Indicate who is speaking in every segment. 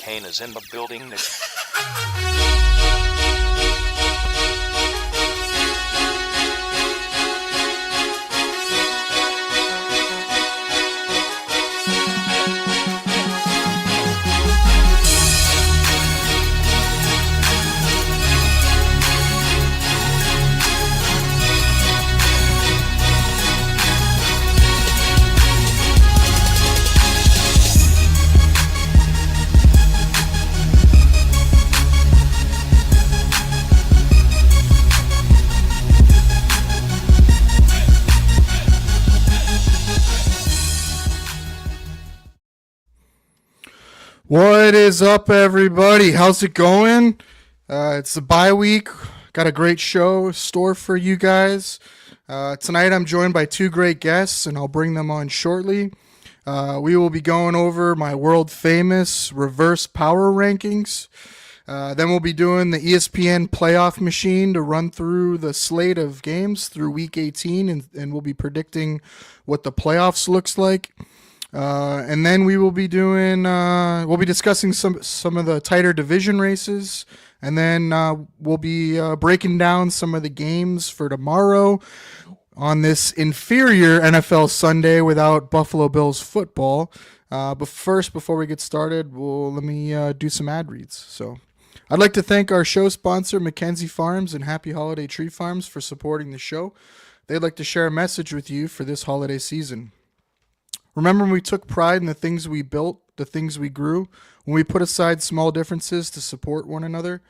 Speaker 1: Kane is in the building.
Speaker 2: What is up, everybody? How's it going? It's the bye week. Got a great show store for you guys. Tonight I'm joined by two great guests, and I'll bring them on shortly. We will be going over my world famous reverse power rankings. Then we'll be doing the ESPN playoff machine to run through the slate of games through week 18, and we'll be predicting what the playoffs looks like. And then we will be doing, we'll be discussing some of the tighter division races, and then we'll be breaking down some of the games for tomorrow on this inferior NFL Sunday without Buffalo Bills football. But first, before we get started, let me do some ad reads. So I'd like to thank our show sponsor, Mackenzie Farms and Happy Holiday Tree Farms, for supporting the show. They'd like to share a message with you for this holiday season. Remember when we took pride in the things we built, the things we grew, when we put aside small differences to support one another?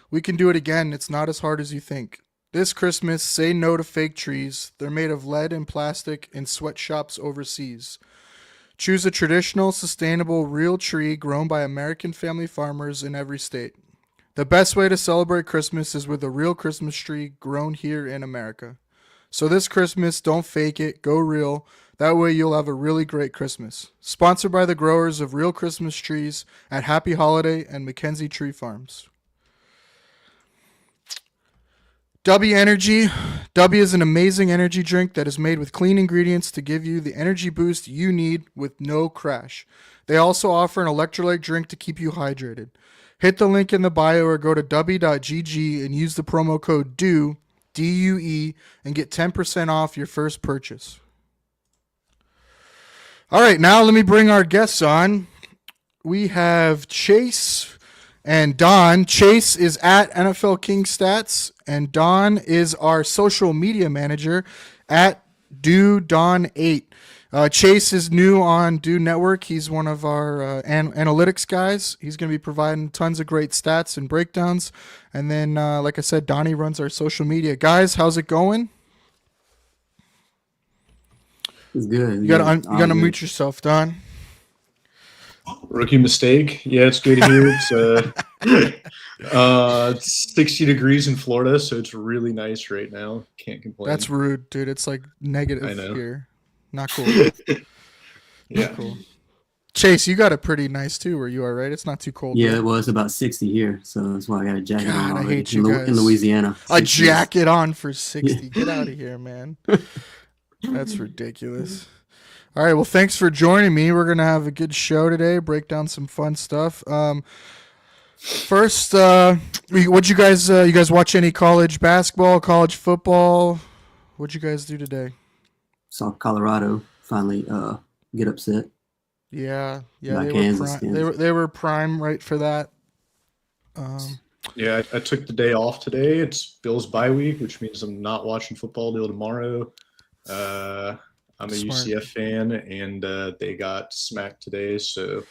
Speaker 2: We can do it again. It's not as hard as you think. This Christmas, say no to fake trees. They're made of lead and plastic in sweatshops overseas. Choose a traditional, sustainable, real tree grown by American family farmers in every state. The best way to celebrate Christmas is with a real Christmas tree grown here in America. So this Christmas, don't fake it, go real. That way you'll have a really great Christmas. Sponsored by the growers of real Christmas trees at Happy Holiday and Mackenzie Tree Farms. W Energy. W is an amazing energy drink that is made with clean ingredients to give you the energy boost you need with no crash. They also offer an electrolyte drink to keep you hydrated. Hit the link in the bio or go to w.gg and use the promo code DUE, D-U-E, and get 10% off your first purchase. All right, now let me bring our guests on. We have Chase and Don. Chase is at NFL King Stats, and Don is our social media manager at DoDon8. Chase is new on Do Network. He's one of our analytics guys. He's going to be providing tons of great stats and breakdowns. And then, like I said, Donnie runs our social media. Guys, how's it going?
Speaker 3: It's good.
Speaker 2: You gotta mute yourself, Don.
Speaker 4: Rookie mistake. Yeah, it's good here. It's 60 degrees in Florida, so it's really nice right now. Can't complain.
Speaker 2: That's rude, dude. It's like negative here. Not cool.
Speaker 4: Yeah.
Speaker 2: Not cool. Chase, you got it pretty nice too where you are, right? It's not too cold.
Speaker 3: Yeah,
Speaker 2: right?
Speaker 3: it was about 60 here, so that's why I got a jacket on
Speaker 2: God, I
Speaker 3: already
Speaker 2: hate you guys.
Speaker 3: in Louisiana.
Speaker 2: A jacket on for 60. Get out of here, man. That's ridiculous. All right, well, thanks for joining me. We're gonna have a good show today. Break down some fun stuff. First, what'd you guys watch any college basketball, college football? What'd you guys do today?
Speaker 3: Saw Colorado finally get upset.
Speaker 2: Yeah,
Speaker 3: By
Speaker 2: they
Speaker 3: Kansas,
Speaker 2: they were prime right for that.
Speaker 4: Yeah, I took the day off today. It's Bills bye week, which means I'm not watching football till tomorrow. I'm a
Speaker 2: Smart.
Speaker 4: UCF fan, and they got smacked today, so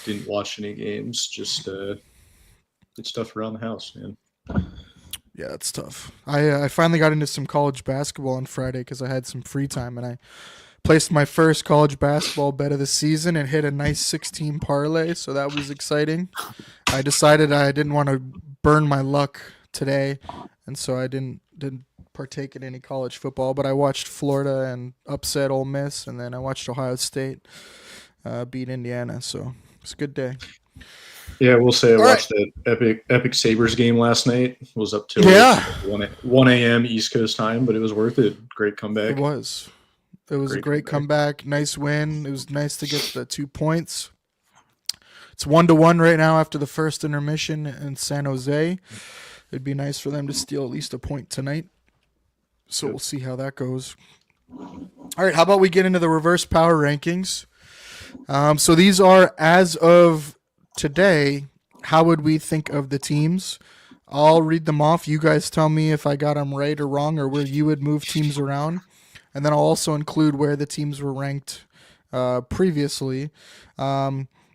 Speaker 4: didn't watch any games. Just did stuff around the house, man.
Speaker 2: Yeah, it's tough. I finally got into some college basketball on Friday because I had some free time, and I placed my first college basketball bet of the season and hit a nice 16 parlay, so that was exciting. I decided I didn't want to burn my luck today, and so I didn't partake in any college football, but I watched Florida and upset Ole Miss, and then I watched Ohio State beat Indiana, so it's a good day.
Speaker 4: Yeah, we'll say I
Speaker 2: All
Speaker 4: watched that epic Sabres game last night. It was up till 1 a.m. East Coast time, but it was worth it. Great comeback.
Speaker 2: It was a great comeback. Nice win. It was nice to get the 2 points. It's 1-1 right now after the first intermission in San Jose. It'd be nice for them to steal at least a point tonight. So we'll see how that goes. All right, how about we get into the reverse power rankings? So these are, as of today, how would we think of the teams? I'll read them off. You guys tell me if I got them right or wrong, or where you would move teams around. And then I'll also include where the teams were ranked previously.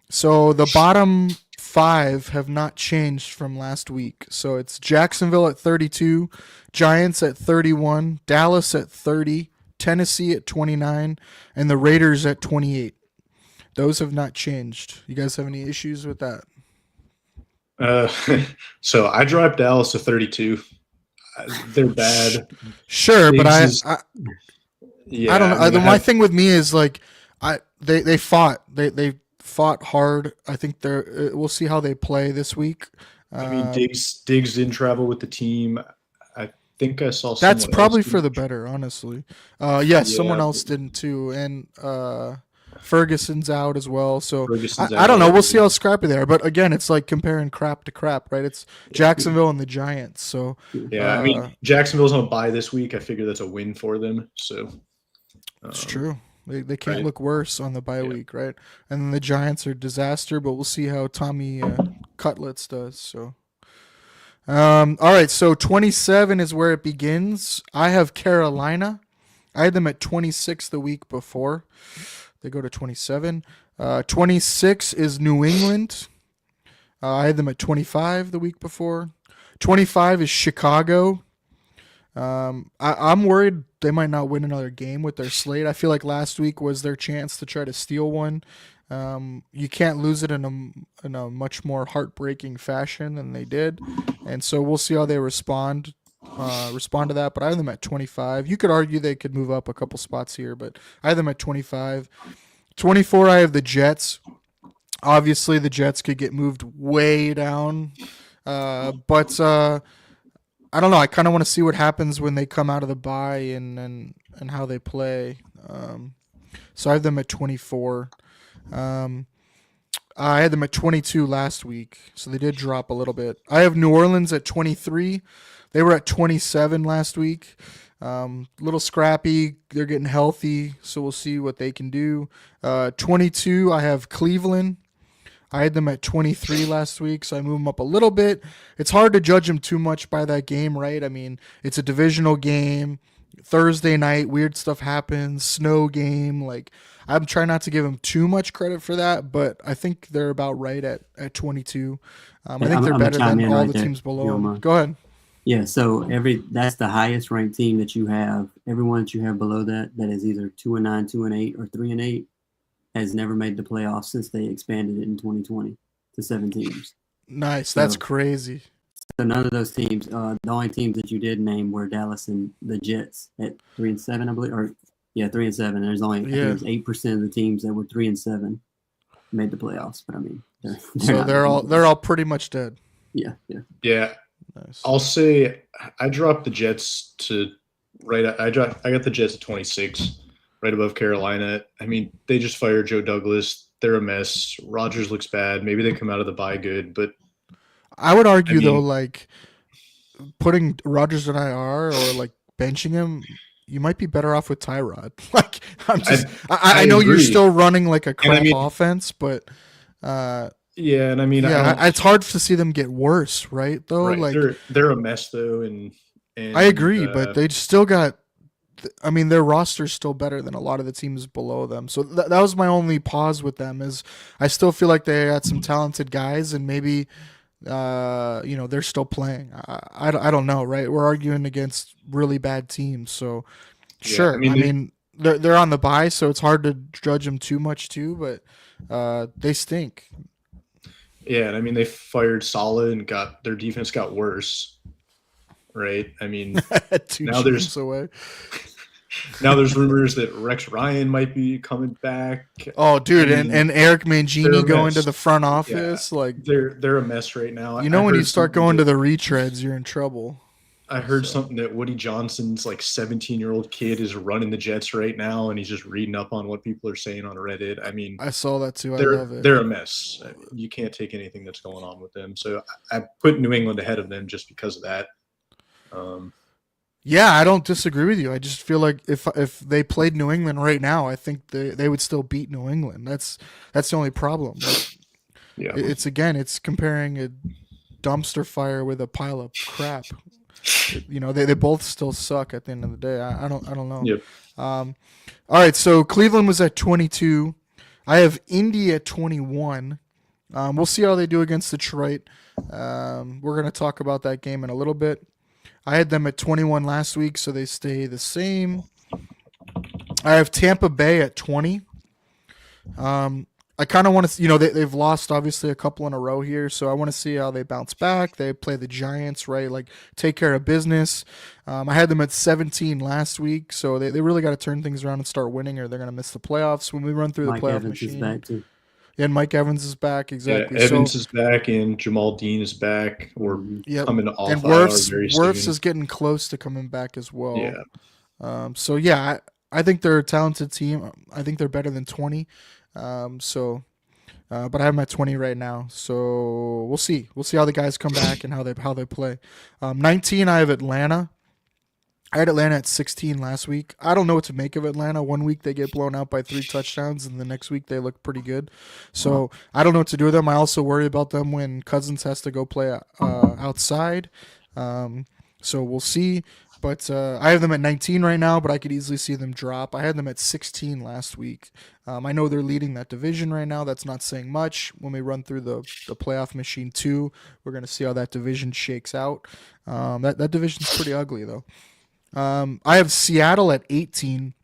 Speaker 2: So the bottom 5 have not changed from last week. So it's Jacksonville at 32, Giants at 31, Dallas at 30, Tennessee at 29, and the Raiders at 28. Those have not changed. You guys have any issues with that?
Speaker 4: So I dropped Dallas to 32. They're bad.
Speaker 2: Sure, but I
Speaker 4: yeah,
Speaker 2: don't know. My thing with me is like they fought hard. I think we'll see how they play this week.
Speaker 4: Diggs didn't travel with the team. I think I saw
Speaker 2: that's probably
Speaker 4: else
Speaker 2: for the better, honestly. Yes, someone else didn't too, and Ferguson's out as well. So I don't know. We'll see how scrappy they are. But again, it's like comparing crap to crap, right? It's Jacksonville and the Giants. So
Speaker 4: yeah, Jacksonville's on a bye this week. I figure that's a win for them. So
Speaker 2: it's true. They can't look worse on the bye week, right? And then the Giants are a disaster, but we'll see how Tommy Cutlets does. So, all right. So 27 is where it begins. I have Carolina. I had them at 26 the week before. They go to 27. 26 is New England. I had them at 25 the week before. 25 is Chicago. I'm worried they might not win another game with their slate. I feel like last week was their chance to try to steal one. You can't lose it in a much more heartbreaking fashion than they did, and so we'll see how they respond to that. But I have them at 25. You could argue they could move up a couple spots here, but I have them at 25. 24, I have the Jets. Obviously, the Jets could get moved way down, but I don't know. I kind of want to see what happens when they come out of the bye and how they play. So I have them at 24. I had them at 22 last week, so they did drop a little bit. I have New Orleans at 23. They were at 27 last week. Little scrappy. They're getting healthy, so we'll see what they can do. 22, I have Cleveland. I had them at 23 last week, so I moved them up a little bit. It's hard to judge them too much by that game, right? I mean, it's a divisional game. Thursday night, weird stuff happens. Snow game. Like, I'm trying not to give them too much credit for that, but I think they're about right at 22. I think they're better than all the teams below them. Go ahead.
Speaker 3: Yeah, so that's the highest ranked team that you have. Everyone that you have below that is either 2-9, 2-8, or 3-8 has never made the playoffs since they expanded it in 2020 to 7 teams.
Speaker 2: Nice, that's crazy.
Speaker 3: So none of those teams. The only teams that you did name were Dallas and the Jets at 3-7, I believe, or 3-7. There's only I think it was 8% of the teams that were 3-7 made the playoffs. But I mean,
Speaker 2: they're all pretty much dead.
Speaker 3: Yeah.
Speaker 2: Nice.
Speaker 4: I'll say I dropped the Jets to I got the Jets at 26, right above Carolina. I mean, they just fired Joe Douglas. They're a mess. Rodgers looks bad. Maybe they come out of the bye good, but
Speaker 2: I would argue though, like putting Rodgers in IR or like benching him, you might be better off with Tyrod. Like I know you're still running like a crap offense, but
Speaker 4: yeah, and I mean,
Speaker 2: it's hard to see them get worse, right? Though,
Speaker 4: right.
Speaker 2: like
Speaker 4: they're a mess though, and
Speaker 2: I agree, but they still got. I mean, their roster's still better than a lot of the teams below them. So that was my only pause with them. Is I still feel like they got some talented guys, and maybe they're still playing. I don't know, right? We're arguing against really bad teams, so sure. I mean they're on the bye, so it's hard to judge them too much too, but they stink.
Speaker 4: Yeah, and I mean they fired Saleh and their defense got worse, right? I mean now there's rumors that Rex Ryan might be coming back.
Speaker 2: Oh, dude, and Eric Mangini going to the front office, like
Speaker 4: they're a mess right now.
Speaker 2: When you start going to the retreads, you're in trouble.
Speaker 4: I heard
Speaker 2: So
Speaker 4: something that Woody Johnson's like 17-year-old kid is running the Jets right now, and he's just reading up on what people are saying on Reddit. I mean,
Speaker 2: I saw that too. I
Speaker 4: they're
Speaker 2: love it.
Speaker 4: they're a mess. I mean, you can't take anything that's going on with them. So I put New England ahead of them just because of that.
Speaker 2: Yeah, I don't disagree with you. I just feel like if they played New England right now, I think they would still beat New England. That's the only problem. Like,
Speaker 4: Yeah,
Speaker 2: it's comparing a dumpster fire with a pile of crap. They both still suck at the end of the day. I don't know.
Speaker 4: yep.
Speaker 2: Um, all right, so Cleveland was at 22. I have Indy at 21. We'll see how they do against Detroit. We're going to talk about that game in a little bit. I had them at 21 last week, so they stay the same. I have Tampa Bay at 20. I kind of want to, they've lost obviously a couple in a row here, so I want to see how they bounce back. They play the Giants, right? Like, take care of business. I had them at 17 last week, so they really got to turn things around and start winning, or they're going to miss the playoffs when we run through
Speaker 3: Mike
Speaker 2: the playoff
Speaker 3: Evans
Speaker 2: machine.
Speaker 3: is back too.
Speaker 2: Yeah, and Mike Evans is back,
Speaker 4: Yeah,
Speaker 2: exactly.
Speaker 4: Evans is back and Jamal Dean is back. We're
Speaker 2: Yep.
Speaker 4: coming off
Speaker 2: And
Speaker 4: IR
Speaker 2: Wirfs
Speaker 4: very
Speaker 2: Wirfs
Speaker 4: soon.
Speaker 2: is getting close to coming back as well.
Speaker 4: Yeah,
Speaker 2: So yeah, I think they're a talented team. I think they're better than 20. But I have them at 20 right now. So we'll see. We'll see how the guys come back and how they play. 19, I have Atlanta. I had Atlanta at 16 last week. I don't know what to make of Atlanta. One week they get blown out by 3 touchdowns, and the next week they look pretty good. So I don't know what to do with them. I also worry about them when Cousins has to go play outside. So we'll see. But I have them at 19 right now, but I could easily see them drop. I had them at 16 last week. I know they're leading that division right now. That's not saying much. When we run through the playoff machine too, we're going to see how that division shakes out. That division's pretty ugly, though. I have Seattle at 18.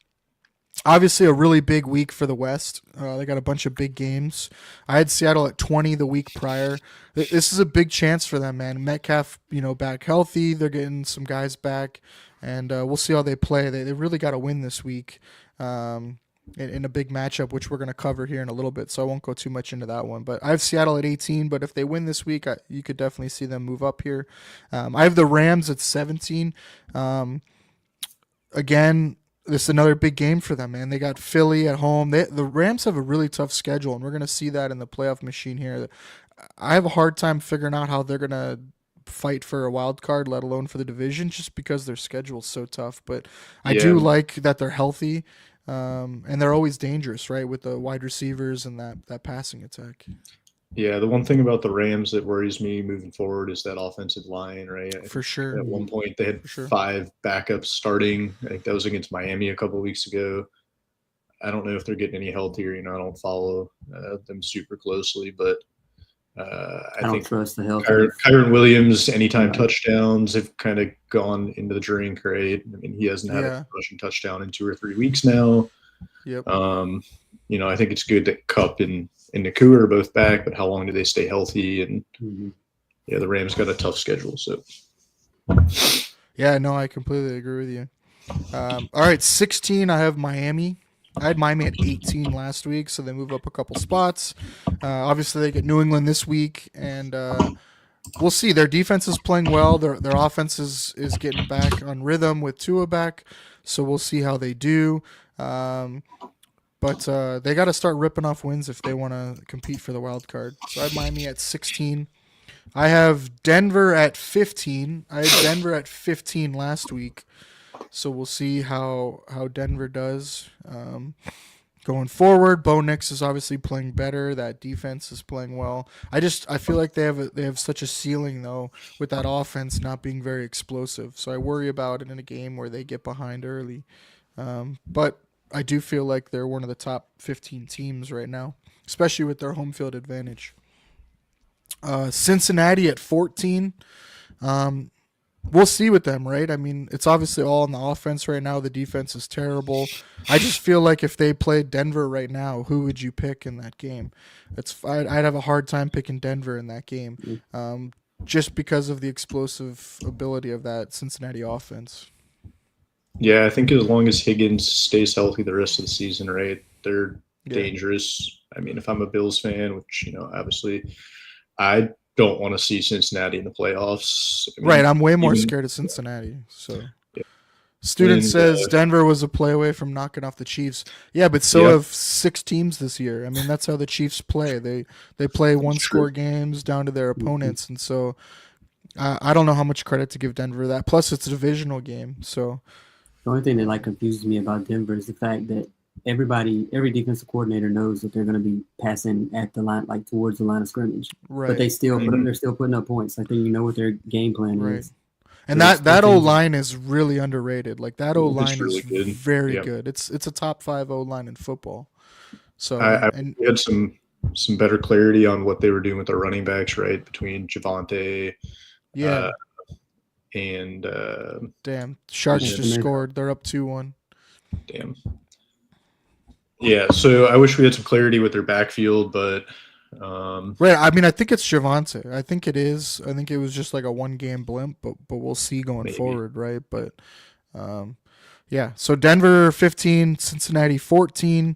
Speaker 2: Obviously, a really big week for the West. They got a bunch of big games. I had Seattle at 20 the week prior. This is a big chance for them, man. Metcalf, back healthy. They're getting some guys back, and we'll see how they play. They really got to win this week in a big matchup, which we're going to cover here in a little bit, so I won't go too much into that one. But I have Seattle at 18, but if they win this week, you could definitely see them move up here. I have the Rams at 17. Again, this is another big game for them, man. They got Philly at home. The Rams have a really tough schedule, and we're going to see that in the playoff machine here. I have a hard time figuring out how they're going to fight for a wild card, let alone for the division, just because their schedule's so tough. But I do like that they're healthy, and they're always dangerous, right, with the wide receivers and that passing attack.
Speaker 4: Yeah, the one thing about the Rams that worries me moving forward is that offensive line, right?
Speaker 2: For sure.
Speaker 4: At one point, they had
Speaker 2: sure.
Speaker 4: 5 backups starting. I think that was against Miami a couple of weeks ago. I don't know if they're getting any healthier. I don't follow them super closely, but I
Speaker 3: don't
Speaker 4: think
Speaker 3: trust the health.
Speaker 4: Kyron Williams, anytime touchdowns have kind of gone into the drink, right? I mean, he hasn't had a rushing touchdown in 2 or 3 weeks now.
Speaker 2: Yep.
Speaker 4: I think it's good that Kupp and Nakua are both back, but how long do they stay healthy? And the Rams got a tough schedule. So
Speaker 2: yeah, no, I completely agree with you. All right, 16, I have Miami. I had Miami at 18 last week, so they move up a couple spots. Obviously, they get New England this week, and we'll see. Their defense is playing well. Their offense is getting back on rhythm with Tua back, so we'll see how they do. But they got to start ripping off wins if they want to compete for the wild card. So I have Miami at 16. I have Denver at 15. I had Denver at 15 last week. So we'll see how Denver does going forward. Bo Nix is obviously playing better. That defense is playing well. I feel like they have such a ceiling though with that offense not being very explosive. So I worry about it in a game where they get behind early. But I do feel like they're one of the top 15 teams right now, especially with their home field advantage. Cincinnati at 14. We'll see with them, right? I mean, it's obviously all on the offense right now. The defense is terrible. I just feel like if they played Denver right now, who would you pick in that game? I'd have a hard time picking Denver in that game, just because of the explosive ability of that Cincinnati offense.
Speaker 4: Yeah, I think as long as Higgins stays healthy the rest of the season, right, they're dangerous. I mean, if I'm a Bills fan, which, obviously I don't want to see Cincinnati in the playoffs. I mean,
Speaker 2: Right, I'm way more
Speaker 4: even-
Speaker 2: scared of Cincinnati. So,
Speaker 4: Yeah.
Speaker 2: student
Speaker 4: And,
Speaker 2: says Denver was a play away from knocking off the Chiefs. Yeah, but so
Speaker 4: Yeah.
Speaker 2: have 6 teams this year. I mean, that's how the Chiefs play. They play one-score games down to their opponents, and so I don't know how much credit to give Denver that. Plus, it's a divisional game, so
Speaker 3: The only thing that like confuses me about Denver is the fact that every defensive coordinator knows that they're going to be passing at the line, like towards the line of scrimmage.
Speaker 2: right.
Speaker 3: But they still
Speaker 4: Mhm.
Speaker 3: they're still putting up points. Like then you know what their game plan
Speaker 2: Right.
Speaker 3: is.
Speaker 2: And
Speaker 3: They're
Speaker 2: that O
Speaker 3: expecting-
Speaker 2: line is really underrated. Like that O line
Speaker 4: really
Speaker 2: is
Speaker 4: good.
Speaker 2: very
Speaker 4: Yep.
Speaker 2: good. It's a top 5 O line in football. So
Speaker 4: I
Speaker 2: and
Speaker 4: we had some better clarity on what they were doing with their running backs, right? Between Javante
Speaker 2: yeah,
Speaker 4: and
Speaker 2: damn, Sharks
Speaker 3: Yeah,
Speaker 2: just
Speaker 3: they-
Speaker 2: scored. They're up 2-1.
Speaker 4: damn. Yeah, so I wish we had some clarity with their backfield, but
Speaker 2: Right. I mean, I think it's Javante. I think it is. I think it was just like a 1-game blimp, but we'll see going
Speaker 4: Maybe.
Speaker 2: forward, right? But yeah. So Denver 15, Cincinnati 14,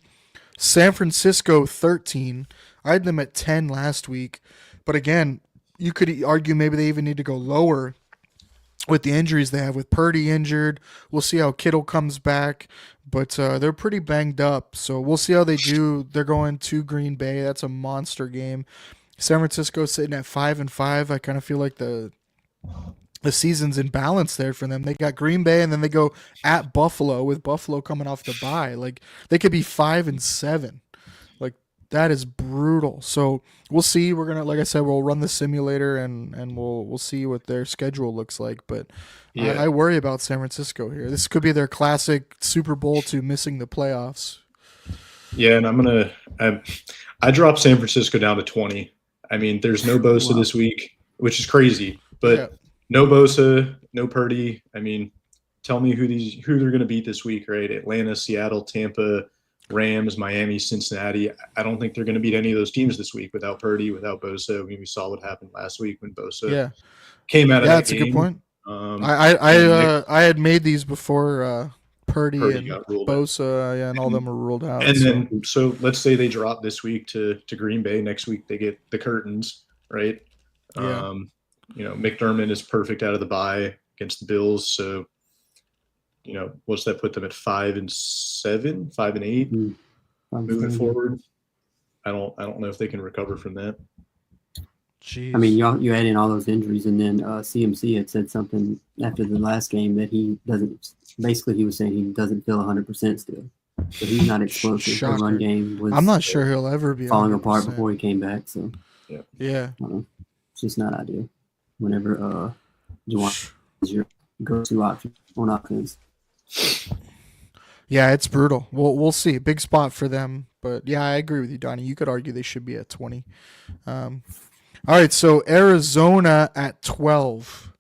Speaker 2: San Francisco 13. I had them at 10 last week, but again, you could argue maybe they even need to go lower with the injuries they have, with Purdy injured. We'll see how Kittle comes back, but they're pretty banged up. So we'll see how they do. They're going to Green Bay. That's a monster game. San Francisco sitting at 5-5. I kind of feel like the season's in balance there for them. They got Green Bay and then they go at Buffalo, with Buffalo coming off the bye. Like they could be 5-7. Like that is brutal. So we'll see. We're gonna, like I said, we'll run the simulator and we'll see what their schedule looks like. But
Speaker 4: Yeah.
Speaker 2: I worry about San Francisco here. This could be their classic Super Bowl to missing the playoffs.
Speaker 4: yeah, and I dropped San Francisco down to 20. I mean, there's no Bosa
Speaker 3: Wow.
Speaker 4: this week, which is crazy, but
Speaker 2: Yeah.
Speaker 4: no Bosa, no Purdy. I mean, tell me who they're going to beat this week, right? Atlanta, Seattle, Tampa, Rams, Miami, Cincinnati. I don't think they're going to beat any of those teams this week without Purdy, without Bosa. I mean, we saw what happened last week when Bosa
Speaker 2: Yeah.
Speaker 4: came out of
Speaker 2: Yeah,
Speaker 4: that
Speaker 2: that's a good
Speaker 4: game.
Speaker 2: point.
Speaker 4: Um,
Speaker 2: I had made these before Purdy and
Speaker 4: got ruled out.
Speaker 2: Bosa, and all them were ruled out.
Speaker 4: And
Speaker 2: so-
Speaker 4: then, so let's say they drop this week to Green Bay. Next week they get the curtains, right?
Speaker 2: Yeah.
Speaker 4: McDermott is perfect out of the bye against the Bills. So, what's that put them at 5-7, 5-8 moving forward? I don't know if they can recover from that.
Speaker 2: Jeez.
Speaker 3: I mean, you add in all those injuries, and then CMC had said something after the last game that he doesn't. Basically, he was saying he doesn't feel 100% still, so he's not explosive. The
Speaker 2: Shocker.
Speaker 3: run game was
Speaker 2: I'm not sure he'll ever be
Speaker 3: falling apart
Speaker 2: 100%.
Speaker 3: before he came back. So
Speaker 2: Yeah.
Speaker 3: it's just not ideal. Whenever Juwan is your go-to option on offense.
Speaker 2: Yeah, it's brutal. We'll see. Big spot for them, but yeah, I agree with you, Donnie. You could argue they should be at 20. All right, so Arizona at 12.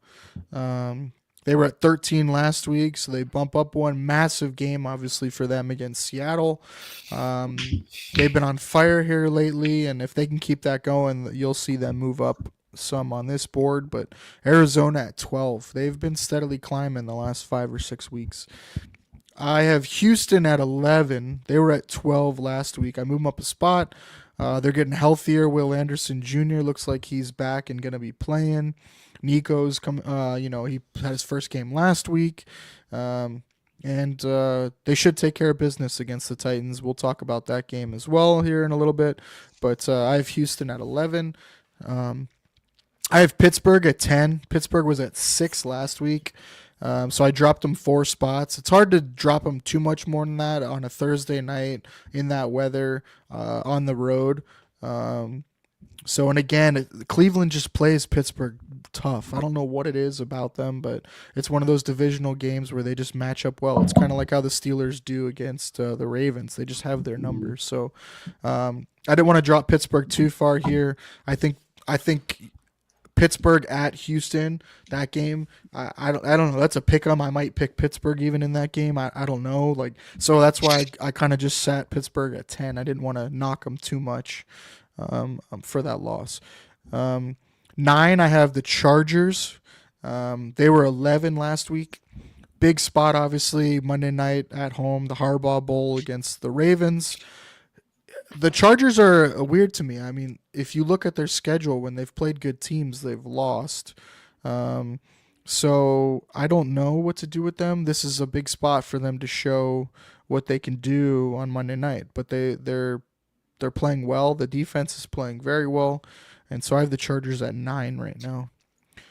Speaker 2: They were at 13 last week, so they bump up one. Massive game, obviously, for them against Seattle. They've been on fire here lately, and if they can keep that going, you'll see them move up some on this board. But Arizona at 12. They've been steadily climbing the last 5 or 6 weeks. I have Houston at 11. They were at 12 last week. I moved them up a spot. They're getting healthier. Will Anderson Jr. looks like he's back and going to be playing. Nico's he had his first game last week. And they should take care of business against the Titans. We'll talk about that game as well here in a little bit. But I have Houston at 11. I have Pittsburgh at 10. Pittsburgh was at 6 last week. So I dropped them 4 spots. It's hard to drop them too much more than that on a Thursday night in that weather on the road. And again, Cleveland just plays Pittsburgh tough. I don't know what it is about them, but it's one of those divisional games where they just match up well. It's kind of like how the Steelers do against the Ravens. They just have their numbers. So I didn't want to drop Pittsburgh too far here. I think Pittsburgh at Houston, that game, I don't know. That's a pick 'em. I might pick Pittsburgh even in that game. I don't know. So that's why I kind of just sat Pittsburgh at 10. I didn't want to knock them too much for that loss. 9, I have the Chargers. They were 11 last week. Big spot, obviously, Monday night at home, the Harbaugh Bowl against the Ravens. the Chargers are weird to me. I mean, if you look at their schedule, when they've played good teams, they've lost. Um, so I don't know what to do with them. This is a big spot for them to show what they can do on Monday night. But they're playing well. The defense is playing very well, and so I have the Chargers at 9 right now.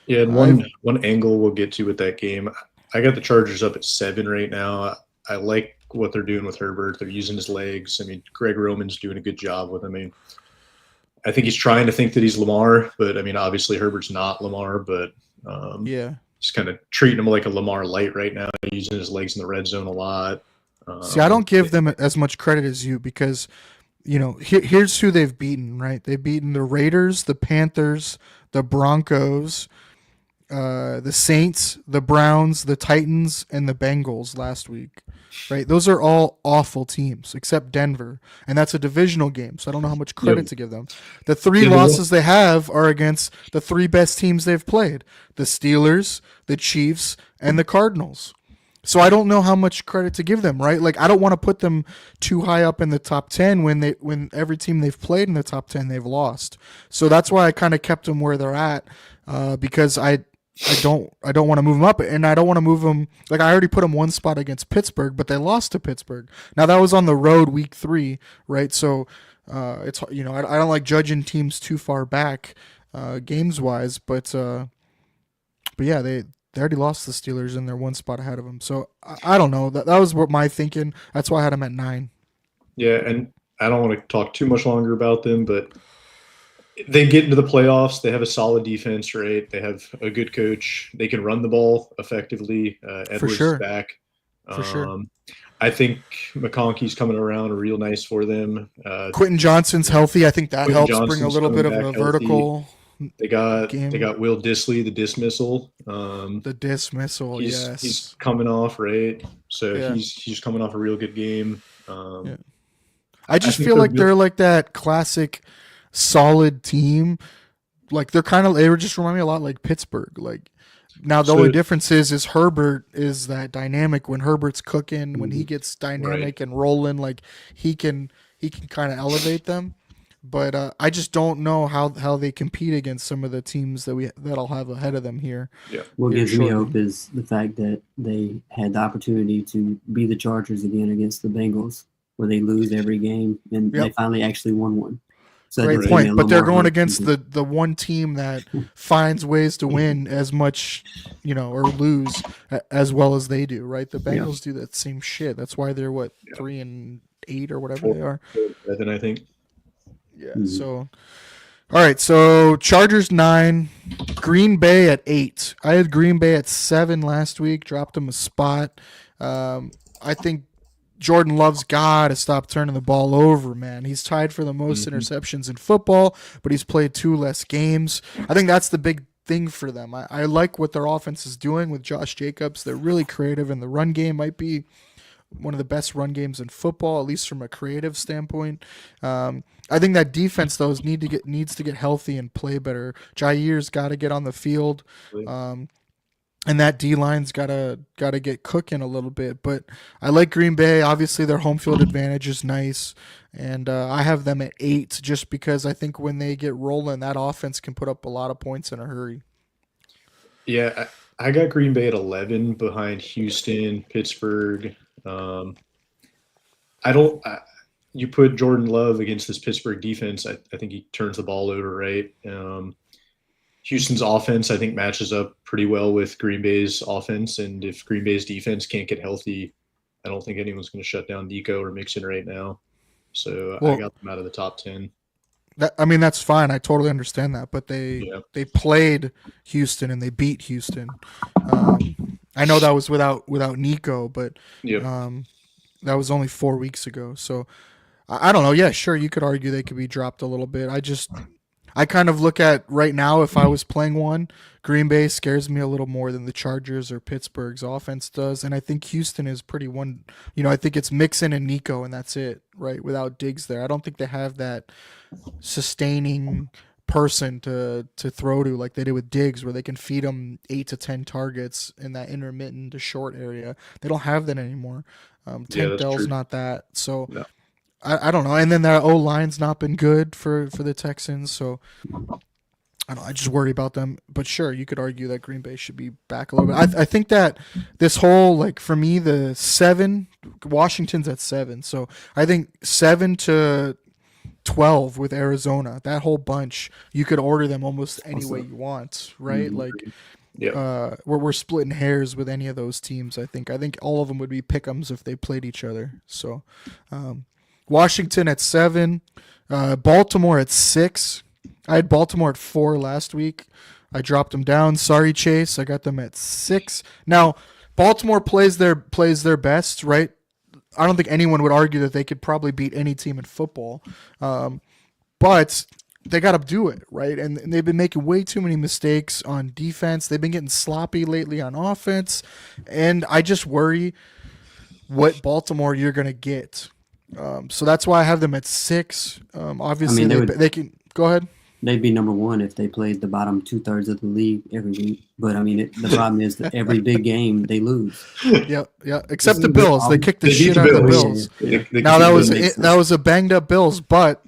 Speaker 4: Yeah, and
Speaker 2: I've
Speaker 4: one angle we'll get to with that game, I got the Chargers up at 7 right now. I like what they're doing with Herbert. They're using his legs. I mean, Greg Roman's doing a good job with him. I mean, I think he's trying to think that he's Lamar, but I mean, obviously Herbert's not Lamar, but
Speaker 2: yeah.
Speaker 4: he's kind of treating him like a Lamar light right now, using his legs in the red zone a lot.
Speaker 2: See, I don't give them as much credit as you because here's who they've beaten. Right, they've beaten the Raiders, the Panthers, the Broncos, the Saints, the Browns, the Titans, and the Bengals last week. Right, those are all awful teams except Denver, and that's a divisional game. So I don't know how much credit to give them. The 3 losses they have are against the 3 best teams they've played: the Steelers, the Chiefs, and the Cardinals. So I don't know how much credit to give them, right? Like I don't want to put them too high up in the top 10 when every team they've played in the top 10 they've lost. So that's why I kind of kept them where they're at because I don't want to move them up, and I don't want to move them. Like I already put them 1 spot against Pittsburgh, but they lost to Pittsburgh. Now that was on the road week 3, right? So it's I don't like judging teams too far back games wise, but yeah, they already lost the Steelers and they're 1 spot ahead of them. So I don't know. That was what my thinking. That's why I had them at 9.
Speaker 4: Yeah, and I don't want to talk too much longer about them, but they get into the playoffs. They have a solid defense, right? They have a good coach. They can run the ball effectively. Edwards
Speaker 2: sure.
Speaker 4: is back.
Speaker 2: For sure.
Speaker 4: I think McConkey's coming around real nice for them.
Speaker 2: Quentin Johnson's healthy. I think that
Speaker 4: Quentin
Speaker 2: helps
Speaker 4: Johnson's
Speaker 2: bring a little bit of
Speaker 4: coming
Speaker 2: a
Speaker 4: back healthy.
Speaker 2: vertical.
Speaker 4: They got
Speaker 2: game.
Speaker 4: Will Dissly, the dismissal.
Speaker 2: The dismissal, yes.
Speaker 4: He's coming off, right? So
Speaker 2: Yeah.
Speaker 4: he's coming off a real good game.
Speaker 2: Yeah. I just
Speaker 4: think
Speaker 2: feel like
Speaker 4: they're
Speaker 2: they're like that classic solid team. Like they were just remind me a lot like Pittsburgh. Like now the only difference is Herbert is that dynamic. When Herbert's cooking, when he gets dynamic and rolling, like he can kind of elevate them. But I just don't know how they compete against some of the teams that I'll have ahead of them here.
Speaker 4: Yeah.
Speaker 3: What gives me hope is the fact that they had the opportunity to be the Chargers again against the Bengals, where they lose every game, and they finally actually won one. So
Speaker 2: great point. But they're going against the one team that finds ways to win as much, or lose as well as they do, right? The Bengals do that same shit. That's why they're 3-8 or whatever they are.
Speaker 4: Then I think.
Speaker 2: Yeah. So, all right. So Chargers 9, Green Bay at 8. I had Green Bay at 7 last week. Dropped them a spot. I think Jordan Love's got to stop turning the ball over, man. He's tied for the most interceptions in football, but he's played 2 less games. I think that's the big thing for them. I like what their offense is doing with Josh Jacobs. They're really creative, and the run game might be one of the best run games in football, at least from a creative standpoint. I think that defense though needs to get healthy and play better. Jair's got to get on the field, and that D line's got to get cooking a little bit. But I like Green Bay. Obviously, their home field advantage is nice, and I have them at 8 just because I think when they get rolling, that offense can put up a lot of points in a hurry.
Speaker 4: Yeah, I got Green Bay at 11 behind Houston, Pittsburgh. You put Jordan Love against this Pittsburgh defense, I think he turns the ball over, right? Houston's offense, I think, matches up pretty well with Green Bay's offense, and if Green Bay's defense can't get healthy, I don't think anyone's going to shut down Nico or Mixon right now. So I got them out of the top 10.
Speaker 2: That's fine. I totally understand that, but they played Houston and they beat Houston. I know that was without Nico, but that was only 4 weeks ago. So I don't know. Yeah, sure, you could argue they could be dropped a little bit. I kind of look at right now, if I was playing one, Green Bay scares me a little more than the Chargers or Pittsburgh's offense does. And I think Houston is pretty I think it's Mixon and Nico, and that's it, right? Without Diggs there. I don't think they have that sustaining person to throw to like they did with Diggs, where they can feed him 8 to 10 targets in that intermittent to short area. They don't have that anymore. Tank Dell's not that. So I don't know. And then their O line's not been good for the Texans, so I just worry about them. But sure, you could argue that Green Bay should be back a little bit. I think that this whole, like, for me, the 7, Washington's at 7, so I think 7 to 12 with Arizona, that whole bunch, you could order them almost any way you want, right?
Speaker 3: Mhm.
Speaker 2: Like,
Speaker 4: Yeah.
Speaker 2: we're splitting hairs with any of those teams. I think all of them would be pick'ems if they played each other. So, Washington at 7, Baltimore at 6. I had Baltimore at 4 last week. I dropped them down. Sorry, Chase. I got them at 6. Now, Baltimore plays their best, right? I don't think anyone would argue that they could probably beat any team in football, but they got to do it, right? And they've been making way too many mistakes on defense. They've been getting sloppy lately on offense, and I just worry what Baltimore you're going to get. So that's why I have them at 6. Obviously, they can go ahead.
Speaker 3: They'd be number 1 if they played the bottom 2/3 of the league every week. But I mean, the problem is that every big game they lose.
Speaker 2: Yeah. Except the Bills, they kicked the shit out of the Bills. Now that was a banged up Bills, but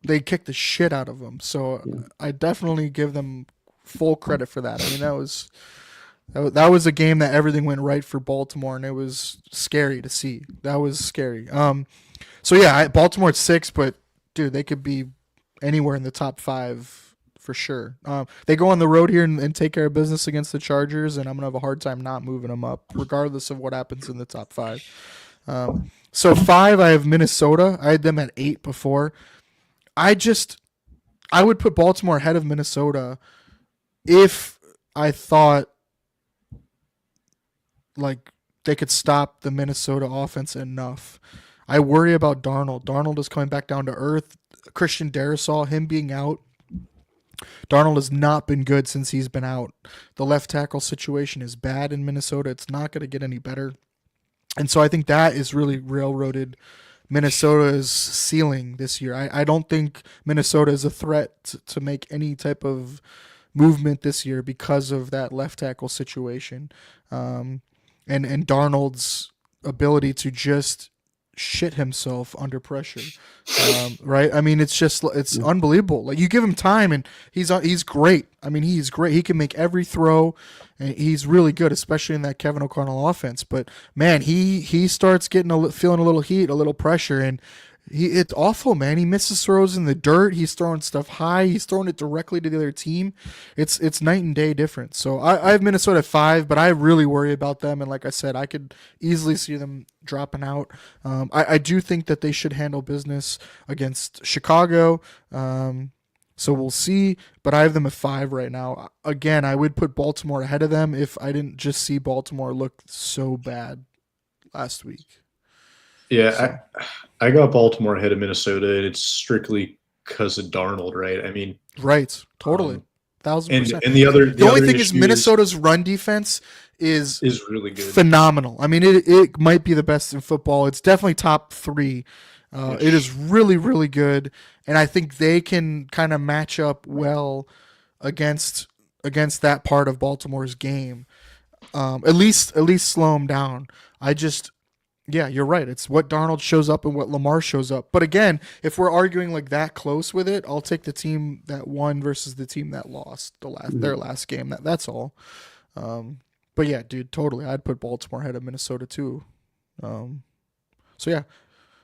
Speaker 2: they kicked the shit out of them. So I definitely give them full credit for that. I mean, that was a game that everything went right for Baltimore, and it was scary to see. That was scary. So yeah, Baltimore at 6, but dude, they could be anywhere in the top 5 for sure. They go on the road here and take care of business against the Chargers, and I'm gonna have a hard time not moving them up, regardless of what happens in the top 5. So 5, I have Minnesota. I had them at 8 before. I would put Baltimore ahead of Minnesota if I thought like they could stop the Minnesota offense enough. I worry about Darnold. Darnold is coming back down to earth. Christian Darrisaw, him being out. Darnold has not been good since he's been out. The left tackle situation is bad in Minnesota. It's not going to get any better. And so I think that is really railroaded Minnesota's ceiling this year. I don't think Minnesota is a threat to make any type of movement this year because of that left tackle situation. And Darnold's ability to just shit himself under pressure, right? I mean, it's unbelievable. Like, you give him time, and he's great. I mean, he's great. He can make every throw, and he's really good, especially in that Kevin O'Connell offense. But man, he starts feeling a little heat, a little pressure, and it's awful, man. He misses throws in the dirt. He's throwing stuff high. He's throwing it directly to the other team. It's night and day difference. So I have Minnesota at 5, but I really worry about them. And like I said, I could easily see them dropping out. I do think that they should handle business against Chicago. So we'll see. But I have them at 5 right now. Again, I would put Baltimore ahead of them if I didn't just see Baltimore look so bad last week.
Speaker 4: Yeah,
Speaker 2: So.
Speaker 4: I got Baltimore ahead of Minnesota, and it's strictly because of Darnold, right? I mean,
Speaker 2: right, totally, 1,000%.
Speaker 4: And the
Speaker 2: only thing is Minnesota's run defense is
Speaker 4: really good,
Speaker 2: phenomenal. I mean, it might be the best in football. It's definitely top 3. It is really, really good, and I think they can kind of match up well against that part of Baltimore's game. At least slow them down. Yeah, you're right. It's what Darnold shows up and what Lamar shows up. But again, if we're arguing like that close with it, I'll take the team that won versus the team that lost their last game. That's all. But yeah, dude, totally. I'd put Baltimore ahead of Minnesota too. So yeah,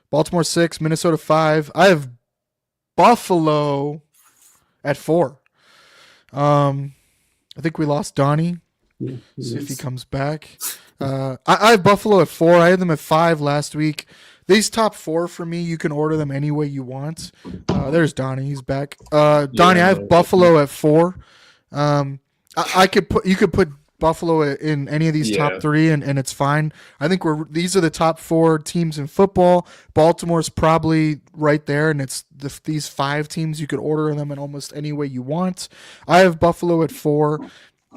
Speaker 2: Baltimore 6, Minnesota 5. I have Buffalo at 4. I think we lost Donny.
Speaker 3: Yeah,
Speaker 2: See if he comes back. I have Buffalo at 4. I had them at 5 last week. These top 4 for me, you can order them any way you want. There's Donnie. He's back. Donnie, I have Buffalo at 4. You could put Buffalo in any of these top 3, and it's fine. I think these are the top 4 teams in football. Baltimore's probably right there, and it's these 5 teams. You could order them in almost any way you want. I have Buffalo at 4.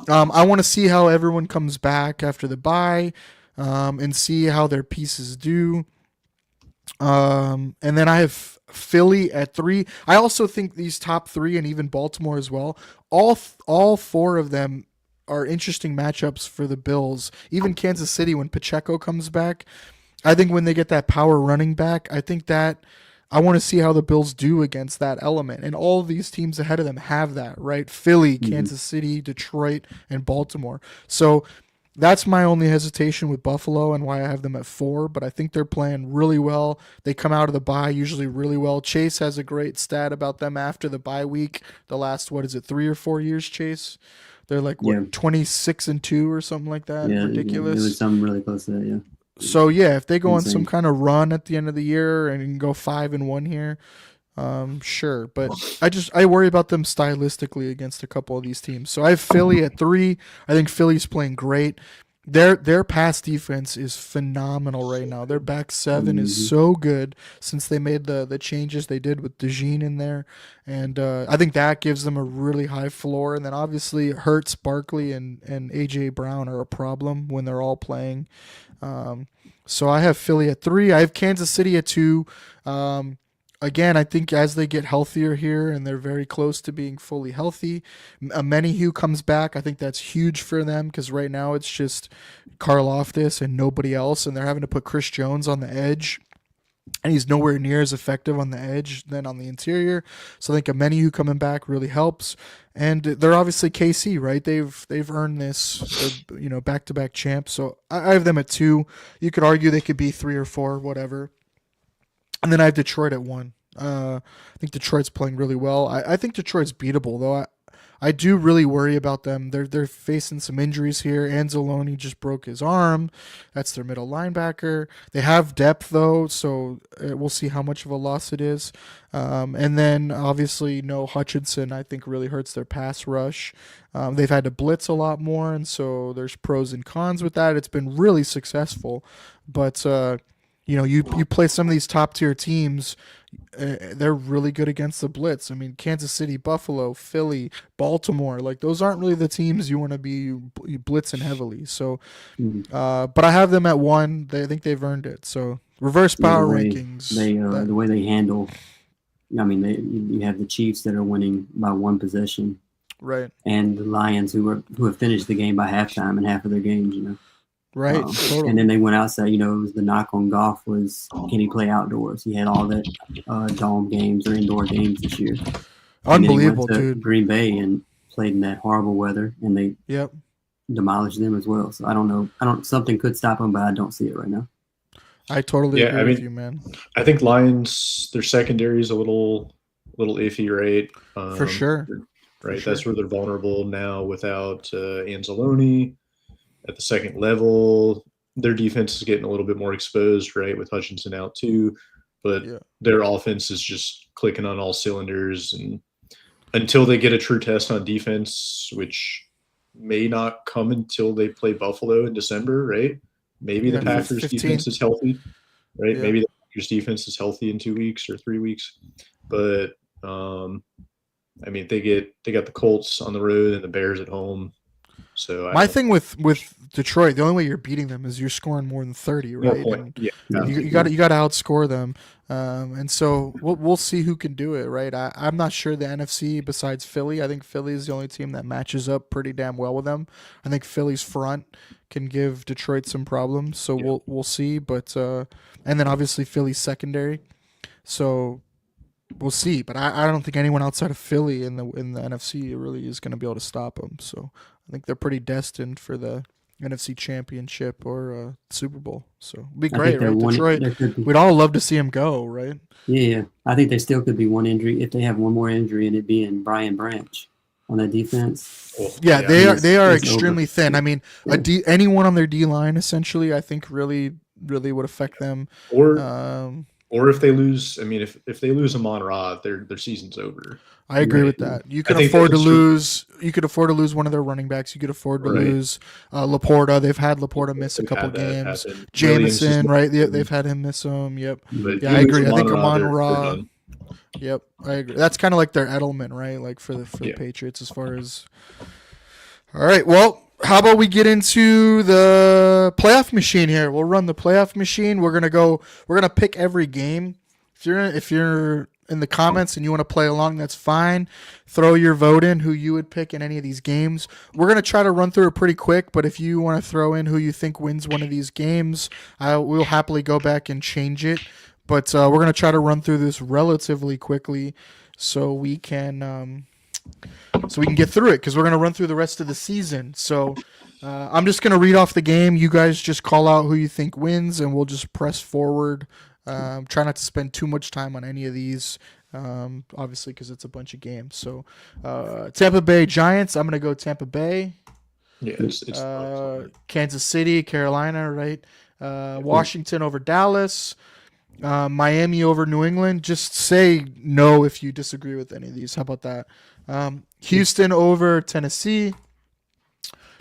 Speaker 2: I want to see how everyone comes back after the bye, and see how their pieces do. And then I have Philly at 3. I also think these top 3, and even Baltimore as well, all 4 of them are interesting matchups for the Bills. Even Kansas City, when Pacheco comes back, I think when they get that power running back, I think that I want to see how the Bills do against that element. And all of these teams ahead of them have that, right? Philly, Kansas City, Detroit, and Baltimore. So that's my only hesitation with Buffalo and why I have them at 4, but I think they're playing really well. They come out of the bye usually really well. Chase has a great stat about them after the bye week. The last, 3 or 4 years, Chase? They're like, 26-2 or something like that?
Speaker 3: Yeah,
Speaker 2: Ridiculous.
Speaker 3: it was something really close to that, yeah.
Speaker 2: So, yeah, if they go on
Speaker 3: Insane.
Speaker 2: some kind of run at the end of the year and can go 5-1 here, sure. But I worry about them stylistically against a couple of these teams. So I have Philly at 3. I think Philly's playing great. Their pass defense is phenomenal right now. Their back 7 is so good since they made the changes they did with DeJean in there. And I think that gives them a really high floor. And then obviously Hurts, Barkley, and A.J. Brown are a problem when they're all playing. So I have Philly at 3. I have Kansas City at 2. Again, I think as they get healthier here and they're very close to being fully healthy, Menahue comes back. I think that's huge for them because right now it's just Karlaftis and nobody else, and they're having to put Chris Jones on the edge, and he's nowhere near as effective on the edge than on the interior. So I think a Menahue coming back really helps. And they're obviously KC, right? They've earned this, back-to-back champs. So I have them at 2. You could argue they could be 3 or 4, whatever. And then I have Detroit at 1. I think Detroit's playing really well. I think Detroit's beatable, though. I do really worry about them. They're facing some injuries here. Anzalone just broke his arm. That's their middle linebacker. They have depth, though, so we'll see how much of a loss it is. And then, obviously, no Hutchinson, I think, really hurts their pass rush. They've had to blitz a lot more, and so there's pros and cons with that. It's been really successful. But you play some of these top tier teams, they're really good against the blitz. I mean, Kansas City, Buffalo, Philly, Baltimore, like those aren't really the teams you want to be blitzing heavily. So, but I have them at 1. I think they've earned it. So reverse power rankings.
Speaker 3: The way they handle. I mean, you have the Chiefs that are winning by 1 possession,
Speaker 2: right?
Speaker 3: And the Lions who have finished the game by halftime in half of their games.
Speaker 2: Right. Totally.
Speaker 3: And then they went outside. It was the knock on Goff was, can he play outdoors? He had all that dome games or indoor games this year.
Speaker 2: Unbelievable,
Speaker 3: and then he went to
Speaker 2: dude.
Speaker 3: Green Bay and played in that horrible weather, and they demolished them as well. So I don't know. Something could stop them, but I don't see it right now.
Speaker 2: I totally agree with you, man.
Speaker 4: I think Lions, their secondary is a little iffy, right?
Speaker 2: For sure.
Speaker 4: Right. That's where they're vulnerable now without Anzalone. At the second level, their defense is getting a little bit more exposed, right, with Hutchinson out too. But their offense is just clicking on all cylinders. And until they get a true test on defense, which may not come until they play Buffalo in December, right? Maybe the Packers 15th. Defense is healthy, right? Maybe the Packers defense is healthy in 2 weeks or 3 weeks. But, I mean, they got the Colts on the road and the Bears at home. So
Speaker 2: my thing with Detroit, the only way you're beating them is you're scoring more than 30, right? You got to outscore them, and so we'll see who can do it, right? I'm not sure the NFC besides Philly. I think Philly is the only team that matches up pretty damn well with them. I think Philly's front can give Detroit some problems, so we'll see. But and then obviously Philly's secondary, so. We'll see, but I don't think anyone outside of Philly in the NFC really is going to be able to stop them. So I think they're pretty destined for the NFC Championship or Super Bowl. So it'd be great, right? Detroit. We'd all love to see them go, right?
Speaker 3: Yeah. I think there still could be one injury if they have one more injury, and it being Brian Branch on that defense.
Speaker 2: They are extremely thin. I mean, anyone on their D line essentially, I think really would affect them.
Speaker 4: Or if they lose, I mean, if they lose Amon-Ra, their season's over.
Speaker 2: I agree with that. You could afford to lose. You could afford to lose one of their running backs. You could afford to lose Laporta. They've had Laporta miss a couple games. Jameson, right? They've had him miss them. Yep. I agree. I think Amon-Ra. Yep, I agree. That's kind of like their Edelman, right? Like for the Patriots, as far as. All right. Well, how about we get into the playoff machine here? We'll run the playoff machine. We're gonna pick every game. If you're in the comments and you want to play along, that's fine. Throw your vote in who you would pick in any of these games. We're gonna try to run through it pretty quick, but if you want to throw in who you think wins one of these games, we'll happily go back and change it. but we're gonna try to run through this relatively quickly, so we can get through it because we're gonna run through the rest of the season. So I'm just gonna read off the game. You guys just call out who you think wins, and we'll just press forward. Try not to spend too much time on any of these, obviously, because it's a bunch of games. So Tampa Bay Giants. I'm gonna go Tampa Bay.
Speaker 4: Yeah, it's
Speaker 2: Kansas City, Carolina, right? Washington over Dallas. Miami over New England. Just say no if you disagree with any of these. How about that? Houston over Tennessee.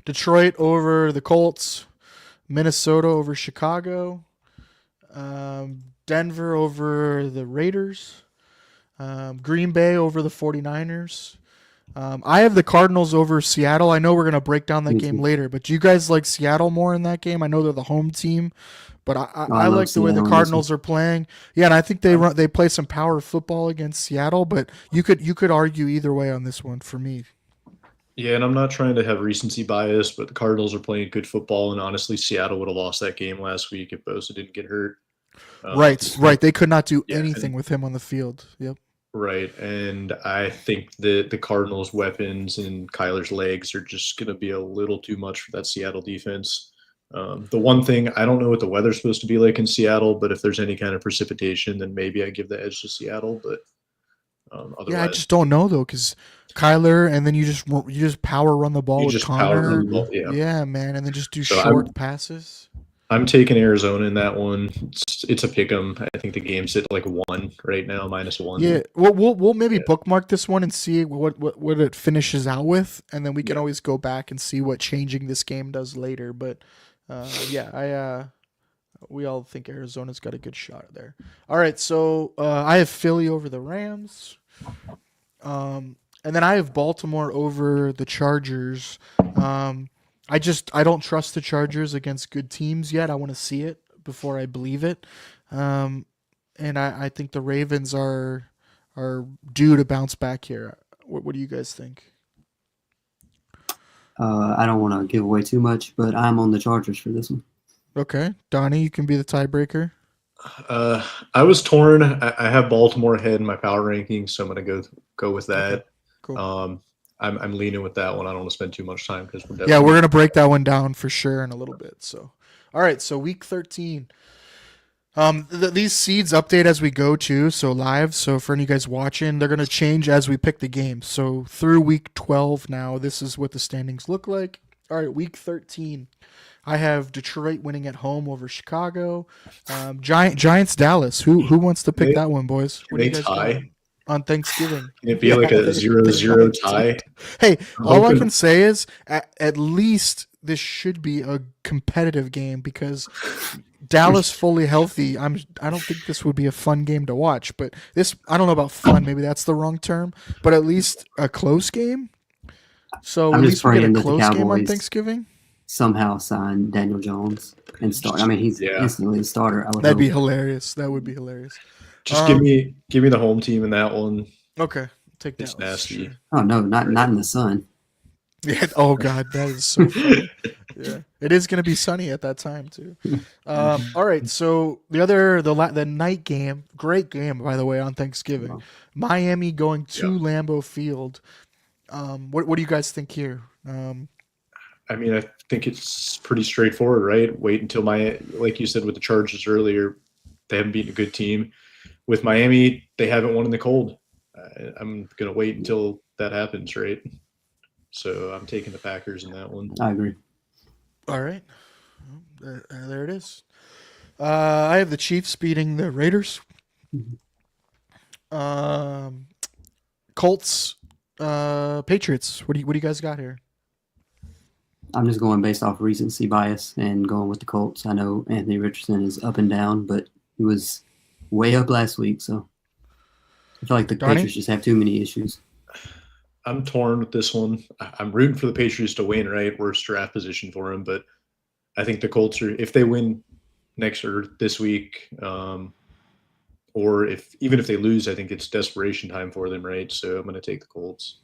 Speaker 2: Detroit over the Colts. Minnesota over Chicago. Denver over the Raiders. Green Bay over the 49ers. I have the Cardinals over Seattle. I know we're going to break down that game later, but do you guys like Seattle more in that game? I know they're the home team, but I like the way the Cardinals are playing. Yeah, and I think they play some power football against Seattle, but you could argue either way on this one for me.
Speaker 4: Yeah, and I'm not trying to have recency bias, but the Cardinals are playing good football, and honestly, Seattle would have lost that game last week if Bosa didn't get hurt.
Speaker 2: Right. They could not do anything with him on the field. Yep.
Speaker 4: Right, and I think the Cardinals' weapons and Kyler's legs are just going to be a little too much for that Seattle defense. The one thing, I don't know what the weather's supposed to be like in Seattle, but if there's any kind of precipitation, then maybe I give the edge to Seattle. But otherwise,
Speaker 2: yeah, I just don't know though, because Kyler, and then you just power run the ball with Connor. Yeah, man, and then just do short passes.
Speaker 4: I'm taking Arizona in that one. It's a pick 'em. I think the game's at like 1 right now, -1.
Speaker 2: Yeah, we'll maybe bookmark this one and see what it finishes out with, and then we can always go back and see what changing this game does later. But we all think Arizona's got a good shot there. All right, so I have Philly over the Rams, and then I have Baltimore over the Chargers. I don't trust the Chargers against good teams yet. I want to see it before I believe it. And I think the Ravens are due to bounce back here. What do you guys think?
Speaker 3: I don't want to give away too much, but I'm on the Chargers for this one.
Speaker 2: Okay. Donnie, you can be the tiebreaker.
Speaker 4: I was torn. I have Baltimore ahead in my power rankings, so I'm going to go with that. Okay. Cool. I'm leaning with that one. I don't want to spend too much time because we're
Speaker 2: going to break that one down for sure in a little bit. So, all right. So week 13. These seeds update as we go too. So live. So for any of you guys watching, they're going to change as we pick the games. So through week 12 now, this is what the standings look like. All right. Week 13. I have Detroit winning at home over Chicago. Giants Dallas. Who wants to pick that one, boys?
Speaker 4: What do you guys tie
Speaker 2: on Thanksgiving?
Speaker 4: Can it be like a 0-0 tie?
Speaker 2: Hey, all I can say is at least this should be a competitive game because Dallas fully healthy. I don't think this would be a fun game to watch. But this, I don't know about fun. Maybe that's the wrong term. But at least a close game. So at least we get a close game on Thanksgiving.
Speaker 3: Somehow sign Daniel Jones and start. I mean, he's instantly a starter.
Speaker 2: That'd be hilarious. That would be hilarious.
Speaker 4: Just give me the home team in that one.
Speaker 2: Okay, take that.
Speaker 4: It's nasty.
Speaker 2: Sure.
Speaker 3: Oh no, not in the sun.
Speaker 2: Yeah. Oh God, that is so funny. Yeah, it is going to be sunny at that time too. All right, so the night game, great game by the way on Thanksgiving. Wow. Miami going to Lambeau Field. What do you guys think here?
Speaker 4: I mean, I think it's pretty straightforward, right? Wait until like you said with the Chargers earlier, they haven't beaten a good team. With Miami, they haven't won in the cold. I'm going to wait until that happens, right? So I'm taking the Packers in that one.
Speaker 3: I agree.
Speaker 2: All right. There it is. I have the Chiefs beating the Raiders. Colts, Patriots. What do you guys got here?
Speaker 3: I'm just going based off recency bias and going with the Colts. I know Anthony Richardson is up and down, but he was way up last week, so I feel like the Patriots just have too many issues.
Speaker 4: I'm torn with this one. I'm rooting for the Patriots to win, right? Worst draft position for them, but I think the Colts are, if they win next or this week, or even if they lose, I think it's desperation time for them, right? So I'm going to take the Colts.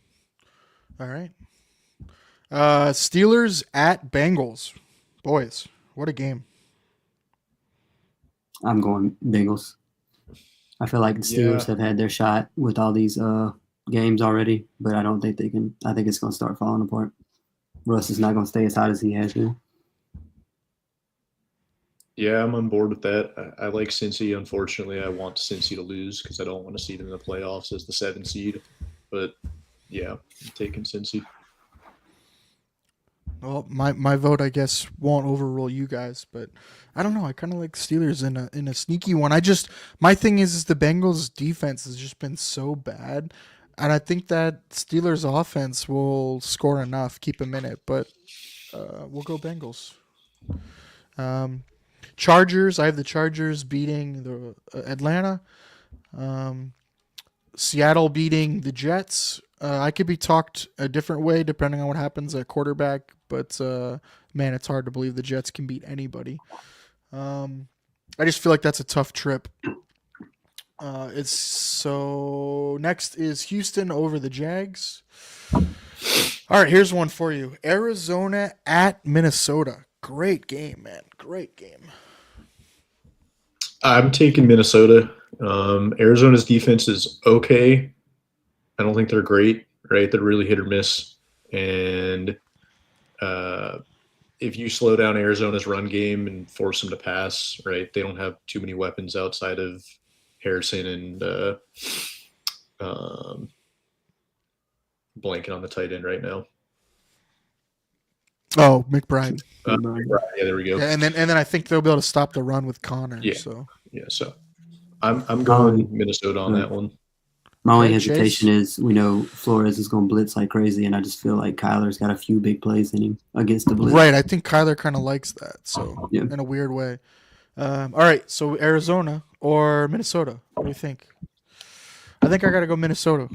Speaker 2: All right. Steelers at Bengals. Boys, what a game.
Speaker 3: I'm going Bengals. I feel like the Steelers have had their shot with all these games already, but I don't think they can. I think it's going to start falling apart. Russ is not going to stay as hot as he has been.
Speaker 4: Yeah, I'm on board with that. I like Cincy. Unfortunately, I want Cincy to lose because I don't want to see them in the playoffs as the 7 seed. But yeah, I'm taking Cincy.
Speaker 2: Well, my vote, I guess, won't overrule you guys, but I don't know. I kind of like Steelers in a sneaky one. My thing is the Bengals defense has just been so bad, and I think that Steelers offense will score enough, keep them in it. But we'll go Bengals. Chargers. I have the Chargers beating the Atlanta. Seattle beating the Jets. I could be talked a different way depending on what happens at quarterback, but man, it's hard to believe the Jets can beat anybody. I just feel like that's a tough trip. It's so next is Houston over the Jags. All right, here's one for you. Arizona at Minnesota. Great game, man. Great game.
Speaker 4: I'm taking Minnesota. Arizona's defense is okay. I don't think they're great, right? They're really hit or miss. And if you slow down Arizona's run game and force them to pass, right, they don't have too many weapons outside of Harrison and blanking on the tight end right now.
Speaker 2: Oh, McBride.
Speaker 4: Yeah, there we go.
Speaker 2: Yeah, and then I think they'll be able to stop the run with Connor.
Speaker 4: Yeah.
Speaker 2: So
Speaker 4: I'm going Minnesota on that one.
Speaker 3: My only hesitation is we know Flores is going to blitz like crazy, and I just feel like Kyler's got a few big plays in him against the blitz.
Speaker 2: Right, I think Kyler kind of likes that, so in a weird way. All right, so Arizona or Minnesota? What do you think? I think I got to go Minnesota.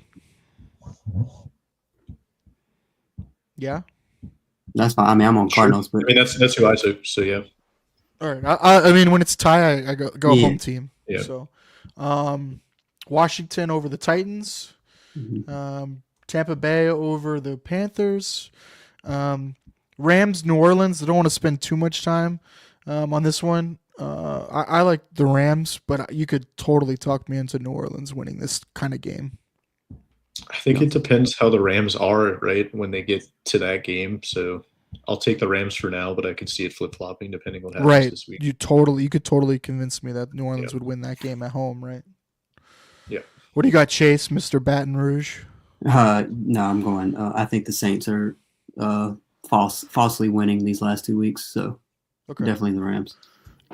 Speaker 2: Yeah?
Speaker 3: That's fine. I mean, I'm on Cardinals, but
Speaker 4: I mean that's who I took. So yeah.
Speaker 2: All right. I mean, when it's tie, I go home team.
Speaker 4: Yeah.
Speaker 2: So, Washington over the Titans.
Speaker 3: mm-hmm.
Speaker 2: Tampa Bay over the Panthers. Rams, New Orleans. I don't want to spend too much time on this one. I like the Rams, but you could totally talk me into New Orleans winning this kind of game.
Speaker 4: I think it depends how the Rams are, right, when they get to that game. So I'll take the Rams for now, but I could see it flip-flopping depending on what happens this week.
Speaker 2: You could totally convince me that New Orleans would win that game at home, right?
Speaker 4: Yeah.
Speaker 2: What do you got, Chase, Mr. Baton Rouge?
Speaker 3: No, I'm going. I think the Saints are falsely winning these last 2 weeks, so definitely the Rams.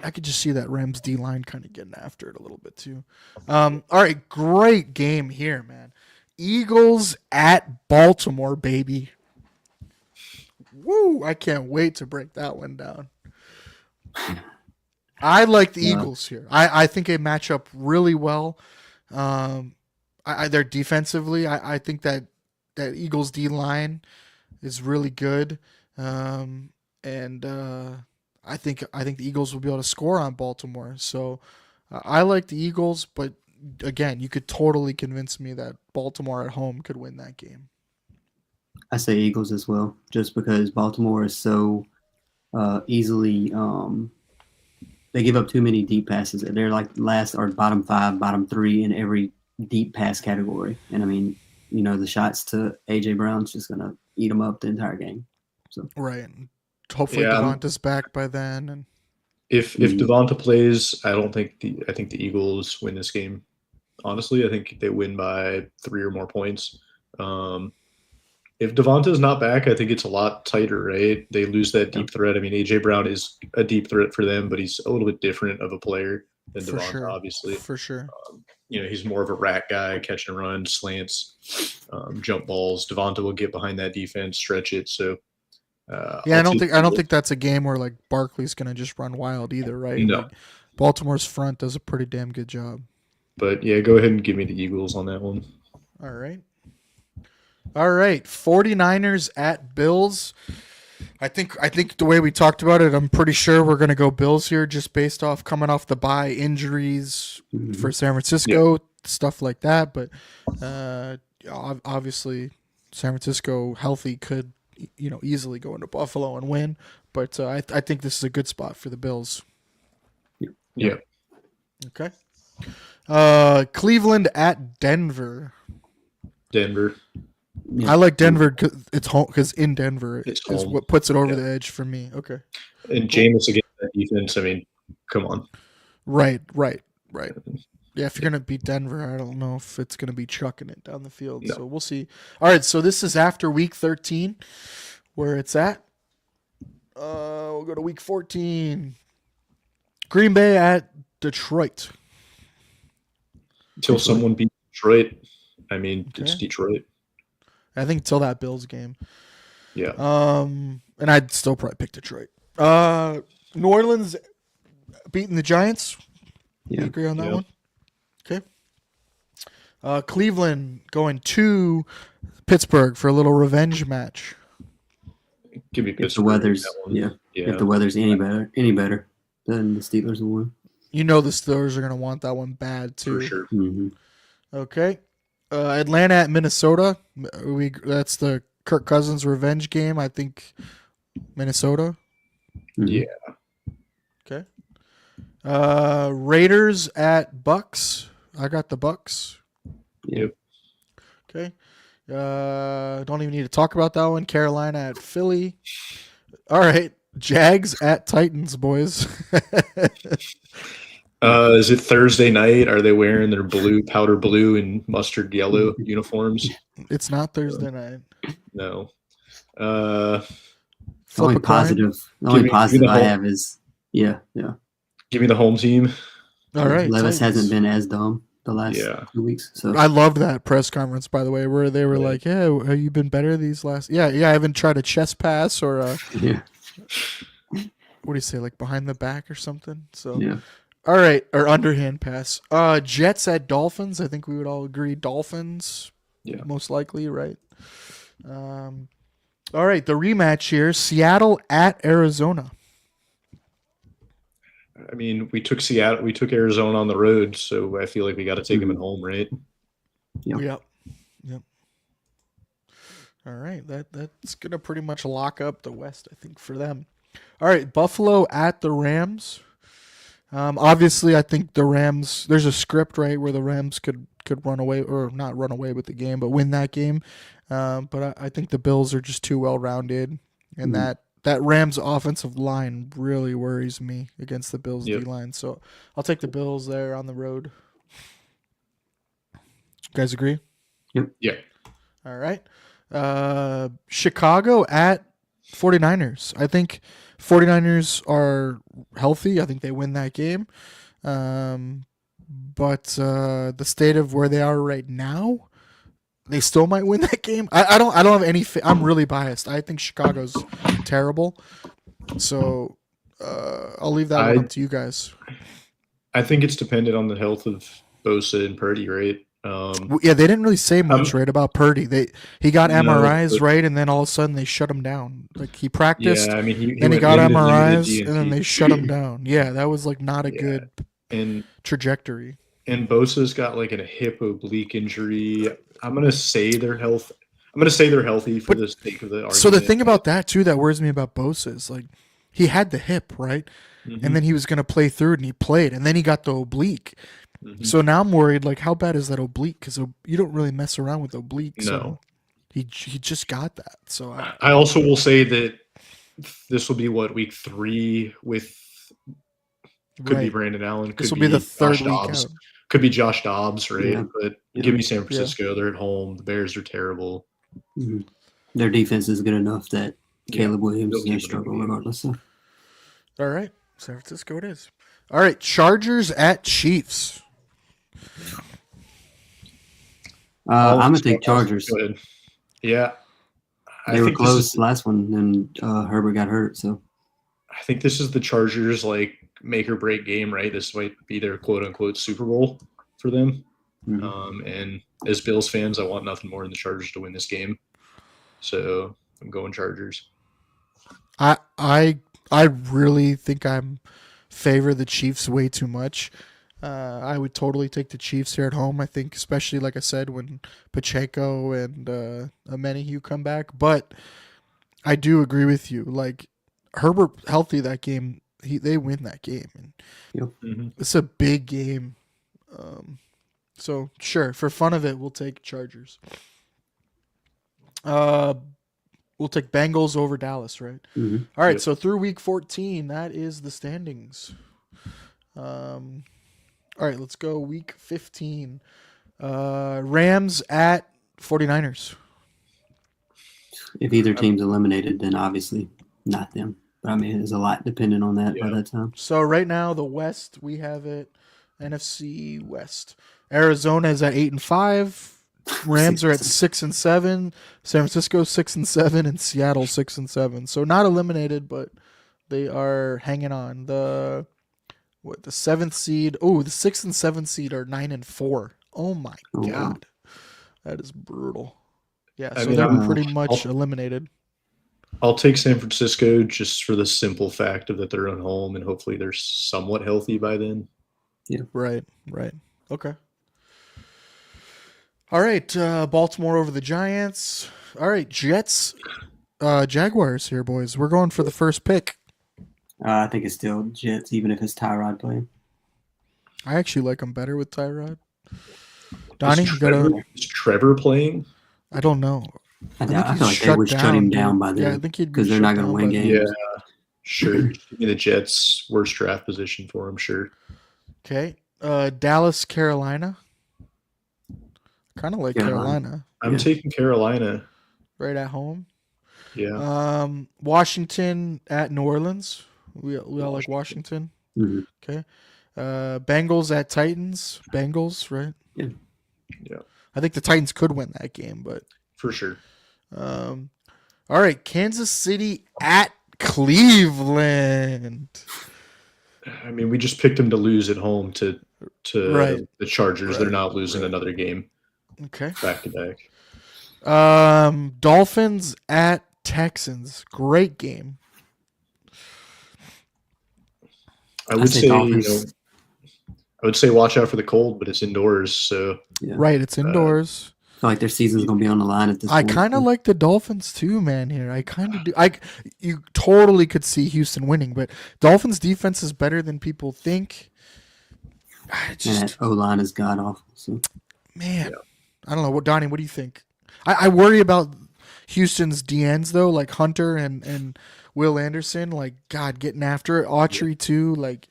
Speaker 2: I could just see that Rams D-line kind of getting after it a little bit too. All right, great game here, man. Eagles at Baltimore, baby. Woo! I can't wait to break that one down. I like the Eagles here. I think they match up really well. They're defensively. I think that Eagles D line is really good, and I think the Eagles will be able to score on Baltimore. So I like the Eagles, but again, you could totally convince me that Baltimore at home could win that game.
Speaker 3: I say Eagles as well, just because Baltimore is so easily. They give up too many deep passes. They're like last or bottom 5, bottom 3 in every deep pass category. And I mean, the shots to AJ Brown's just gonna eat them up the entire game. So
Speaker 2: right. Hopefully Devonta's back by then. And
Speaker 4: if Devonta plays, I think the Eagles win this game. Honestly, I think they win by 3 or more points. If Devonta's not back, I think it's a lot tighter, right? They lose that deep threat. I mean, AJ Brown is a deep threat for them, but he's a little bit different of a player than Devonta, obviously.
Speaker 2: For sure.
Speaker 4: He's more of a rat guy, catch and run, slants, jump balls. Devonta will get behind that defense, stretch it. So,
Speaker 2: I don't think that's a game where like Barkley's going to just run wild either, right?
Speaker 4: No.
Speaker 2: Like, Baltimore's front does a pretty damn good job.
Speaker 4: But yeah, go ahead and give me the Eagles on that one.
Speaker 2: All right. 49ers at Bills. I think the way we talked about it, I'm pretty sure we're going to go Bills here just based off coming off the bye, injuries for San Francisco, stuff like that. But obviously San Francisco healthy could easily go into Buffalo and win. But I think this is a good spot for the Bills.
Speaker 4: Yeah.
Speaker 2: Okay. Cleveland at Denver.
Speaker 4: Denver.
Speaker 3: Yeah.
Speaker 2: I like Denver because it's home. Because in Denver
Speaker 4: It's
Speaker 2: is
Speaker 4: home.
Speaker 2: what puts it over
Speaker 4: Yeah.
Speaker 2: the edge for me. Okay.
Speaker 4: And Jameis against that defense. I mean, come on.
Speaker 2: Right. Yeah, if you're gonna beat Denver, I don't know if it's gonna be chucking it down the field.
Speaker 4: No.
Speaker 2: So we'll see. All right, so this is after week 13, where it's at. We'll go to week 14. Green Bay at Detroit.
Speaker 4: Until someone beats Detroit. I mean, it's
Speaker 2: Okay.
Speaker 4: Detroit.
Speaker 2: I think until that Bills game.
Speaker 4: Yeah.
Speaker 2: And I'd still probably pick Detroit. New Orleans beating the Giants.
Speaker 3: Yeah.
Speaker 2: You agree on that
Speaker 4: Yeah.
Speaker 2: one? Okay. Cleveland going to Pittsburgh for a little revenge match.
Speaker 4: Give me
Speaker 3: If the
Speaker 4: Pittsburgh.
Speaker 3: weather's
Speaker 4: that one.
Speaker 3: yeah.
Speaker 4: Yeah.
Speaker 3: If the weather's any better than the Steelers will win.
Speaker 2: You know the Steelers are going to want that one bad too.
Speaker 4: For sure.
Speaker 3: Mm-hmm.
Speaker 2: Okay. Atlanta at Minnesota. That's the Kirk Cousins revenge game. I think Minnesota.
Speaker 3: Mm-hmm.
Speaker 4: Yeah.
Speaker 2: Okay. Raiders at Bucks. I got the Bucks.
Speaker 4: Yep.
Speaker 2: Okay. Don't even need to talk about that one. Carolina at Philly. All right. Jags at Titans, boys.
Speaker 4: Is it Thursday night? Are they wearing their powder blue and mustard yellow uniforms?
Speaker 2: It's not Thursday night.
Speaker 4: No.
Speaker 3: The
Speaker 2: Flip
Speaker 3: only
Speaker 2: a coin.
Speaker 3: positive
Speaker 4: give me the
Speaker 3: I
Speaker 4: whole-
Speaker 3: have is yeah.
Speaker 4: Give me the home team.
Speaker 2: All right.
Speaker 3: Levis
Speaker 2: Titans.
Speaker 3: hasn't been as dumb the last
Speaker 4: Yeah.
Speaker 3: 2 weeks. So
Speaker 2: I loved that press conference, by the way, where they were
Speaker 4: Yeah.
Speaker 2: like, "Yeah, have you been better these last?" Yeah. I haven't tried a chest pass or
Speaker 3: yeah.
Speaker 2: what do you say, like behind the back or something. So,
Speaker 3: Yeah.
Speaker 2: all right, or underhand pass. Jets at Dolphins. I think we would all agree Dolphins.
Speaker 4: Yeah.
Speaker 2: Most likely, right? All right, the rematch here: Seattle at Arizona.
Speaker 4: I mean, we took Arizona on the road, so I feel like we got to take them at home, right?
Speaker 3: Yep.
Speaker 2: Yep. All right, that's gonna pretty much lock up the West, I think, for them. All right, Buffalo at the Rams. Obviously, I think the Rams. There's a script, right, where the Rams could run away, or not run away with the game, but win that game. But I think the Bills are just too well rounded, and that Rams offensive line really worries me against the Bills
Speaker 4: Yep.
Speaker 2: D line. So I'll take the Bills there on the road. You guys agree?
Speaker 4: Yeah.
Speaker 2: All right. Chicago at 49ers. I think 49ers are healthy. I think they win that game. But the state of where they are right now, they still might win that game. I don't have any I'm really biased. I think Chicago's terrible. So I'll leave that one up to you guys.
Speaker 4: I think it's dependent on the health of Bosa and Purdy, right?
Speaker 2: Yeah, they didn't really say much, right, about Purdy. He got
Speaker 4: No,
Speaker 2: MRIs,
Speaker 4: but-
Speaker 2: right, and then all of a sudden they shut him down. Like he practiced,
Speaker 4: Yeah, I mean, he
Speaker 2: then he
Speaker 4: went
Speaker 2: got
Speaker 4: limited
Speaker 2: MRIs, and then
Speaker 4: DNP.
Speaker 2: they shut him down. Yeah, that was like not a
Speaker 4: Yeah.
Speaker 2: good
Speaker 4: and
Speaker 2: trajectory.
Speaker 4: Bosa's got like a hip oblique injury. I'm gonna say they're healthy. I'm gonna say they're healthy for the sake of the argument.
Speaker 2: So the thing about that too that worries me about Bosa is like he had the hip, right,
Speaker 4: Mhm.
Speaker 2: and then he was going to play through it, and he played, and then he got the oblique.
Speaker 4: Mhm.
Speaker 2: So now I'm worried, like, how bad is that oblique? Because you don't really mess around with oblique. So
Speaker 4: No.
Speaker 2: he just got that. So
Speaker 4: I also will say that this will be week 3 with could be
Speaker 2: right.
Speaker 4: Brandon Allen.
Speaker 2: This
Speaker 4: Could
Speaker 2: will be the
Speaker 4: Josh
Speaker 2: third week
Speaker 4: Dobbs.
Speaker 2: out.
Speaker 4: Could be Josh Dobbs, right?
Speaker 3: Yeah.
Speaker 4: But
Speaker 3: Yeah.
Speaker 4: give me San Francisco. They're at home. The Bears are terrible.
Speaker 3: Mhm. Their defense is good enough that Caleb Williams
Speaker 4: they'll
Speaker 3: is going
Speaker 4: keep
Speaker 3: to
Speaker 4: it in
Speaker 3: struggle
Speaker 4: the game.
Speaker 3: regardless. So.
Speaker 2: All right, San Francisco it is. All right, Chargers at Chiefs.
Speaker 3: I'm going to take Chargers.
Speaker 4: Go ahead. Yeah.
Speaker 3: They were
Speaker 4: think this
Speaker 3: close
Speaker 4: is-
Speaker 3: last one, and Herbert got hurt. So
Speaker 4: I think this is the Chargers like make or break game, right? This might be their quote unquote Super Bowl for them.
Speaker 3: mhm.
Speaker 4: And as Bills fans, I want nothing more than the Chargers to win this game. So I'm going Chargers.
Speaker 2: I really think I'm favor the Chiefs way too much. I would totally take the Chiefs here at home. I think, especially like I said, when Pacheco and Amenahue come back. But I do agree with you. Like Herbert healthy that game, they win that game. And
Speaker 4: Mhm.
Speaker 2: it's a big game. So sure, for fun of it, we'll take Chargers. We'll take Bengals over Dallas, right?
Speaker 3: Mhm.
Speaker 2: All right,
Speaker 4: Yep.
Speaker 2: so through week 14, that is the standings. All right, let's go week 15. Rams at 49ers.
Speaker 3: If either team's eliminated, then obviously not them. But I mean, there's a lot dependent on that by
Speaker 4: Yeah.
Speaker 3: that time.
Speaker 2: So right now, the West, we have it NFC West. Arizona is at 8-5. Rams are at 6-7. San Francisco 6-7, and Seattle 6-7. So not eliminated, but they are hanging on. The 7th seed? Oh, the 6th and 7th seed are 9-4. Oh my
Speaker 3: Oh, wow.
Speaker 2: god, that is brutal. Yeah,
Speaker 4: I
Speaker 2: so
Speaker 4: mean,
Speaker 2: they're
Speaker 3: I'm-
Speaker 2: pretty much eliminated.
Speaker 4: I'll take San Francisco just for the simple fact of that they're at home and hopefully they're somewhat healthy by then.
Speaker 2: Right. Okay. All right, Baltimore over the Giants. All right, Jets, Jaguars here, boys. We're going for the first pick.
Speaker 3: I think it's still Jets, even if it's Tyrod playing.
Speaker 2: I actually like them better with Tyrod. Donnie, you
Speaker 4: Is Trevor playing?
Speaker 2: I don't know.
Speaker 3: I
Speaker 2: think
Speaker 3: feel
Speaker 2: he's
Speaker 3: like they would shut him down by
Speaker 2: Yeah, I
Speaker 3: then
Speaker 2: think he'd be
Speaker 3: because they're
Speaker 2: shut
Speaker 3: not going to
Speaker 2: down
Speaker 3: win
Speaker 2: by then.
Speaker 3: games.
Speaker 4: Yeah, sure. Give me the Jets. Worst draft position for him, sure.
Speaker 2: Okay, Dallas, Carolina. Kind of like Carolina.
Speaker 4: I'm taking Carolina.
Speaker 2: Right at home.
Speaker 4: Yeah.
Speaker 2: Washington at New Orleans. We all like Washington.
Speaker 3: Mhm.
Speaker 2: Okay. Bengals at Titans. Bengals, right?
Speaker 4: Yeah.
Speaker 2: I think the Titans could win that game, but
Speaker 4: For sure.
Speaker 2: all right, Kansas City at Cleveland.
Speaker 4: I mean, we just picked them to lose at home to
Speaker 2: Right.
Speaker 4: the Chargers. They're
Speaker 2: Right.
Speaker 4: not losing another game
Speaker 2: Okay.
Speaker 4: back to back.
Speaker 2: Dolphins at Texans. Great game.
Speaker 4: I would
Speaker 3: say
Speaker 4: say,
Speaker 3: Dolphins.
Speaker 4: I would say watch out for the cold, but it's indoors, so
Speaker 3: Yeah.
Speaker 2: Right, it's indoors.
Speaker 3: I feel like their season's going to be on the line at this
Speaker 2: I
Speaker 3: point.
Speaker 2: kind of like the Dolphins too, man. Here, I kind of do. You totally could see Houston winning, but Dolphins defense is better than people think. I
Speaker 3: And
Speaker 2: just,
Speaker 3: that O-line is god awful. So.
Speaker 2: man, I don't know. What Donnie? What do you think? I worry about Houston's DNs though, like Hunter and Will Anderson. Like God, getting after it. Autry too. Like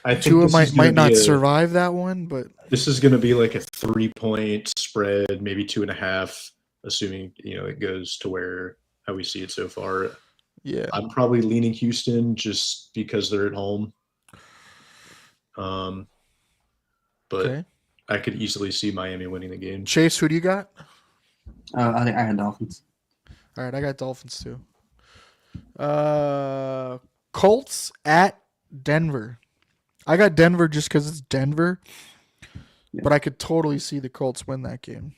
Speaker 4: I think
Speaker 2: Tua
Speaker 4: this is
Speaker 2: might
Speaker 4: gonna
Speaker 2: not
Speaker 4: be
Speaker 2: survive that one, but
Speaker 4: This is going to be like a 3-point spread, maybe 2.5, assuming it goes to where how we see it so far.
Speaker 2: yeah.
Speaker 4: I'm probably leaning Houston just because they're at home. But
Speaker 2: Okay.
Speaker 4: I could easily see Miami winning the game.
Speaker 2: Chase, who do you got?
Speaker 3: I think I had Dolphins.
Speaker 2: All right, I got Dolphins too. Colts at Denver. I got Denver just because it's Denver, but I could totally see the Colts win that game.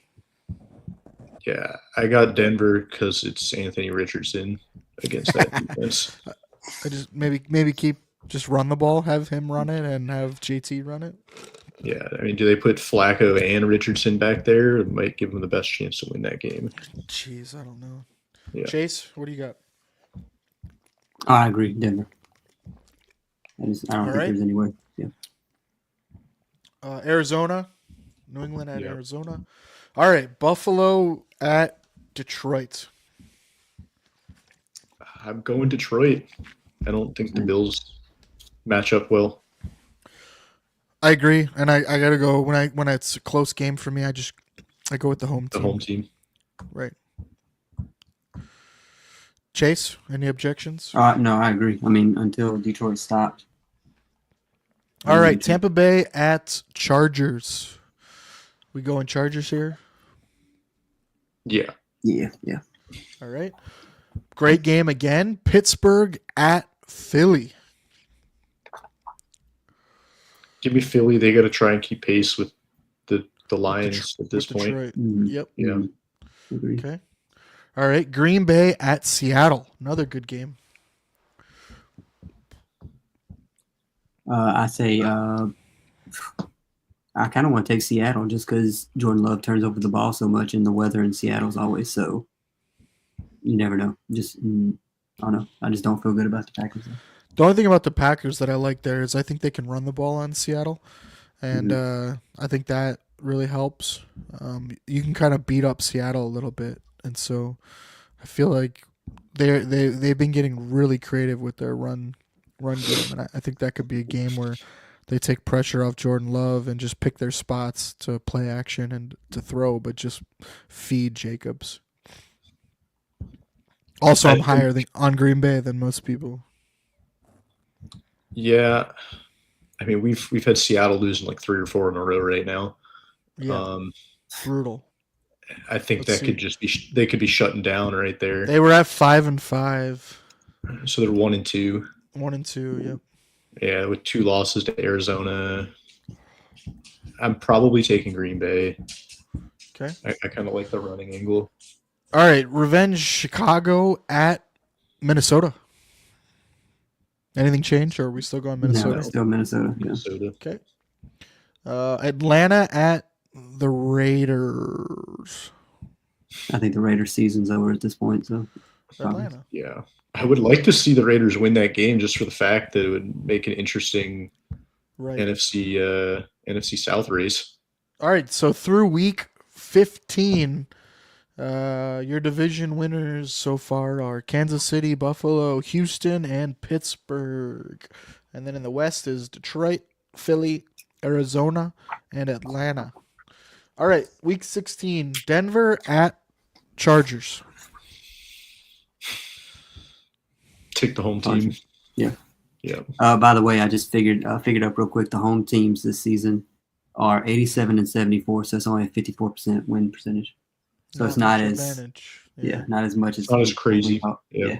Speaker 4: Yeah, I got Denver because it's Anthony Richardson against that defense.
Speaker 2: I just maybe just run the ball, have him run it, and have JT run it.
Speaker 4: Yeah, I mean, do they put Flacco and Richardson back there? It might give them the best chance to win that game.
Speaker 2: Jeez, I don't know.
Speaker 4: Yeah.
Speaker 2: Chase, what do you got?
Speaker 3: I agree, Denver. I don't think
Speaker 2: right.
Speaker 3: there's any way. Yeah.
Speaker 2: Arizona, New England at
Speaker 4: Yeah.
Speaker 2: Arizona. All right, Buffalo at Detroit.
Speaker 4: I'm going Detroit. I don't think the Bills match up well.
Speaker 2: I agree, and I gotta go when it's a close game for me. I go with the home
Speaker 4: The
Speaker 2: team.
Speaker 4: home team.
Speaker 2: Right. Chase, any objections?
Speaker 3: No, I agree. I mean, until Detroit stopped.
Speaker 2: All right, Tampa Bay at Chargers. We going Chargers here?
Speaker 4: Yeah.
Speaker 3: Yeah.
Speaker 2: All right. Great game again. Pittsburgh at Philly.
Speaker 4: Give me Philly. They got to try and keep pace with the Lions at this
Speaker 2: With
Speaker 4: point.
Speaker 2: Detroit.
Speaker 3: Mhm.
Speaker 2: Yep.
Speaker 4: Yeah.
Speaker 3: Agree.
Speaker 2: Okay. All right. Green Bay at Seattle. Another good game.
Speaker 3: I say I kind of want to take Seattle just because Jordan Love turns over the ball so much, and the weather in Seattle is always so. You never know. I don't know. I just don't feel good about the Packers.
Speaker 2: The only thing about the Packers that I like there is I think they can run the ball on Seattle. and I think that really helps. You can kind of beat up Seattle a little bit, and so I feel like they've been getting really creative with their run game, and I think that could be a game where they take pressure off Jordan Love and just pick their spots to play action and to throw, but just feed Jacobs. Also, I'm higher on Green Bay than most people.
Speaker 4: Yeah, I mean we've had Seattle losing like 3 or 4 in a row right now.
Speaker 2: Yeah, brutal.
Speaker 4: I think
Speaker 2: Let's
Speaker 4: that could just be they could be shutting down right there.
Speaker 2: They were at 5-5.
Speaker 4: So they're 1-2.
Speaker 2: 1-2. Yep.
Speaker 4: Yeah, with 2 losses to Arizona. I'm probably taking Green Bay.
Speaker 2: Okay.
Speaker 4: I kind of like the running angle.
Speaker 2: All right, revenge Chicago at Minnesota. Anything changed, or are we still going Minnesota?
Speaker 3: No, still Minnesota. Yeah.
Speaker 4: Minnesota.
Speaker 2: Okay. Atlanta at the Raiders.
Speaker 3: I think the Raiders' season's over at this point. So
Speaker 2: Atlanta.
Speaker 4: Yeah. I would like to see the Raiders win that game just for the fact that it would make an interesting NFC South race.
Speaker 2: All right, so through week 15, your division winners so far are Kansas City, Buffalo, Houston, and Pittsburgh. And then in the West is Detroit, Philly, Arizona, and Atlanta. All right, week 16, Denver at Chargers.
Speaker 4: Take the home team.
Speaker 3: Yeah.
Speaker 4: Yeah.
Speaker 3: By the way, I just figured up real quick. The home teams this season are 87 and 74, so it's only a 54% win percentage. So it's not as not as much as
Speaker 4: not as crazy.
Speaker 3: Yeah.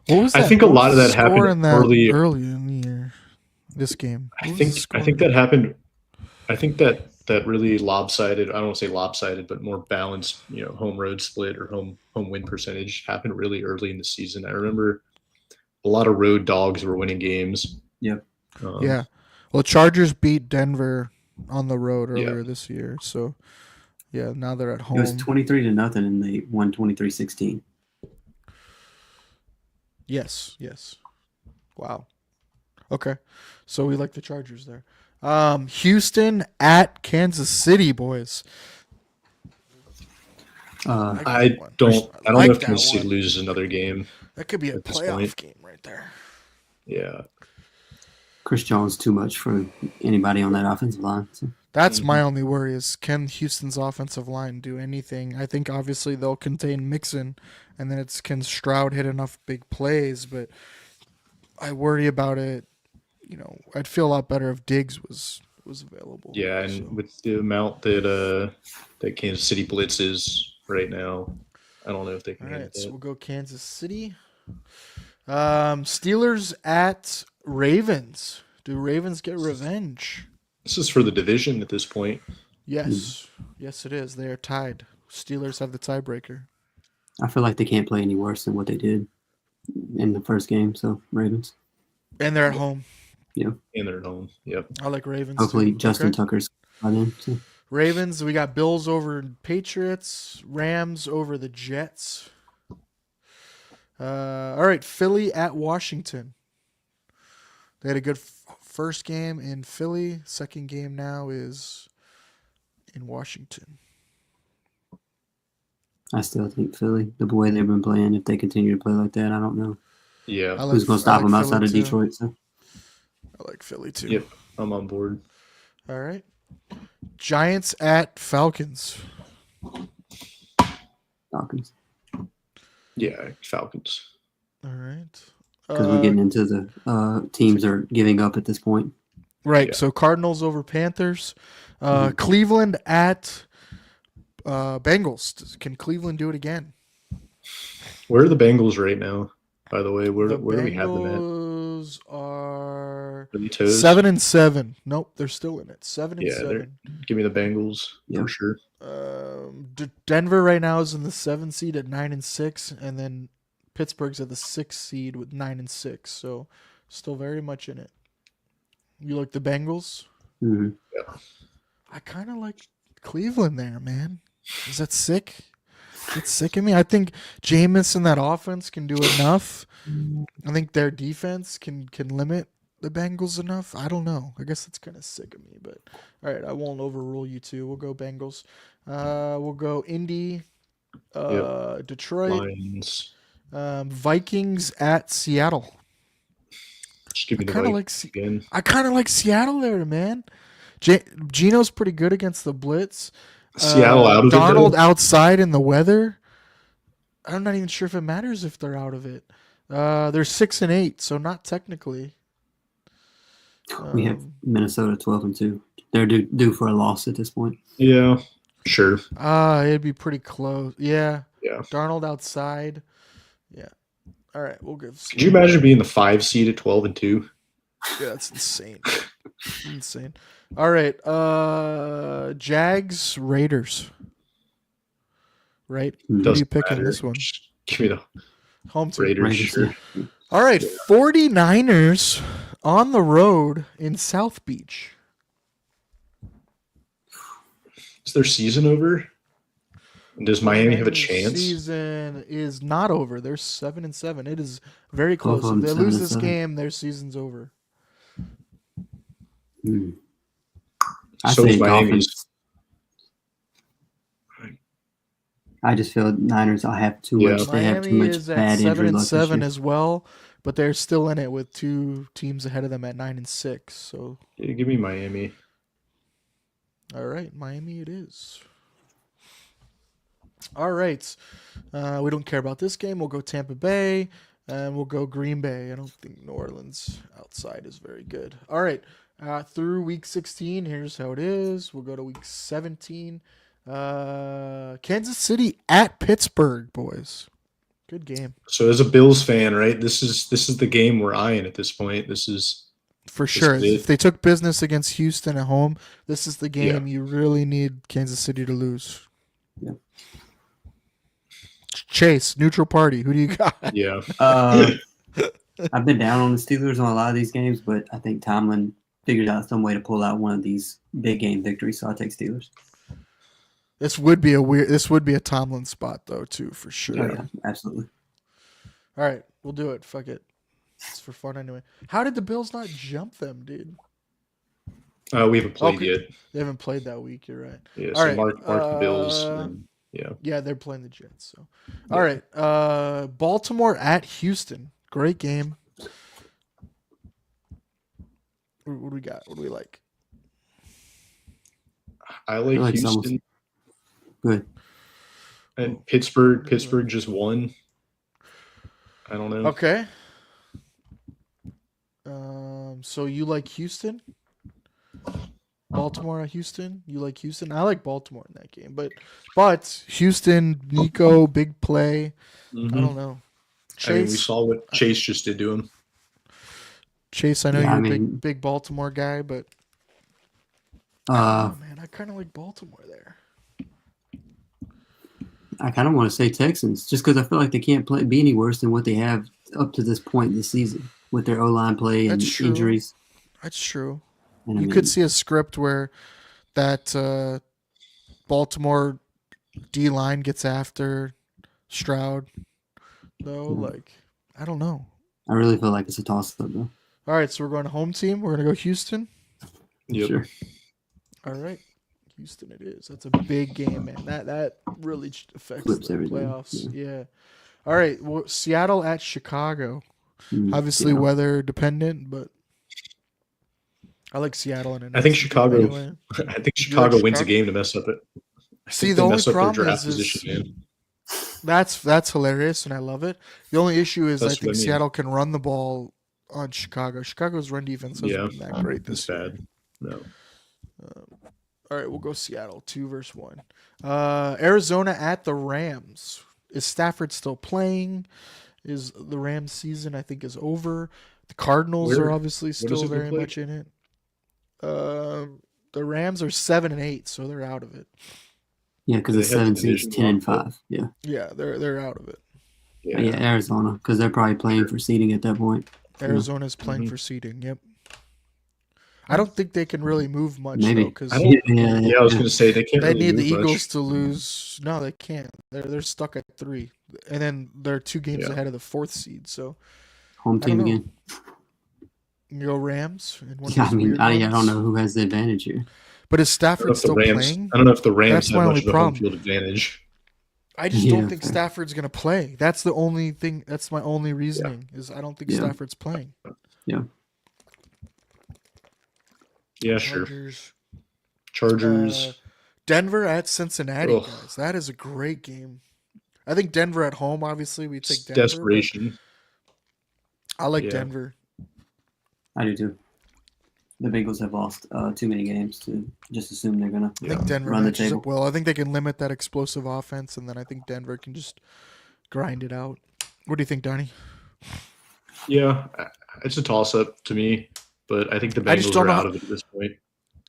Speaker 2: What was that?
Speaker 4: I think a lot of that happened early
Speaker 2: in the year. This game.
Speaker 4: I think that happened. I think that really lopsided. I don't want to say lopsided, but more balanced. Home road split or home win percentage happened really early in the season. I remember a lot of road dogs were winning games.
Speaker 3: Yep.
Speaker 2: Yeah. Well, Chargers beat Denver on the road earlier this year, so yeah, now they're at home.
Speaker 3: It was 23-0, and they won 23-16.
Speaker 2: Yes. Wow. Okay, so we like the Chargers there. Houston at Kansas City, boys.
Speaker 4: I don't know if Kansas City loses another game.
Speaker 2: That could be a playoff game right there.
Speaker 4: Yeah.
Speaker 3: Chris Jones too much for anybody on that offensive line. So.
Speaker 2: That's my only worry is can Houston's offensive line do anything? I think obviously they'll contain Mixon, and then can Stroud hit enough big plays, but I worry about it. I'd feel a lot better if Diggs was available.
Speaker 4: Yeah, and with the amount that Kansas City blitzes right now, I don't know if they can.
Speaker 2: All right, so we'll go Kansas City. Steelers at Ravens. Do Ravens get revenge?
Speaker 4: This is for the division at this point.
Speaker 2: Yes. Yes, it is. They are tied. Steelers have the tiebreaker.
Speaker 3: I feel like they can't play any worse than what they did in the first game, so Ravens.
Speaker 2: And they're at home.
Speaker 3: Yeah.
Speaker 4: And they're at home. Yep.
Speaker 2: I like Ravens.
Speaker 3: Hopefully Justin Tucker's by then. So.
Speaker 2: Ravens, we got Bills over Patriots, Rams over the Jets. All right, Philly at Washington. They had a good first game in Philly. Second game now is in Washington.
Speaker 3: I still think Philly, the way they've been playing, if they continue to play like that, I don't know.
Speaker 4: Yeah.
Speaker 3: Who's going to stop them outside of Detroit? So.
Speaker 2: I like Philly too.
Speaker 4: Yep, I'm on board.
Speaker 2: All right. Giants at Falcons.
Speaker 3: Falcons.
Speaker 4: Yeah, Falcons.
Speaker 2: All right.
Speaker 3: Because we're getting into the teams are giving up at this point.
Speaker 2: Right. Yeah. So Cardinals over Panthers. Cleveland at Bengals. Can Cleveland do it again?
Speaker 4: Where are the Bengals right now? By the way, where do we have them at?
Speaker 2: Bengals are
Speaker 4: 7-7.
Speaker 2: Nope, they're still in it. 7-7.
Speaker 4: Give me the Bengals for sure.
Speaker 2: Denver right now is in the 7th seed at 9-6, and then Pittsburgh's at the 6th seed with 9-6. So still very much in it. You like the Bengals?
Speaker 3: Mm-hmm.
Speaker 4: Yeah.
Speaker 2: I kind of like Cleveland there, man. Is that sick? It's sick of me. I think Jameis and that offense can do enough. I think their defense can limit the Bengals enough? I don't know. I guess that's kind of sick of me, but all right, I won't overrule you two. We'll go Bengals. We'll go Indy, Detroit,
Speaker 4: Lions.
Speaker 2: Vikings at Seattle.
Speaker 4: Just give
Speaker 2: I
Speaker 4: me the
Speaker 2: kind of
Speaker 4: Vikings
Speaker 2: like
Speaker 4: again.
Speaker 2: I kind of like Seattle there, man. Gino's pretty good against the blitz.
Speaker 4: Seattle out of it,
Speaker 2: Darnold
Speaker 4: though?
Speaker 2: outside in the weather. I'm not even sure if it matters if they're out of it. They're 6-8, so not technically.
Speaker 3: We have Minnesota 12-2. They're due for a loss at this point.
Speaker 4: Yeah, sure.
Speaker 2: It'd be pretty close. Yeah.
Speaker 4: Yeah.
Speaker 2: Darnold outside. Yeah. All right, we'll give.
Speaker 4: Could you imagine being the 5 seed at 12-2?
Speaker 2: Yeah, that's insane. Insane. All right. Jags Raiders. Right. Who are you
Speaker 4: Doesn't
Speaker 2: picking
Speaker 4: matter.
Speaker 2: this one?
Speaker 4: Just give me the
Speaker 2: Home team.
Speaker 4: Raiders.
Speaker 3: Raiders,
Speaker 4: Sure.
Speaker 3: yeah.
Speaker 2: All right. 49ers on the road in South Beach.
Speaker 4: Is their season over? Does Miami have a
Speaker 2: 49ers
Speaker 4: chance?
Speaker 2: Season is not over. They're 7-7. It is very
Speaker 3: Both
Speaker 2: close.
Speaker 3: of
Speaker 2: If
Speaker 3: them
Speaker 2: they lose this
Speaker 3: 7-7.
Speaker 2: game, their season's over.
Speaker 3: I
Speaker 4: So
Speaker 3: say
Speaker 4: is Miami's.
Speaker 3: Dolphins. I just feel Niners. I have too
Speaker 4: Yeah.
Speaker 3: much. They have too
Speaker 2: Miami
Speaker 3: much
Speaker 2: is at
Speaker 3: bad injury luck this
Speaker 2: 7-7
Speaker 3: year.
Speaker 2: as well, but they're still in it with two teams ahead of them at 9-6. So,
Speaker 4: Yeah, give me Miami.
Speaker 2: all right, Miami it is. All right, we don't care about this game. We'll go Tampa Bay, and we'll go Green Bay. I don't think New Orleans outside is very good. All right, through week 16, here's how it is. We'll go to week 17. Kansas City at Pittsburgh, boys. Good game.
Speaker 4: So as a Bills fan, right? This is the game we're eyeing at this point. This is
Speaker 2: For sure.
Speaker 4: is it.
Speaker 2: If they took business against Houston at home, this is the game you really need Kansas City to lose.
Speaker 3: Yeah.
Speaker 2: Chase, neutral party. Who do you got?
Speaker 4: yeah.
Speaker 3: I've been down on the Steelers on a lot of these games, but I think Tomlin figured out some way to pull out one of these big game victories. So I'll take Steelers.
Speaker 2: This would be a Tomlin spot though, too, for sure.
Speaker 3: Oh, yeah, absolutely.
Speaker 2: All right, we'll do it. Fuck it. It's for fun anyway. How did the Bills not jump them, dude?
Speaker 4: We haven't played
Speaker 2: Okay.
Speaker 4: yet.
Speaker 2: They haven't played that week. You're right.
Speaker 4: Yeah.
Speaker 2: All
Speaker 4: So
Speaker 2: right,
Speaker 4: mark the Bills. And, yeah.
Speaker 2: Yeah, they're playing the Jets. So, all right. Baltimore at Houston. Great game. What do we got? What do we like?
Speaker 4: I like
Speaker 3: like it's
Speaker 4: Houston.
Speaker 3: Good.
Speaker 4: And Pittsburgh just won. I don't know.
Speaker 2: Okay. So you like Houston? Baltimore at Houston? You like Houston? I like Baltimore in that game, but Houston, Nico, big play.
Speaker 4: Mhm.
Speaker 2: I don't know.
Speaker 4: I mean, we
Speaker 2: Chase,
Speaker 4: saw what Chase just did to him.
Speaker 2: I know
Speaker 3: Yeah,
Speaker 2: you're
Speaker 3: I
Speaker 2: a
Speaker 3: mean-
Speaker 2: big Baltimore guy, but oh man, I kind of like Baltimore there.
Speaker 3: I kind of want to say Texans just because I feel like they can't be any worse than what they have up to this point this season with their O-line play and
Speaker 2: That's true.
Speaker 3: injuries.
Speaker 2: That's true.
Speaker 3: And I
Speaker 2: You
Speaker 3: mean,
Speaker 2: could see a script where that Baltimore D line gets after Stroud, though.
Speaker 3: Yeah.
Speaker 2: Like, I don't know.
Speaker 3: I really feel like it's a toss-up though.
Speaker 2: All right, so we're going to home team. We're going to go Houston.
Speaker 4: Yep.
Speaker 3: Sure.
Speaker 2: All right, Houston it is. That's a big game, man. That really affects
Speaker 3: Flips
Speaker 2: the
Speaker 3: everything.
Speaker 2: playoffs. Yeah. All right, well, Seattle at Chicago. Obviously
Speaker 3: Yeah.
Speaker 2: weather dependent, but I like Seattle in it.
Speaker 4: I think Chicago.
Speaker 2: Anyway.
Speaker 4: I think Chicago wins a
Speaker 2: Chicago?
Speaker 4: game to mess up it. I
Speaker 2: See,
Speaker 4: think
Speaker 2: the
Speaker 4: they
Speaker 2: only
Speaker 4: mess up their
Speaker 2: problem
Speaker 4: draft
Speaker 2: is
Speaker 4: position, man.
Speaker 2: that's hilarious, and I love it. The only issue is
Speaker 4: That's
Speaker 2: I
Speaker 4: what
Speaker 2: think
Speaker 4: I mean.
Speaker 2: Seattle can run the ball on Chicago. Chicago's run defense hasn't
Speaker 4: Yeah,
Speaker 2: been that great
Speaker 4: It's
Speaker 2: this year.
Speaker 4: bad. No.
Speaker 2: All right, we'll go Seattle 2-1. Arizona at the Rams. Is Stafford still playing? Is the Rams season I think is over? The Cardinals
Speaker 4: Where-
Speaker 2: are obviously
Speaker 4: does
Speaker 2: still
Speaker 4: it
Speaker 2: very
Speaker 4: play?
Speaker 2: much in it. The Rams are 7-8, so they're out of it.
Speaker 3: Yeah, because
Speaker 4: They
Speaker 3: it's
Speaker 4: have the
Speaker 3: 7 seeds,
Speaker 4: division
Speaker 3: 10-5. Yeah.
Speaker 2: Yeah, they're out of it.
Speaker 3: Yeah, Arizona, because they're probably playing for seeding at that point.
Speaker 2: Arizona's playing
Speaker 4: Mhm.
Speaker 2: for seeding. Yep. I don't think they can really move much
Speaker 3: Maybe.
Speaker 2: though, because
Speaker 4: I don't-
Speaker 3: Yeah,
Speaker 4: Yeah, I was going to say they can't.
Speaker 2: they
Speaker 4: really
Speaker 2: need the
Speaker 4: move much.
Speaker 2: Eagles to lose. No, they can't. They're stuck at 3, and then they're 2 games
Speaker 4: Yeah.
Speaker 2: ahead of the 4th seed. So
Speaker 3: Home
Speaker 2: I don't
Speaker 3: team
Speaker 2: know.
Speaker 3: again.
Speaker 2: You go Rams in one of
Speaker 3: Yeah,
Speaker 2: those
Speaker 3: I mean,
Speaker 2: weird
Speaker 3: I
Speaker 2: ones.
Speaker 3: don't know who has the advantage here.
Speaker 2: But is
Speaker 4: I don't know
Speaker 2: Stafford
Speaker 4: if the
Speaker 2: still
Speaker 4: Rams.
Speaker 2: playing?
Speaker 4: I don't know if the Rams
Speaker 2: That's
Speaker 4: have
Speaker 2: my
Speaker 4: much
Speaker 2: only
Speaker 4: of a home
Speaker 2: problem.
Speaker 4: field advantage.
Speaker 2: I just
Speaker 3: Yeah,
Speaker 2: don't think
Speaker 3: fair.
Speaker 2: Stafford's gonna play. That's the only thing. That's my only reasoning is I don't think
Speaker 3: Yeah.
Speaker 2: Stafford's playing.
Speaker 3: Yeah.
Speaker 4: Yeah, sure.
Speaker 2: Chargers.
Speaker 4: Chargers.
Speaker 2: Denver at Cincinnati,
Speaker 4: Ugh.
Speaker 2: guys. That is a great game. I think Denver at home. Obviously, we take
Speaker 4: It's
Speaker 2: Denver,
Speaker 4: desperation.
Speaker 2: but I like
Speaker 4: Yeah.
Speaker 2: Denver.
Speaker 3: I do too. The Bengals have lost too many games to just assume they're gonna
Speaker 2: I think Denver
Speaker 3: run the
Speaker 2: matches
Speaker 3: table.
Speaker 2: up well. I think they can limit that explosive offense, and then I think Denver can just grind it out. What do you think, Donnie?
Speaker 4: Yeah, it's a toss-up to me, but I think the
Speaker 2: I just
Speaker 4: Bengals
Speaker 2: don't
Speaker 4: are
Speaker 2: know
Speaker 4: out
Speaker 2: how-
Speaker 4: of it at this point.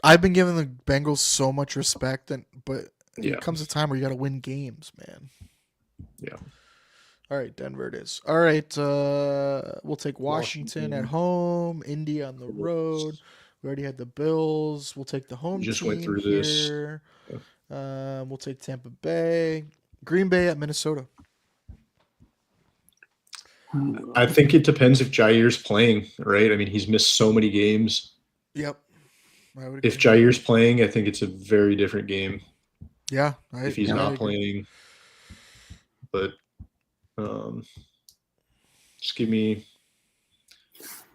Speaker 2: I've been giving the Bengals so much respect, but
Speaker 4: Yeah.
Speaker 2: it comes a time where you got to win games, man.
Speaker 4: Yeah.
Speaker 2: All right, Denver it is. All right, we'll take Washington at home, Indy on the road. We already had the Bills. We'll take the home
Speaker 4: We just
Speaker 2: team
Speaker 4: went through this.
Speaker 2: here. We'll take Tampa Bay, Green Bay at Minnesota.
Speaker 4: I think it depends if Jair's playing, right? I mean, he's missed so many games.
Speaker 2: Yep. I would
Speaker 4: If
Speaker 2: agree.
Speaker 4: Jair's playing, I think it's a very different game.
Speaker 2: Yeah.
Speaker 4: If he's
Speaker 2: I
Speaker 4: not
Speaker 2: agree.
Speaker 4: playing, but just give me.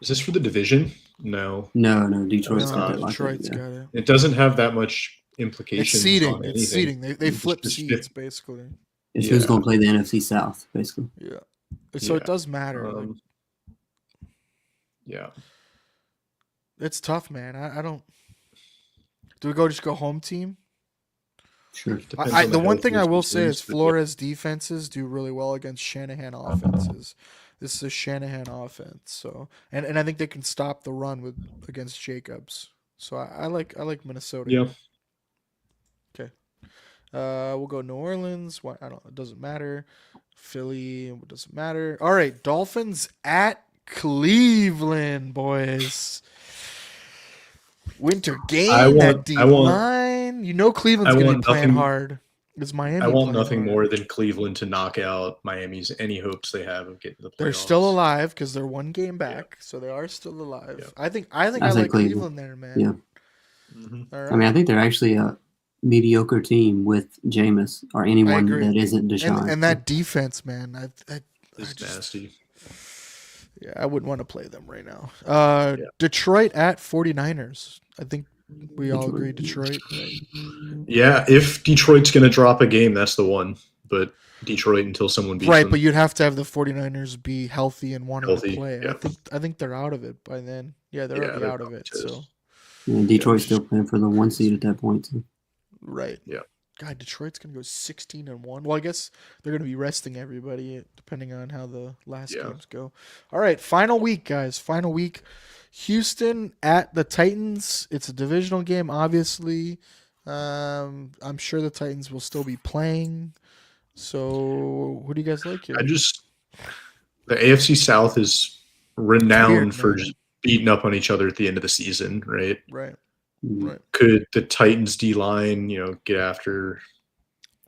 Speaker 4: Is this for the division? No,
Speaker 3: No, Detroit's
Speaker 4: No,
Speaker 3: got it.
Speaker 2: Detroit's
Speaker 3: Like that,
Speaker 2: got it.
Speaker 4: it doesn't have that much
Speaker 2: It's
Speaker 4: implications
Speaker 2: seeding.
Speaker 4: on
Speaker 2: It's
Speaker 4: anything.
Speaker 2: seeding. They flip
Speaker 4: just
Speaker 2: seeds basically.
Speaker 3: It's who's
Speaker 4: Yeah.
Speaker 3: going to play the NFC South, basically.
Speaker 2: Yeah. So it
Speaker 4: Yeah.
Speaker 2: does matter. Like,
Speaker 4: Yeah.
Speaker 2: it's tough, man. I don't. Do we just go home team?
Speaker 3: Sure.
Speaker 4: Depends on
Speaker 2: The one
Speaker 4: health
Speaker 2: thing
Speaker 4: of
Speaker 2: I
Speaker 4: those
Speaker 2: will say
Speaker 4: teams,
Speaker 2: is
Speaker 4: but yeah.
Speaker 2: Flores defenses do really well against Shanahan offenses. This is a Shanahan offense, so and I think they can stop the run against Jacobs. So I like Minnesota.
Speaker 4: Yeah.
Speaker 2: Okay. We'll go New Orleans. Why? I don't. It doesn't matter. Philly. It doesn't matter. All right. Dolphins at Cleveland, boys. Winter game. That D line. You know Cleveland's gonna be playing hard. Is Miami?
Speaker 4: I want
Speaker 2: playing
Speaker 4: nothing
Speaker 2: hard?
Speaker 4: more than Cleveland to knock out Miami's any hopes they have of getting to the playoffs.
Speaker 2: They're still alive because they're one game back, so they are still alive.
Speaker 4: Yeah.
Speaker 2: I think I
Speaker 3: say
Speaker 2: like
Speaker 3: Cleveland.
Speaker 2: Cleveland there, man.
Speaker 3: Yeah.
Speaker 4: Mhm.
Speaker 2: All right.
Speaker 3: I mean, I think they're actually a mediocre team with Jameis or anyone
Speaker 2: agree.
Speaker 3: that isn't Deshaun.
Speaker 2: and that defense, man.
Speaker 4: It's nasty.
Speaker 2: Yeah, I wouldn't want to play them right now.
Speaker 4: Yeah.
Speaker 2: Detroit at 49ers. I think we all
Speaker 3: Detroit.
Speaker 2: agree Detroit.
Speaker 4: Yeah, if Detroit's going to drop a game, that's the one. But Detroit until someone beats
Speaker 2: Right,
Speaker 4: them.
Speaker 2: but you'd have to have the 49ers be healthy and wanting
Speaker 4: Healthy,
Speaker 2: to play.
Speaker 4: yeah.
Speaker 2: I think they're out of it by then. Yeah, they're already
Speaker 4: they're
Speaker 2: out of
Speaker 4: probably
Speaker 2: it.
Speaker 4: just-
Speaker 2: So
Speaker 3: And Detroit's still playing for the 1 seed at that point, too.
Speaker 2: right.
Speaker 4: Yeah.
Speaker 2: God, Detroit's gonna go 16-1. Well, I guess they're gonna be resting everybody depending on how the last
Speaker 4: Yeah.
Speaker 2: games go. All right, final week, guys. Final week. Houston at the Titans. It's a divisional game, obviously. I'm sure the Titans will still be playing. So, who do you guys like here?
Speaker 4: The AFC South is renowned
Speaker 2: Weird,
Speaker 4: for
Speaker 2: man.
Speaker 4: just beating up on each other at the end of the season, right?
Speaker 2: Right.
Speaker 3: Mhm.
Speaker 2: Right.
Speaker 4: Could the Titans D line, get after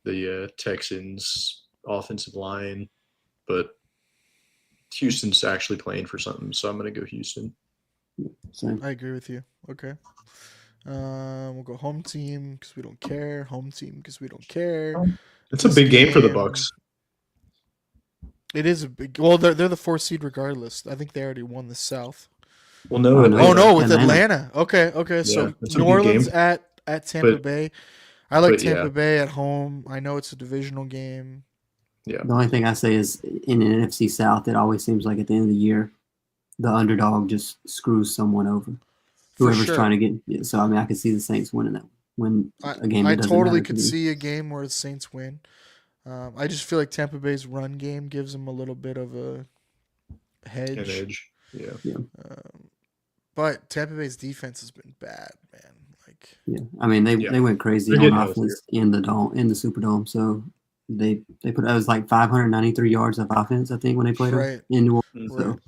Speaker 4: the Texans offensive line? But Houston's actually playing for something, so I'm going to go Houston.
Speaker 3: Same.
Speaker 2: I agree with you. Okay. We'll go home team because we don't care. Home team because we don't care.
Speaker 4: It's a
Speaker 2: This
Speaker 4: big game for the
Speaker 2: game-
Speaker 4: Bucks.
Speaker 2: It is a big. Well, they're the 4th seed regardless. I think they already won the South.
Speaker 4: Well, no,
Speaker 3: Oh, no.
Speaker 2: Oh no, with
Speaker 3: Atlanta.
Speaker 2: Atlanta. Okay. So
Speaker 4: Yeah, it's a
Speaker 2: New
Speaker 4: big
Speaker 2: Orleans
Speaker 4: game.
Speaker 2: at Tampa
Speaker 4: But-
Speaker 2: Bay. I like
Speaker 4: but,
Speaker 2: Tampa
Speaker 4: yeah.
Speaker 2: Bay at home. I know it's a divisional game.
Speaker 3: The only thing I say is in an NFC South, it always seems like at the end of the year, the underdog just screws someone over.
Speaker 2: For
Speaker 3: Whoever's
Speaker 2: sure.
Speaker 3: trying to get. Yeah, so I mean, I could see the Saints winning that when a game.
Speaker 2: I
Speaker 3: that doesn't
Speaker 2: totally
Speaker 3: matter to
Speaker 2: could
Speaker 3: me.
Speaker 2: see a game where the Saints win. I just feel like Tampa Bay's run game gives them a little bit of a hedge.
Speaker 4: An edge. Yeah.
Speaker 2: But Tampa Bay's defense has been bad, man. Like
Speaker 3: Yeah, I mean they
Speaker 4: Yeah.
Speaker 3: they went crazy
Speaker 4: They're
Speaker 3: on
Speaker 4: getting
Speaker 3: offense in the Superdome. So they put it was like 593 yards of offense, I think, when they played
Speaker 2: Right.
Speaker 3: them in New Orleans.
Speaker 4: Mhm.
Speaker 3: So
Speaker 2: Right.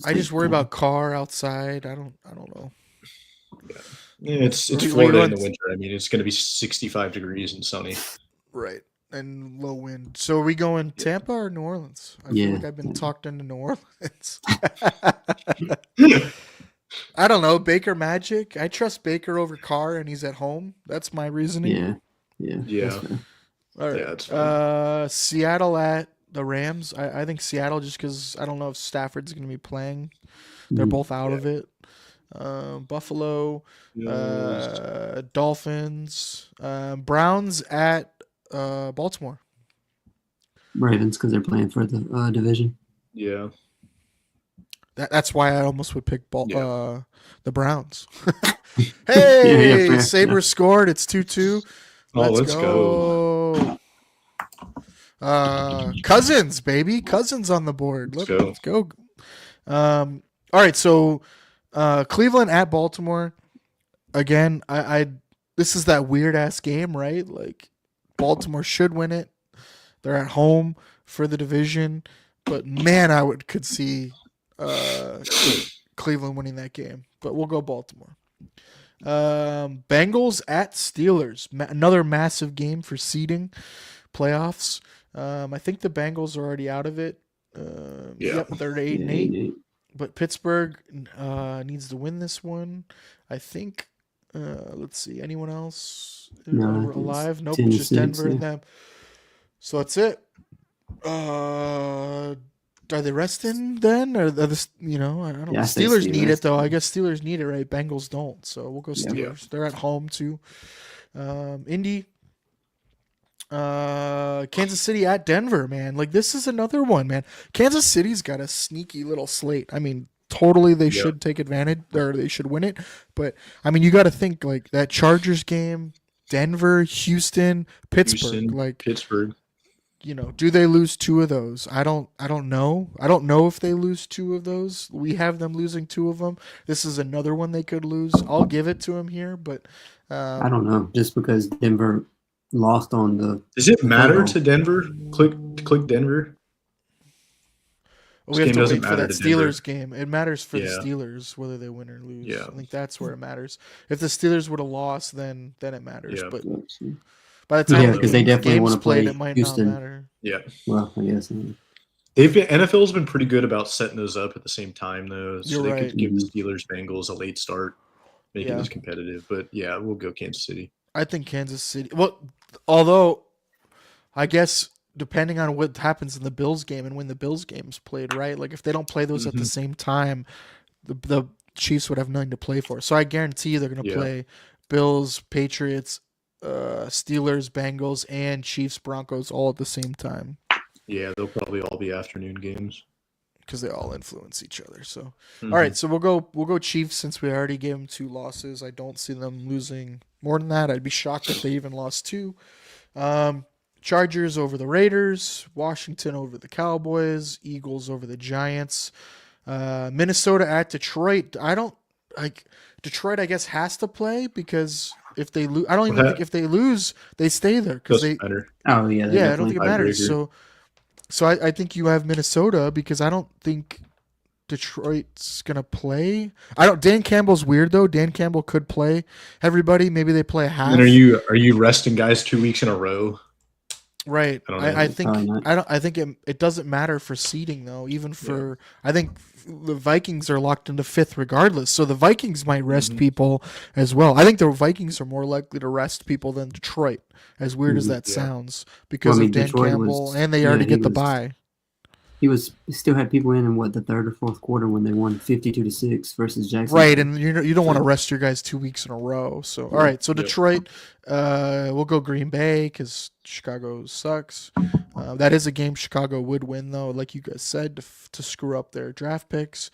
Speaker 2: I just worry about Carr outside. I don't know.
Speaker 4: Yeah, it's
Speaker 2: We
Speaker 4: Florida in
Speaker 2: run-
Speaker 4: the winter. I mean, it's going to be 65 degrees and sunny.
Speaker 2: Right. And low wind. So are we going Tampa or New Orleans? I feel
Speaker 3: Yeah,
Speaker 2: like I've been
Speaker 3: Tampa.
Speaker 2: talked into New Orleans. I don't know. Baker Magic. I trust Baker over Carr, and he's at home. That's my reasoning.
Speaker 3: Yeah.
Speaker 4: Yeah.
Speaker 3: That's fair.
Speaker 2: All right.
Speaker 4: Yeah, it's fine.
Speaker 2: Seattle at the Rams. I think Seattle just because I don't know if Stafford's going to be playing. They're
Speaker 3: Mhm.
Speaker 2: both out of it. Buffalo,
Speaker 4: Yes.
Speaker 2: Dolphins, Browns at Baltimore.
Speaker 3: Ravens because they're playing for the division.
Speaker 4: Yeah.
Speaker 2: That's why I almost would pick
Speaker 4: Yeah.
Speaker 2: the Browns. Hey,
Speaker 3: fair.
Speaker 2: Sabres scored. It's 2-2.
Speaker 4: Oh, let's go.
Speaker 2: Cousins, baby. Cousins on the board.
Speaker 4: Let's
Speaker 2: go. All right, so Cleveland at Baltimore. Again, I this is that weird ass game, right? Like Baltimore should win it. They're at home for the division, but man, could see Cleveland winning that game. But we'll go Baltimore. Bengals at Steelers. Another massive game for seeding playoffs. I think the Bengals are already out of it. Yep, they're 8-8. But Pittsburgh needs to win this one. I think. Let's see. Anyone else alive? Nope. Just Denver and them. So that's it. Are they resting then, or are this? I don't know. Steelers need it though. I guess Steelers need it, right? Bengals don't. So we'll go Steelers. Yeah. They're at home too. Indy. Kansas City at Denver, man. Like this is another one, man. Kansas City's got a sneaky little slate. I mean, totally they should take advantage or they should win it. But I mean, you got to think like that Chargers game, Denver, Houston, Pittsburgh.
Speaker 4: Pittsburgh.
Speaker 2: Do they lose two of those? I don't know. I don't know if they lose two of those. We have them losing two of them. This is another one they could lose. I'll give it to them here, but
Speaker 3: I don't know. Just because Denver lost on the.
Speaker 4: Does it matter to Denver? Click Denver.
Speaker 2: We have to wait for that Steelers game. It matters for the Steelers whether they win or lose.
Speaker 4: Yeah.
Speaker 2: I think that's where it matters. If the Steelers would have lost, then it matters.
Speaker 4: Yeah.
Speaker 2: But by the time
Speaker 3: because they definitely want to play
Speaker 2: it might
Speaker 3: Houston.
Speaker 2: not matter.
Speaker 4: Yeah.
Speaker 3: Well, I guess.
Speaker 4: NFL's been pretty good about setting those up at the same time, though. So
Speaker 2: You're
Speaker 4: they
Speaker 2: right.
Speaker 4: could give the Steelers Bengals a late start, making this competitive. But yeah, we'll go Kansas City.
Speaker 2: I think Kansas City. Well, although I guess depending on what happens in the Bills game and when the Bills game's played, right? Like if they don't play those at the same time, the Chiefs would have nothing to play for. So I guarantee they're going to play Bills, Patriots, Steelers, Bengals, and Chiefs, Broncos all at the same time.
Speaker 4: Yeah, they'll probably all be afternoon games
Speaker 2: because they all influence each other. So, all right, so we'll go Chiefs since we already gave them 2 losses. I don't see them losing more than that. I'd be shocked if they even lost 2. Chargers over the Raiders, Washington over the Cowboys, Eagles over the Giants, Minnesota at Detroit. I don't like Detroit. I guess has to play because if they lose, I don't even think if they lose, they stay there because they.
Speaker 4: Matter.
Speaker 3: Oh yeah,
Speaker 2: I don't think it matters. So I think you have Minnesota because I don't think Detroit's gonna play. Dan Campbell's weird though. Dan Campbell could play everybody. Maybe they play a half.
Speaker 4: And are you resting guys 2 weeks in a row?
Speaker 2: Right. I think it doesn't matter for seeding though. Even for I think the Vikings are locked into 5th regardless. So the Vikings might rest people as well. I think the Vikings are more likely to rest people than Detroit. As weird as that sounds, because of Dan
Speaker 3: Detroit
Speaker 2: Campbell, and they already get the bye.
Speaker 3: He still had people in the 3rd or 4th quarter when they won 52-6 versus Jacksonville.
Speaker 2: Right, and you don't want to rest your guys 2 weeks in a row. So all right, so Detroit, we'll go Green Bay because Chicago sucks. That is a game Chicago would win though, like you guys said, to screw up their draft picks.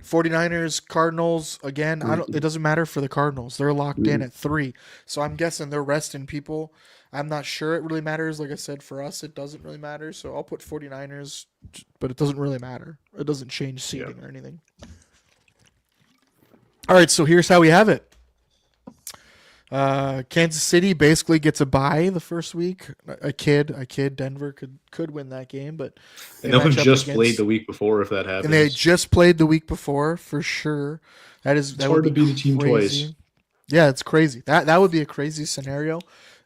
Speaker 2: 49ers, Cardinals, again, it doesn't matter for the Cardinals. They're locked in at 3. So I'm guessing they're resting people. I'm not sure it really matters. Like I said, for us, it doesn't really matter. So I'll put 49ers, but it doesn't really matter. It doesn't change seeding or anything. All right, so here's how we have it. Kansas City basically gets a bye the first week. A kid. Denver could win that game, but
Speaker 4: they'll have just played the week before if that happens.
Speaker 2: And they just played the week before for sure. It's
Speaker 4: hard to beat a team twice.
Speaker 2: Yeah, it's crazy. That would be a crazy scenario,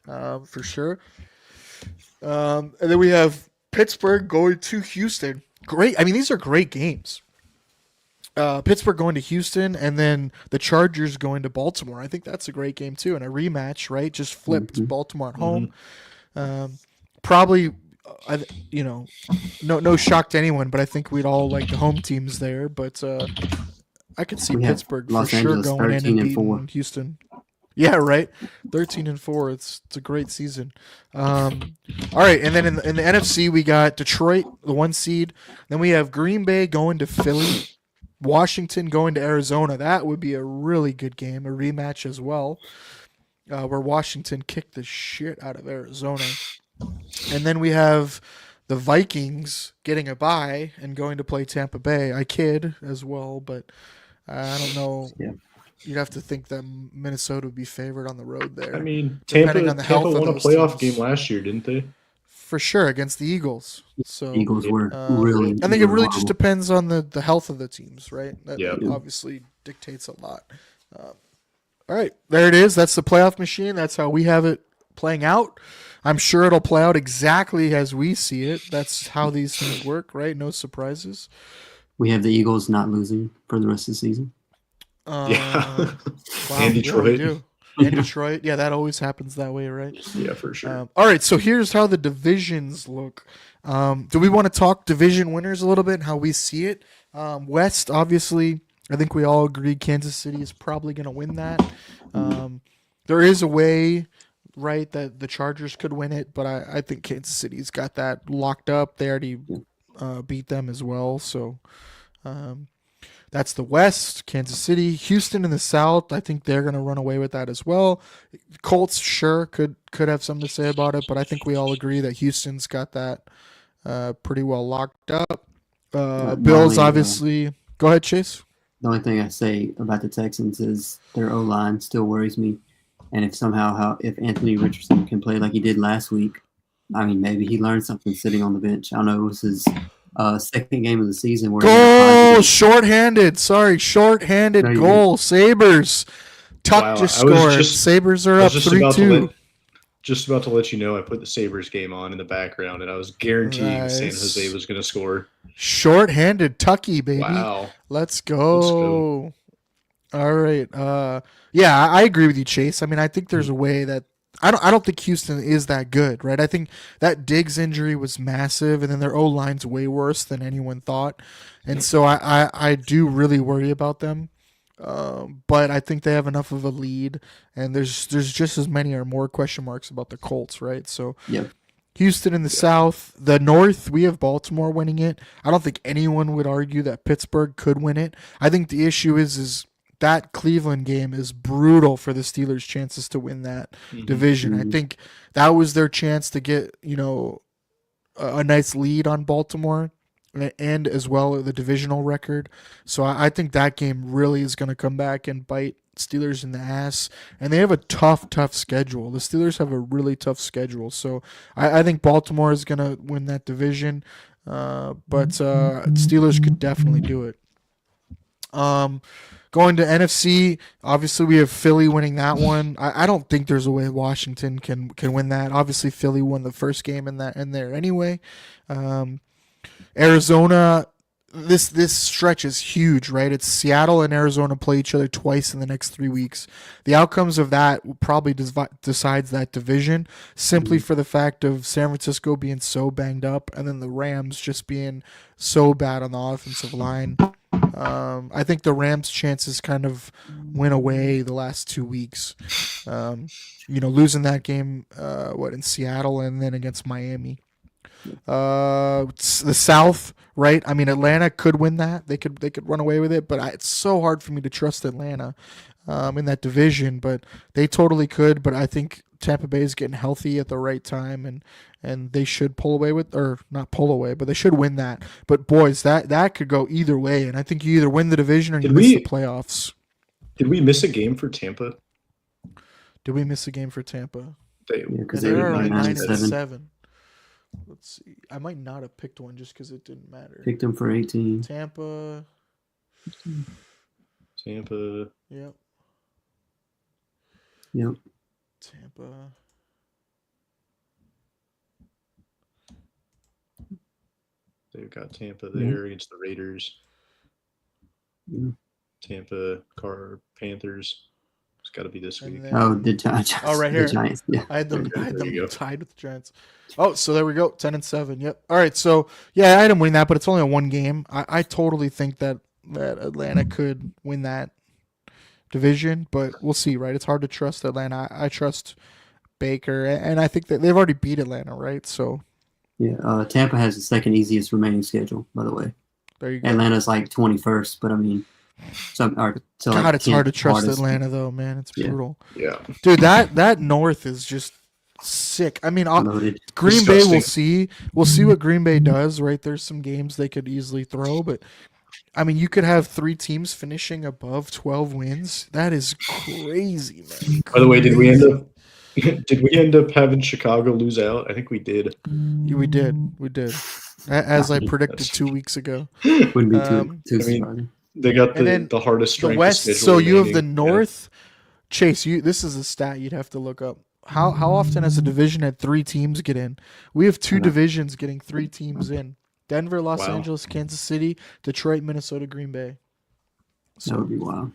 Speaker 2: for sure. And then we have Pittsburgh going to Houston. Great. I mean, these are great games. Pittsburgh going to Houston, and then the Chargers going to Baltimore. I think that's a great game too, and a rematch, right? Just flipped Baltimore at home. Probably, you know, no shock to anyone, but I think we'd all like the home teams there. But I could see
Speaker 3: We have
Speaker 2: Pittsburgh for
Speaker 3: Los
Speaker 2: sure
Speaker 3: Angeles
Speaker 2: going in
Speaker 3: 13
Speaker 2: and
Speaker 3: and 4.
Speaker 2: beating Houston. Yeah, right. 13-4. It's a great season. All right, and then in the NFC we got Detroit, the 1 seed. Then we have Green Bay going to Philly, Washington going to Arizona. That would be a really good game, a rematch as well, where Washington kicked the shit out of Arizona. And then we have the Vikings getting a bye and going to play Tampa Bay. I kid as well, but I don't know.
Speaker 3: Yeah.
Speaker 2: You'd have to think that Minnesota would be favored on the road there.
Speaker 4: I mean,
Speaker 2: depending
Speaker 4: Tampa
Speaker 2: on the health of
Speaker 4: won a
Speaker 2: those
Speaker 4: playoff
Speaker 2: teams.
Speaker 4: game last year, didn't they?
Speaker 2: For sure, against the Eagles. So
Speaker 3: Eagles were really.
Speaker 2: I think it really
Speaker 3: horrible.
Speaker 2: just depends on the health of the teams, right? That
Speaker 4: Yeah.
Speaker 2: obviously dictates a lot. All right, there it is. That's the playoff machine. That's how we have it playing out. I'm sure it'll play out exactly as we see it. That's how these things work, right? No surprises.
Speaker 3: We have the Eagles not losing for the rest of the season.
Speaker 4: Yeah.
Speaker 2: Wow,
Speaker 4: And
Speaker 2: we
Speaker 4: Detroit.
Speaker 2: do. And Detroit. Yeah, that always happens that way, right?
Speaker 4: Yeah, for sure.
Speaker 2: All right, so here's how the divisions look. Do we want to talk division winners a little bit and how we see it? West, obviously, I think we all agree Kansas City is probably going to win that. There is a way, right, that the Chargers could win it, but I think Kansas City's got that locked up. They already beat them as well, so that's the West. Kansas City, Houston in the South. I think they're going to run away with that as well. Colts sure could have something to say about it, but I think we all agree that Houston's got that pretty well locked up. Bills, obviously. Go ahead, Chase.
Speaker 3: The only thing I say about the Texans is their O-line still worries me, and if Anthony Richardson can play like he did last week, I mean, maybe he learned something sitting on the bench. I don't know. It was his second game of the season where
Speaker 2: goal, shorthanded. Sorry, shorthanded
Speaker 3: No,
Speaker 2: goal. Sabres. Tuck just scored. Sabres are up 3-2.
Speaker 4: Just about to let you know, I put the Sabres game on in the background, and I was guaranteeing San Jose was going to score.
Speaker 2: Short-handed Tucky, baby.
Speaker 4: Wow.
Speaker 2: Let's go. All right. Yeah, I agree with you, Chase. I mean, I think there's a way that I don't think Houston is that good, right? I think that Diggs injury was massive, and then their O-line's way worse than anyone thought. And so I do really worry about them. But I think they have enough of a lead, and there's just as many or more question marks about the Colts, right? So Houston in the South. The North, we have Baltimore winning it. I don't think anyone would argue that Pittsburgh could win it. I think the issue is that Cleveland game is brutal for the Steelers' chances to win that division. I think that was their chance to get, a nice lead on Baltimore and as well the divisional record. So I think that game really is going to come back and bite Steelers in the ass. And they have a tough schedule. The Steelers have a really tough schedule. So I think Baltimore is going to win that division. But Steelers could definitely do it. Going to NFC, obviously we have Philly winning that one. I don't think there's a way Washington can win that. Obviously Philly won the first game in there anyway. Arizona, this stretch is huge, right? It's Seattle and Arizona play each other twice in the next 3 weeks. The outcomes of that will probably decides that division, simply for the fact of San Francisco being so banged up and then the Rams just being so bad on the offensive line. I think the Rams' chances kind of went away the last 2 weeks. Losing that game, in Seattle and then against Miami. The South, right? I mean, Atlanta could win that. They could run away with it, but it's so hard for me to trust Atlanta in that division. But they totally could. But I think Tampa Bay is getting healthy at the right time, and they should pull away or not pull away, but they should win that. But boys, that could go either way, and I think you either win the division or you miss the playoffs.
Speaker 4: Did we miss a game for Tampa?
Speaker 2: Did we miss a game for Tampa?
Speaker 3: Because
Speaker 2: they were 9-7. Let's see. I might not have picked one just because it didn't matter.
Speaker 3: Picked them for 18.
Speaker 2: Tampa. Yep. Tampa.
Speaker 4: They've got Tampa there against the Raiders. Tampa, Panthers. It's got to be this
Speaker 2: And
Speaker 4: week.
Speaker 2: then,
Speaker 3: Oh, the Giants.
Speaker 2: oh, right
Speaker 3: The
Speaker 2: here.
Speaker 3: Giants. Yeah.
Speaker 2: I had them
Speaker 4: There you go.
Speaker 2: tied with the Giants. Oh, so there we go. 10-7. Yep. All right. So yeah, I had them win that, but it's only a one game. I totally think that Atlanta could win that division, but we'll see, right? It's hard to trust Atlanta. I trust Baker, and I think that they've already beat Atlanta, right? So
Speaker 3: Yeah. Tampa has the second easiest remaining schedule, by the way.
Speaker 2: there you go.
Speaker 3: Atlanta's like 21st, but I mean,
Speaker 2: God,
Speaker 3: like
Speaker 2: it's hard to
Speaker 3: 10th
Speaker 2: trust
Speaker 3: hardest.
Speaker 2: Atlanta though, man. It's
Speaker 3: Yeah.
Speaker 2: brutal,
Speaker 4: Yeah.
Speaker 2: dude. That North is just sick. I mean,
Speaker 3: Loaded.
Speaker 2: Green Bay,
Speaker 4: Disgusting.
Speaker 2: we'll see what Green Bay does, right? There's some games they could easily throw, but I mean, you could have 3 teams finishing above 12 wins. That is crazy, man.
Speaker 4: By the way, did we end
Speaker 2: Crazy.
Speaker 4: up did we end up having Chicago lose out? I think we did.
Speaker 2: Yeah, we did, as I predicted
Speaker 4: That's-
Speaker 2: 2 weeks ago.
Speaker 3: Wouldn't be too
Speaker 2: I
Speaker 4: mean,
Speaker 3: surprising.
Speaker 4: They got
Speaker 2: And then
Speaker 4: the hardest
Speaker 2: The
Speaker 4: strength of
Speaker 2: West.
Speaker 4: schedule
Speaker 2: So you have the
Speaker 4: remaining.
Speaker 2: North. Chase, this is a stat you'd have to look up. How often has a division had 3 teams get in? We have 2
Speaker 3: I know.
Speaker 2: divisions getting 3 teams in: Denver, Los
Speaker 4: Wow.
Speaker 2: Angeles, Kansas City, Detroit, Minnesota, Green Bay.
Speaker 3: That would
Speaker 2: So
Speaker 3: be wild.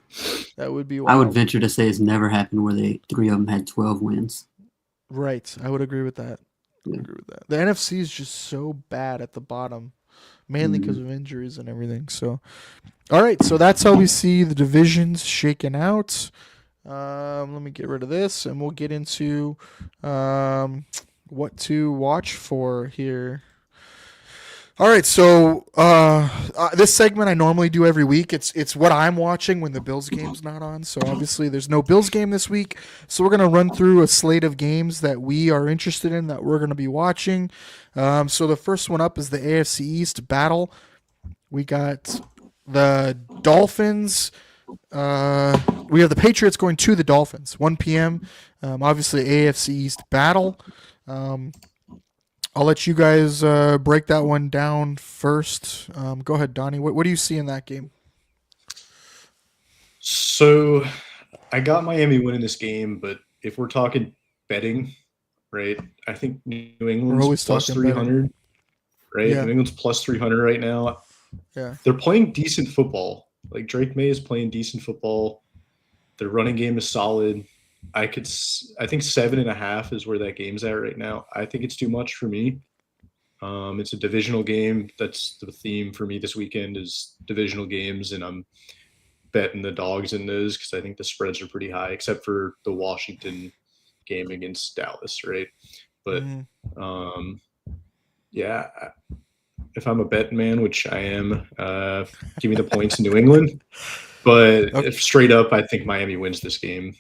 Speaker 2: that would be
Speaker 3: I
Speaker 2: wild.
Speaker 3: would venture to say it's never happened where 3 of them had 12 wins.
Speaker 2: Right, I would agree with that.
Speaker 3: Yeah.
Speaker 2: The NFC is just so bad at the bottom, mainly because
Speaker 3: Mm-hmm.
Speaker 2: of injuries and everything. So, all right, so that's how we see the divisions shaking out. Let me get rid of this, and we'll get into what to watch for here. All right, so this segment I normally do every week. It's what I'm watching when the Bills game's not on. So obviously there's no Bills game this week. So we're gonna run through a slate of games that we are interested in that we're gonna be watching. So the first one up is the AFC East battle. We got the Dolphins. We have the Patriots going to the Dolphins, 1 p.m. Obviously AFC East battle. I'll let you guys break that one down first. Go ahead, Donnie. What do you see in that game?
Speaker 4: So I got Miami winning this game, but if we're talking betting, right? I think New
Speaker 2: We're
Speaker 4: England's
Speaker 2: always
Speaker 4: plus
Speaker 2: talking betting.
Speaker 4: 300, right?
Speaker 2: Yeah.
Speaker 4: New England's plus 300 right now.
Speaker 2: Yeah.
Speaker 4: They're playing decent football. Like Drake May is playing decent football. Their running game is solid. I think 7.5 is where that game's at right now. I think it's too much for me. It's a divisional game. That's the theme for me this weekend is divisional games, and I'm betting the dogs in those because I think the spreads are pretty high, except for the Washington game against Dallas, right? But yeah, if I'm a betting man, which I am, give me the points in New England. But
Speaker 2: Okay.
Speaker 4: if straight up, I think Miami wins this game.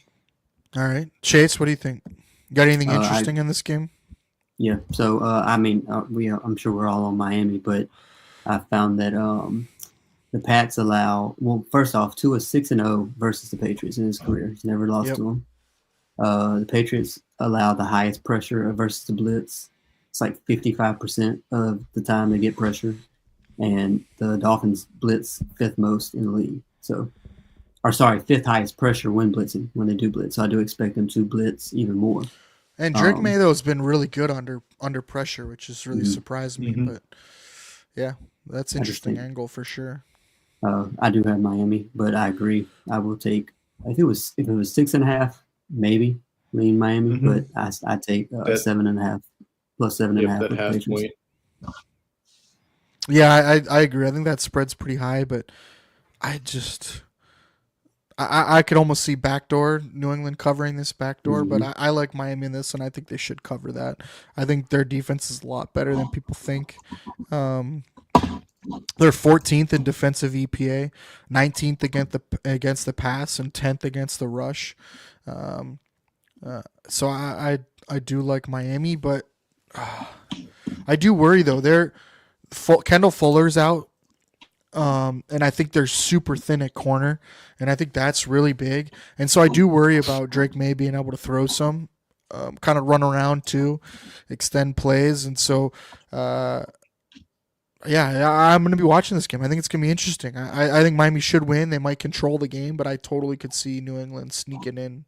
Speaker 2: All right, Chase, what do you think? Got anything
Speaker 3: I-
Speaker 2: interesting in this game?
Speaker 3: Yeah. So I mean, I'm sure we're all on Miami, but I found that the Pats allow. Well, first off, Tua 6-0 versus the Patriots in his career. He's never lost
Speaker 2: Yep.
Speaker 3: to them. The Patriots allow the highest pressure versus the blitz. It's like 55% of the time they get pressure, and the Dolphins blitz 5th most in the league. So, or sorry, 5th highest pressure when blitzing when they do blitz. So I do expect them to blitz even more.
Speaker 2: And Drake May though has been really good under pressure, which has really surprised me.
Speaker 4: Mhm.
Speaker 2: But yeah, that's
Speaker 3: I just
Speaker 2: interesting
Speaker 3: think-
Speaker 2: angle for sure.
Speaker 3: I do have Miami, but I agree. I will take if it was 6.5, maybe lean Miami,
Speaker 4: Mhm.
Speaker 3: but I take
Speaker 4: That-
Speaker 3: 7.5 plus 7.5
Speaker 4: That
Speaker 3: with
Speaker 4: half
Speaker 3: Patriots.
Speaker 4: point.
Speaker 2: Yeah, I agree. I think that spread's pretty high, but I just I could almost see backdoor New England covering this backdoor, but I like Miami in this, and I think they should cover that. I think their defense is a lot better than people think. They're 14th in defensive EPA, 19th against the pass, and 10th against the rush. So I do like Miami, but I do worry though. Kendall Fuller's out. And I think they're super thin at corner, and I think that's really big. And so I do worry about Drake May being able to throw some, kind of run around too, extend plays. And so, yeah, I'm going to be watching this game. I think it's going to be interesting. I think Miami should win. They might control the game, but I totally could see New England sneaking in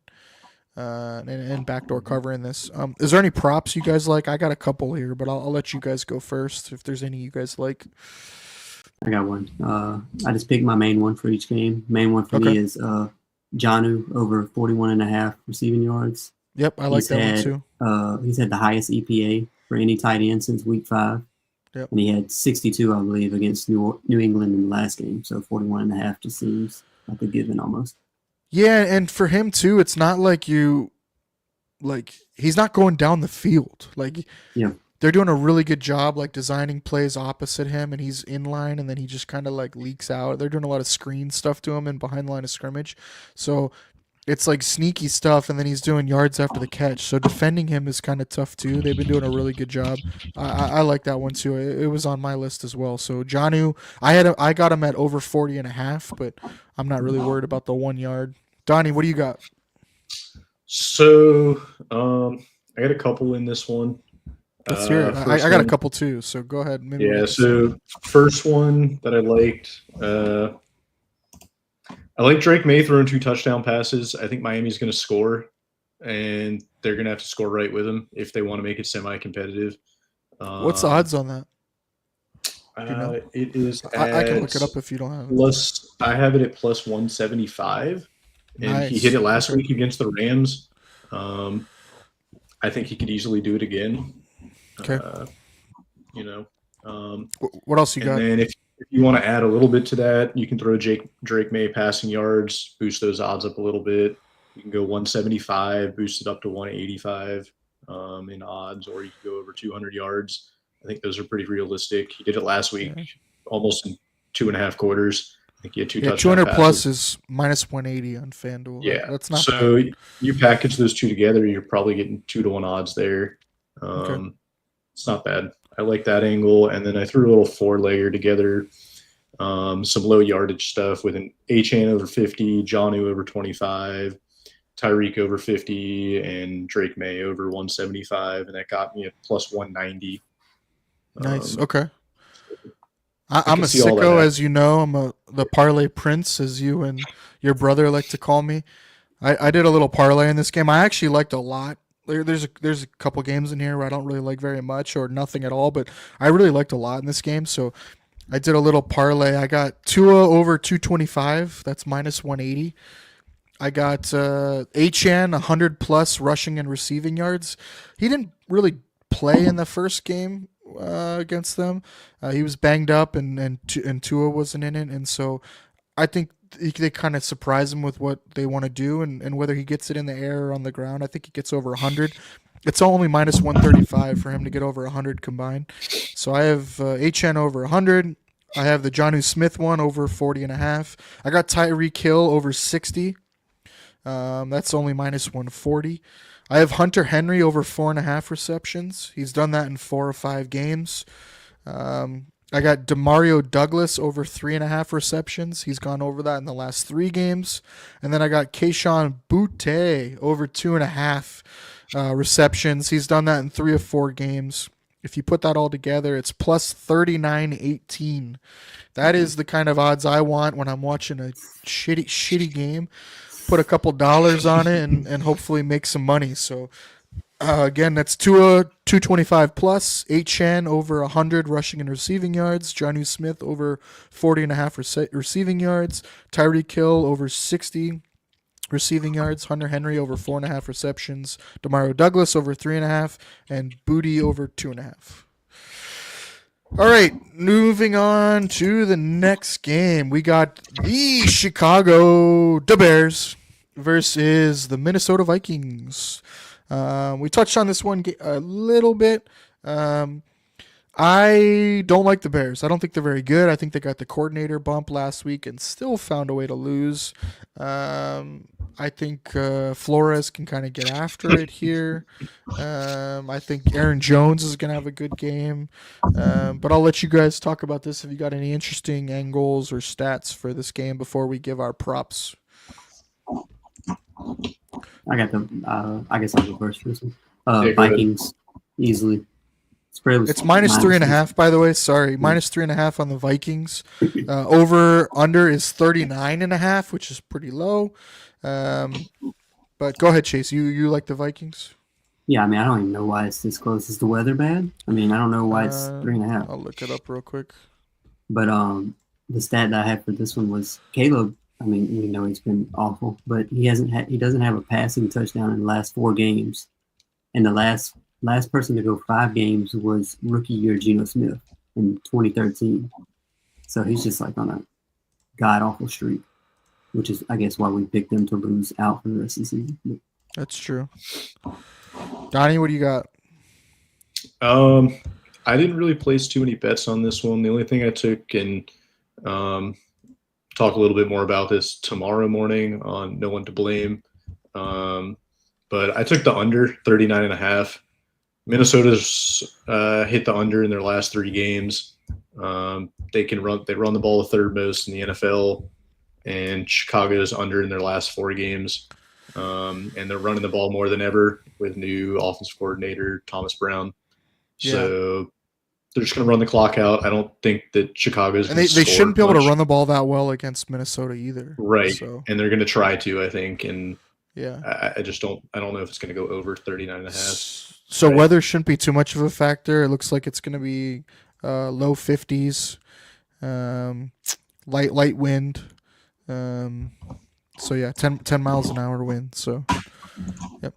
Speaker 2: and backdoor covering this. Is there any props you guys like? I got a couple here, but I'll let you guys go first if there's any you guys like.
Speaker 3: I got one. I just picked my main one for each game. Main one for me is Jonnu over 41.5 receiving yards.
Speaker 2: Yep, I like that one too.
Speaker 3: He's had the highest EPA for any tight end since week 5.
Speaker 2: Yep.
Speaker 3: And he had 62, I believe, against New England in the last game. So 41.5 just seems like a given almost.
Speaker 2: Yeah, and for him too, it's not like he's not going down the field. They're doing a really good job designing plays opposite him, and he's in line, and then he just kind of leaks out. They're doing a lot of screen stuff to him and behind the line of scrimmage. So it's sneaky stuff, and then he's doing yards after the catch. So defending him is kind of tough too. They've been doing a really good job. I like that one too. It was on my list as well. So Jonnu, I got him at over 40.5, but I'm not really worried about the 1 yard. Donny, what do you got?
Speaker 4: So I got a couple in this one.
Speaker 2: Let's hear it. I got a couple too, so go ahead.
Speaker 4: So first one that I liked, I like Drake May throwing 2 touchdown passes. I think Miami's going to score, and they're going to have to score right with him if they want to make it semi-competitive.
Speaker 2: What's the odds on that?
Speaker 4: It is
Speaker 2: I can look it up if you don't have
Speaker 4: it. I have it at plus 175, and
Speaker 2: nice.
Speaker 4: He hit it last week against the Rams. I think he could easily do it again.
Speaker 2: Okay.
Speaker 4: What
Speaker 2: else you got?
Speaker 4: And then if you want to add a little bit to that, you can throw Drake May passing yards, boost those odds up a little bit. You can go 175, boost it up to 185 in odds, or you can go over 200 yards. I think those are pretty realistic. He did it last week, almost in 2.5 quarters. I think he had 2 touchdowns.
Speaker 2: 200 plus is minus 180 on FanDuel.
Speaker 4: Yeah,
Speaker 2: that's not
Speaker 4: so
Speaker 2: bad.
Speaker 4: You package those two together, you're probably getting 2-1 odds there. It's not bad. I like that angle. And then I threw a little 4-layer together, some low yardage stuff with an Achane over 50, Jonnu over 25, Tyreek over 50, and Drake May over 175. And that got me at plus 190.
Speaker 2: Nice. Okay. I'm a sicko, as you know. I'm the parlay prince, as you and your brother like to call me. I did a little parlay in this game. I actually liked a lot. There's a couple games in here where I don't really like very much or nothing at all, but I really liked a lot in this game. So I did a little parlay. I got Tua over 225. That's minus 180. I got Achane 100 plus rushing and receiving yards. He didn't really play in the first game against them. He was banged up, and Tua wasn't in it, and so I think they kind of surprise him with what they want to do, and whether he gets it in the air or on the ground. I think he gets over 100. It's only minus 135 for him to get over 100 combined. So I have Achane over 100. I have the Jonnu Smith one over 40.5. I got Tyreek Hill over 60. That's only minus 140. I have Hunter Henry over 4.5 receptions. He's done that in 4 or 5 games. I got Demario Douglas over 3.5 receptions. He's gone over that in the last 3 games. And then I got Kayshon Boutte over 2.5 receptions. He's done that in 3 or 4 games. If you put that all together, it's plus 39.18. That is the kind of odds I want when I'm watching a shitty game. Put a couple dollars on it and hopefully make some money. So again, that's Tua 225 plus, Achane over 100 rushing and receiving yards, Jonnu Smith over 40.5 receiving yards, Tyreek Hill over 60 receiving yards, Hunter Henry over 4.5 receptions, Demario Douglas over 3.5, and Boutte over 2.5. All right, moving on to the next game. We got the Chicago Bears versus the Minnesota Vikings. We touched on this one a little bit. I don't like the Bears. I don't think they're very good. I think they got the coordinator bump last week and still found a way to lose. I think Flores can kind of get after it here. I think Aaron Jones is going to have a good game. But I'll let you guys talk about this if you got any interesting angles or stats for this game before we give our props.
Speaker 3: I got I guess I'll go first for this one. Vikings, easily.
Speaker 2: It's minus 3.5, by the way. Sorry, minus 3.5 on the Vikings. Over under is 39.5, which is pretty low. But go ahead, Chase. You like the Vikings?
Speaker 3: Yeah, I mean, I don't even know why it's this close. Is the weather bad? I mean, I don't know why it's 3.5.
Speaker 2: I'll look it up real quick.
Speaker 3: But the stat that I had for this one was Caleb. I mean, we know he's been awful, but he doesn't have a passing touchdown in the last 4 games. And the last person to go 5 games was rookie year Geno Smith in 2013. So he's just like on a god awful streak, which is I guess why we picked them to lose out for the rest of the season.
Speaker 2: That's true. Donnie, what do you got?
Speaker 4: I didn't really place too many bets on this one. The only thing I took and talk a little bit more about this tomorrow morning on No One to Blame. But I took the under 39.5. Minnesota's hit the under in their last 3 games. They run the ball the third most in the NFL, and Chicago's under in their last 4 games. And they're running the ball more than ever with new offensive coordinator Thomas Brown. So they're just going to run the clock out. I don't think that Chicago's
Speaker 2: and they shouldn't be able to run the ball that well against Minnesota either.
Speaker 4: Right.
Speaker 2: So.
Speaker 4: And they're going to try to, I think. And
Speaker 2: yeah,
Speaker 4: I just don't know if it's going to go over 39.5.
Speaker 2: So weather shouldn't be too much of a factor. It looks like it's going to be low 50s, light wind. So yeah, 10 miles an hour wind. So, yep.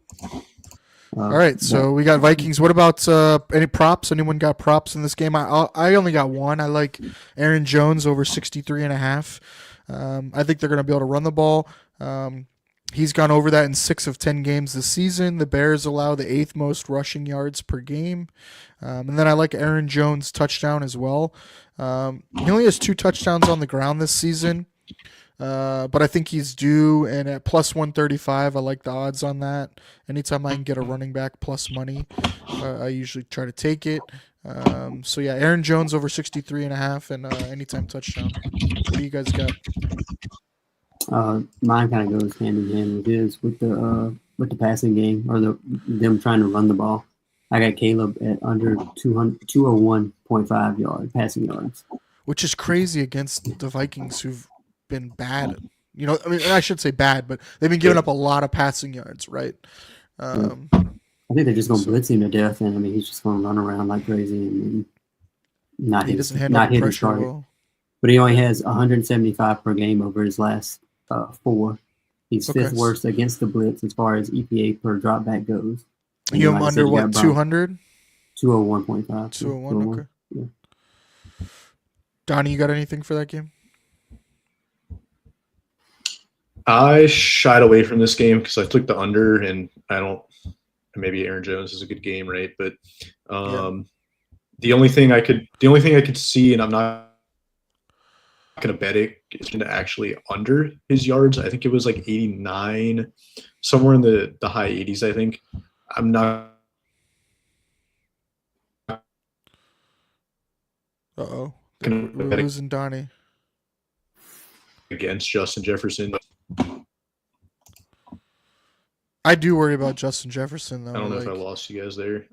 Speaker 2: All right, so we got Vikings. What about any props? Anyone got props in this game? I only got one. I like Aaron Jones over 63.5. I think they're going to be able to run the ball. He's gone over that in 6 of 10 games this season. The Bears allow the 8th most rushing yards per game. And then I like Aaron Jones' touchdown as well. He only has 2 touchdowns on the ground this season. But I think he's due, and at plus 135, I like the odds on that. Anytime I can get a running back plus money, I usually try to take it. So yeah, Aaron Jones over 63.5 and anytime touchdown. What do you guys got?
Speaker 3: Mine kind of goes hand in hand with his with the passing game or them trying to run the ball. I got Caleb at under 201.5 passing yards,
Speaker 2: which is crazy against the Vikings who've been bad. You know, I mean, I should say bad, but they've been giving up a lot of passing yards, right?
Speaker 3: I think they're just going to blitz him to death, and I mean, he's just going to run around like crazy and not hit his target. Well. But he only has 175 per game over his last 4. He's 5th worst against the blitz as far as EPA per drop back goes.
Speaker 2: And you have under what, 200?
Speaker 3: 201.5.
Speaker 2: 201, okay. Yeah. Donnie, you got anything for that game?
Speaker 4: I shied away from this game because I took the under, and maybe Aaron Jones is a good game, right? But the only thing I could see, and I'm not going to bet it, is going to actually under his yards. I think it was like 89, somewhere in the high 80s. I think. I'm not.
Speaker 2: We're losing Donnie
Speaker 4: against Justin Jefferson.
Speaker 2: I do worry about Justin Jefferson, though.
Speaker 4: I don't know if I lost you guys there.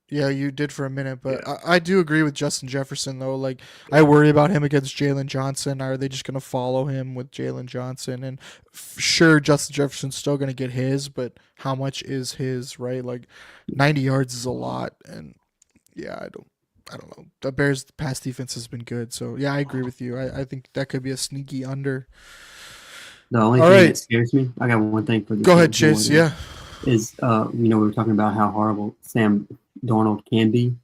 Speaker 2: Yeah, you did for a minute, but yeah. I do agree with Justin Jefferson, though. Like, I worry about him against Jalen Johnson. Are they just going to follow him with Jalen Johnson? And sure, Justin Jefferson's still going to get his, but how much is his, right? Like, 90 yards is a lot, and yeah, I don't know. The Bears' pass defense has been good, so yeah, I agree with you. I think that could be a sneaky under.
Speaker 3: The only thing that scares me, I got one thing for this.
Speaker 2: Go ahead, Chase. Yeah.
Speaker 3: Is we were talking about how horrible Sam Darnold can be.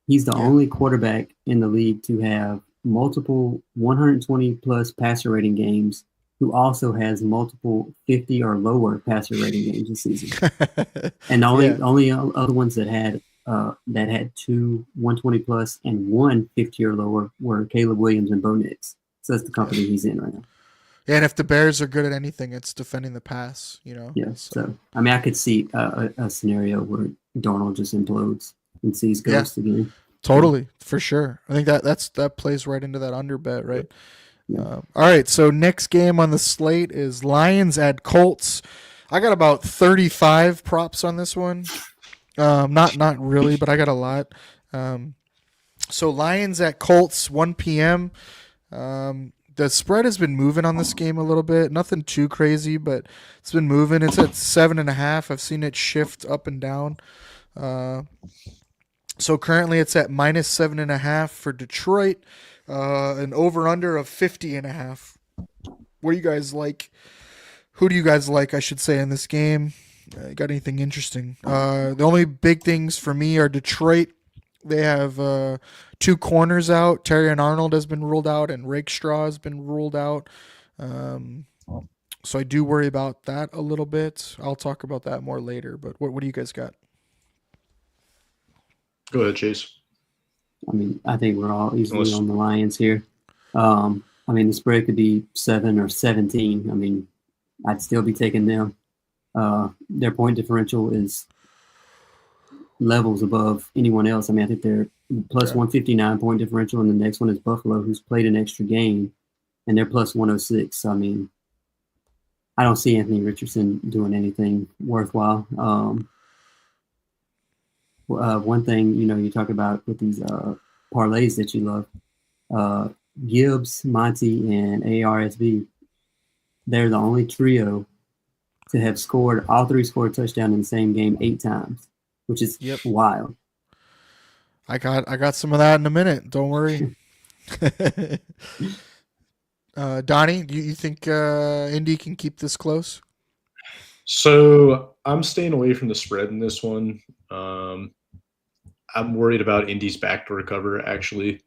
Speaker 3: He's the only quarterback in the league to have multiple 120 plus passer rating games, who also has multiple 50 or lower passer rating games this season. And the only other ones that had 2 120 plus and 1 50 or lower were Caleb Williams and Bo Nix. So that's the company he's in right now.
Speaker 2: Yeah, and if the Bears are good at anything, it's defending the pass, you know?
Speaker 3: Yeah, so I mean, I could see a scenario where Darnold just implodes and sees ghosts again.
Speaker 2: Totally, for sure. I think that plays right into that under bet, right? Yeah. All right, so next game on the slate is Lions at Colts. I got about 35 props on this one. Not really, but I got a lot. So Lions at Colts, 1 p.m. The spread has been moving on this game a little bit. Nothing too crazy, but it's been moving. It's at 7.5. I've seen it shift up and down. So currently it's at minus 7.5 for Detroit, An over-under of 50.5. What do you guys like? Who do you guys like, I should say, in this game? Got anything interesting? The only big things for me are Detroit. They have two corners out. Terry and Arnold has been ruled out, and Rakestraw has been ruled out. Um, so I do worry about that a little bit. I'll talk about that more later. But what do you guys got?
Speaker 4: Go ahead, Chase.
Speaker 3: I mean, I think we're all easily on the Lions here. I mean, the spread could be 7 or 17. I mean, I'd still be taking them. Their point differential is levels above anyone else. I mean, I think they're plus 159 point differential, and the next one is Buffalo, who's played an extra game, and they're plus 106. So, I mean, I don't see Anthony Richardson doing anything worthwhile. One thing, you talk about with these parlays that you love, Gibbs, Monty, and ARSB, they're the only trio to have scored, all three scored a touchdown in the same game 8 times, which is wild.
Speaker 2: I got some of that in a minute. Don't worry. Donnie, do you think Indy can keep this close?
Speaker 4: So I'm staying away from the spread in this one. I'm worried about Indy's backdoor cover, actually.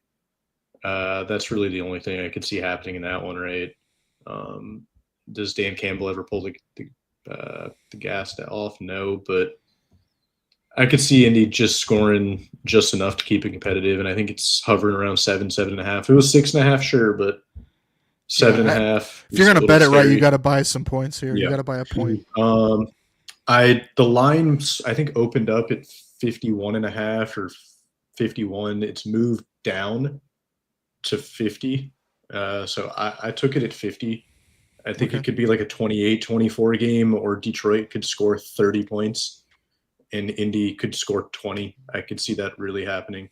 Speaker 4: That's really the only thing I could see happening in that one, right? Does Dan Campbell ever pull the gas off? No, but I could see Indy just scoring just enough to keep it competitive, and I think it's hovering around 7.5. If it was 6.5, sure, but 7.5.
Speaker 2: If you're gonna bet it right, you got to buy some points here. Yeah. You got to buy a point.
Speaker 4: The line I think opened up at 51.5 or 51. It's moved down to 50. So I took it at 50. I think it could be like a 28-24 game, or Detroit could score 30 points and Indy could score 20. I could see that really happening.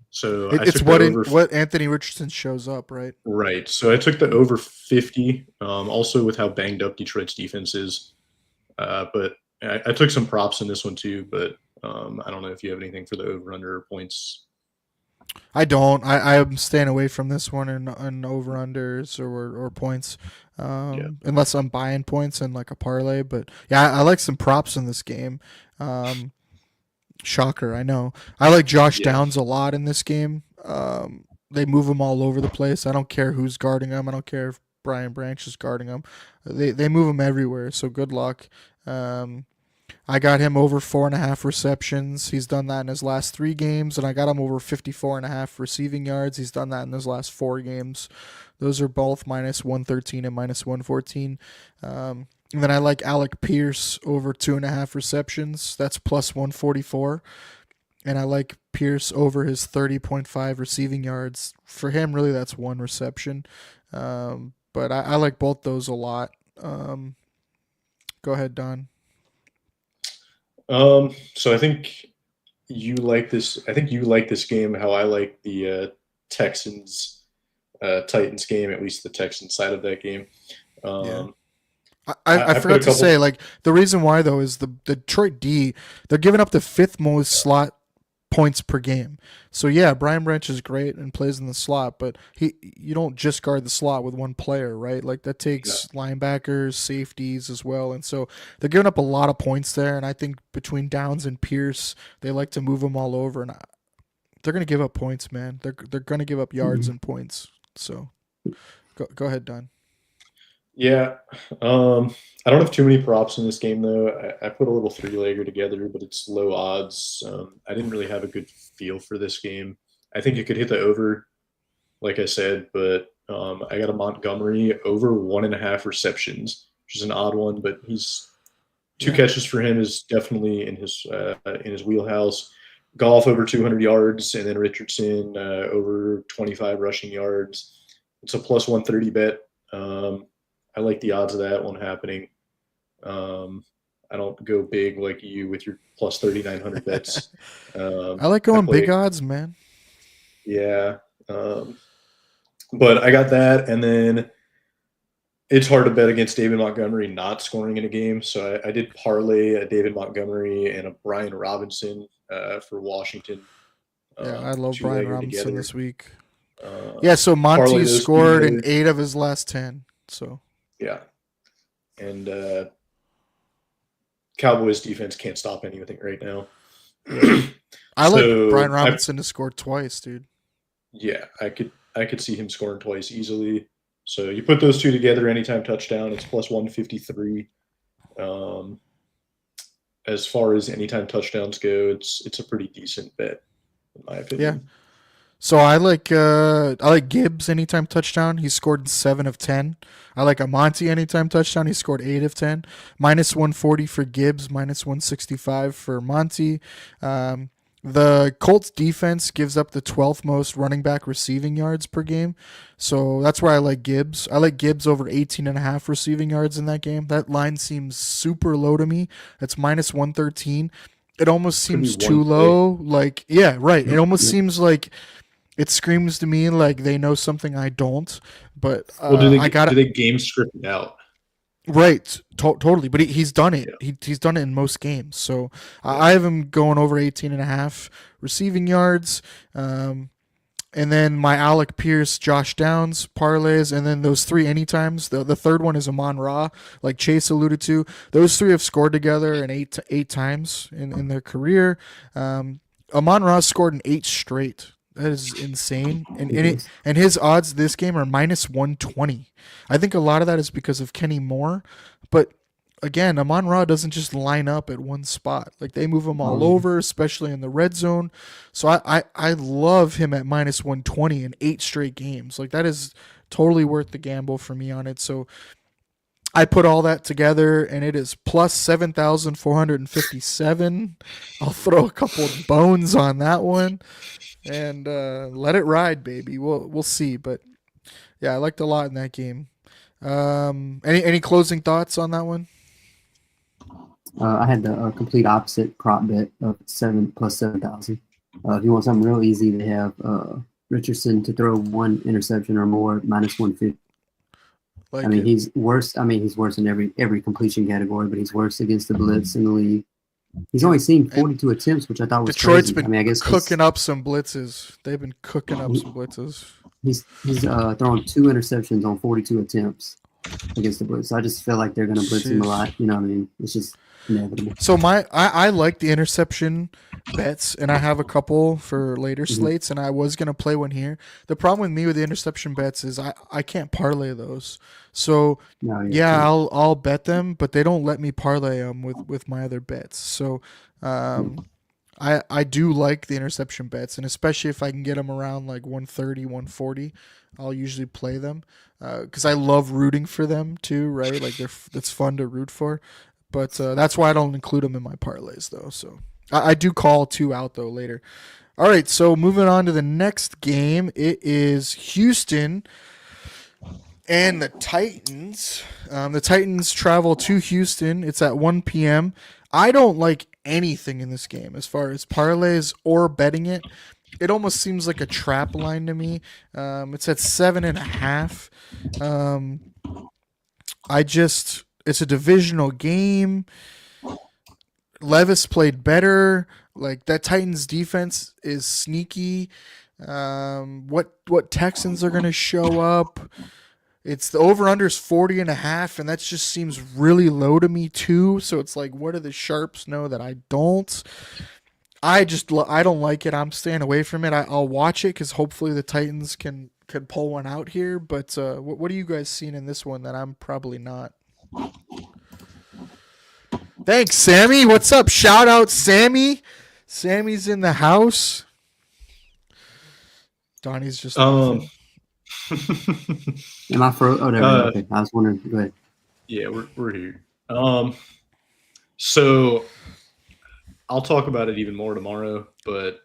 Speaker 4: So
Speaker 2: it's what Anthony Richardson shows up, right?
Speaker 4: Right. So I took the over 50, also with how banged up Detroit's defense is. But I took some props in this one too, but I don't know if you have anything for the over-under points.
Speaker 2: I don't. I'm staying away from this one and over-unders or points, unless I'm buying points in like a parlay. But yeah, I like some props in this game. Shocker, I know. I like Josh Downs a lot in this game. They move him all over the place. I don't care who's guarding him. I don't care if Brian Branch is guarding him. They move him everywhere, so good luck. I got him over 4.5 receptions. He's done that in his last 3 games, and I got him over 54.5 receiving yards. He's done that in his last 4 games. Those are both minus 113 and minus 114. And then I like Alec Pierce over 2.5 receptions. That's plus 144. And I like Pierce over his 30.5 receiving yards. For him, really, that's 1 reception. But I like both those a lot. Go ahead, Don.
Speaker 4: So I think you like this. I think you like this game how I like the Texans Titans game, at least the Texans side of that game.
Speaker 2: I forgot to say, like, the reason why though is the Detroit D, they're giving up the 5th most slot points per game. So yeah, Brian Branch is great and plays in the slot, but you don't just guard the slot with one player, right? Like that takes linebackers, safeties as well, and so they're giving up a lot of points there. And I think between Downs and Pierce, they like to move them all over, and they're going to give up points, man. They're going to give up yards and points. So go ahead, Don.
Speaker 4: Yeah, I don't have too many props in this game though. I put a little 3-legger together, but it's low odds. I didn't really have a good feel for this game. I think it could hit the over, like I said, but I got a Montgomery over 1.5 receptions, which is an odd one, but he's 2 catches for him is definitely in his wheelhouse. Goff over 200 yards, and then Richardson over 25 rushing yards. It's a plus 130 bet. I like the odds of that one happening. I don't go big like you with your plus 3,900 bets.
Speaker 2: I like going big odds, man.
Speaker 4: Yeah. But I got that, and then it's hard to bet against David Montgomery not scoring in a game. So I did parlay a David Montgomery and a Brian Robinson for Washington.
Speaker 2: Yeah, I love
Speaker 4: two
Speaker 2: Brian
Speaker 4: layered
Speaker 2: Robinson
Speaker 4: together.
Speaker 2: this week. Yeah, so
Speaker 4: parlay
Speaker 2: Monty
Speaker 4: those two
Speaker 2: scored in
Speaker 4: together.
Speaker 2: 8 of his last 10. So
Speaker 4: Yeah, and Cowboys defense can't stop anything right now.
Speaker 2: I like Brian
Speaker 4: So
Speaker 2: Robinson to score twice, dude.
Speaker 4: I could see him scoring twice easily. So you put those two together, anytime touchdown, it's plus 153. As far as anytime touchdowns go, it's a pretty decent bet, in my opinion.
Speaker 2: Yeah. So I like Gibbs anytime touchdown. He scored 7 of 10. I like Amonte anytime touchdown. He scored 8 of 10. Minus 140 for Gibbs. Minus 165 for Monty. The Colts defense gives up the 12th most running back receiving yards per game. So that's where I like Gibbs. I like Gibbs over 18.5 receiving yards in that game. That line seems super low to me. It's minus 113. It almost seems too low. Like, yeah, right. It almost seems like it screams to me like they know something I don't. But
Speaker 4: well, do they game script it out?
Speaker 2: Right, totally. But he's done it. Yeah. He's done it in most games. So I have him going over 18.5 receiving yards. And then my Alec Pierce, Josh Downs parlays, and then those 3 anytimes. The third one is Amon-Ra, like Chase alluded to. Those 3 have scored together in eight times in their career. Amon-Ra scored in 8 straight. That is insane. And his odds this game are minus 120. I think a lot of that is because of Kenny Moore. But again, Amon-Ra doesn't just line up at one spot. Like they move him all over, especially in the red zone. So I love him at minus 120 in 8 straight games. Like that is totally worth the gamble for me on it. So I put all that together, and it is plus 7,457. I'll throw a couple of bones on that one. And let it ride, baby. We'll see, but yeah, I liked a lot in that game. Any closing thoughts on that one?
Speaker 3: I had the complete opposite prop bet of 7 plus 7,000. If you want something real easy, they have Richardson to throw 1 interception or more, minus 150. He's worse. He's worse in every completion category, but he's worse against the blitz in the league. He's only seen 42 attempts, which I thought was
Speaker 2: Detroit's
Speaker 3: crazy.
Speaker 2: been cooking up some blitzes. They've been cooking up some blitzes.
Speaker 3: He's throwing 2 interceptions on 42 attempts against the blitz. So I just feel like they're going to blitz him a lot. You know what I mean? It's just inevitable.
Speaker 2: So I like the interception bets, and I have a couple for later slates, and I was going to play one here. The problem with me with the interception bets is I can't parlay those. So I'll bet them, but they don't let me parlay them with my other bets. So I do like the interception bets, and especially if I can get them around like 130, 140, I'll usually play them because I love rooting for them too, right? Like it's fun to root for. But that's why I don't include them in my parlays, though. So I do call 2 out, though, later. All right, so moving on to the next game. It is Houston and the Titans. The Titans travel to Houston. It's at 1 p.m. I don't like anything in this game as far as parlays or betting it. It almost seems like a trap line to me. It's at 7.5. It's a divisional game. Levis played better. Like that Titans defense is sneaky. What Texans are going to show up? It's the over-under's 40.5, and that just seems really low to me too. So it's like, what do the sharps know that I don't? I don't like it. I'm staying away from it. I'll watch it because hopefully the Titans can pull one out here. But what are you guys seeing in this one that I'm probably not? Thanks, Sammy. What's up? Shout out, Sammy. Sammy's in the house. Donnie's just.
Speaker 3: Am I froze? Oh, there we go. Okay. I was wondering. Go ahead.
Speaker 4: Yeah, we're here. So I'll talk about it even more tomorrow, but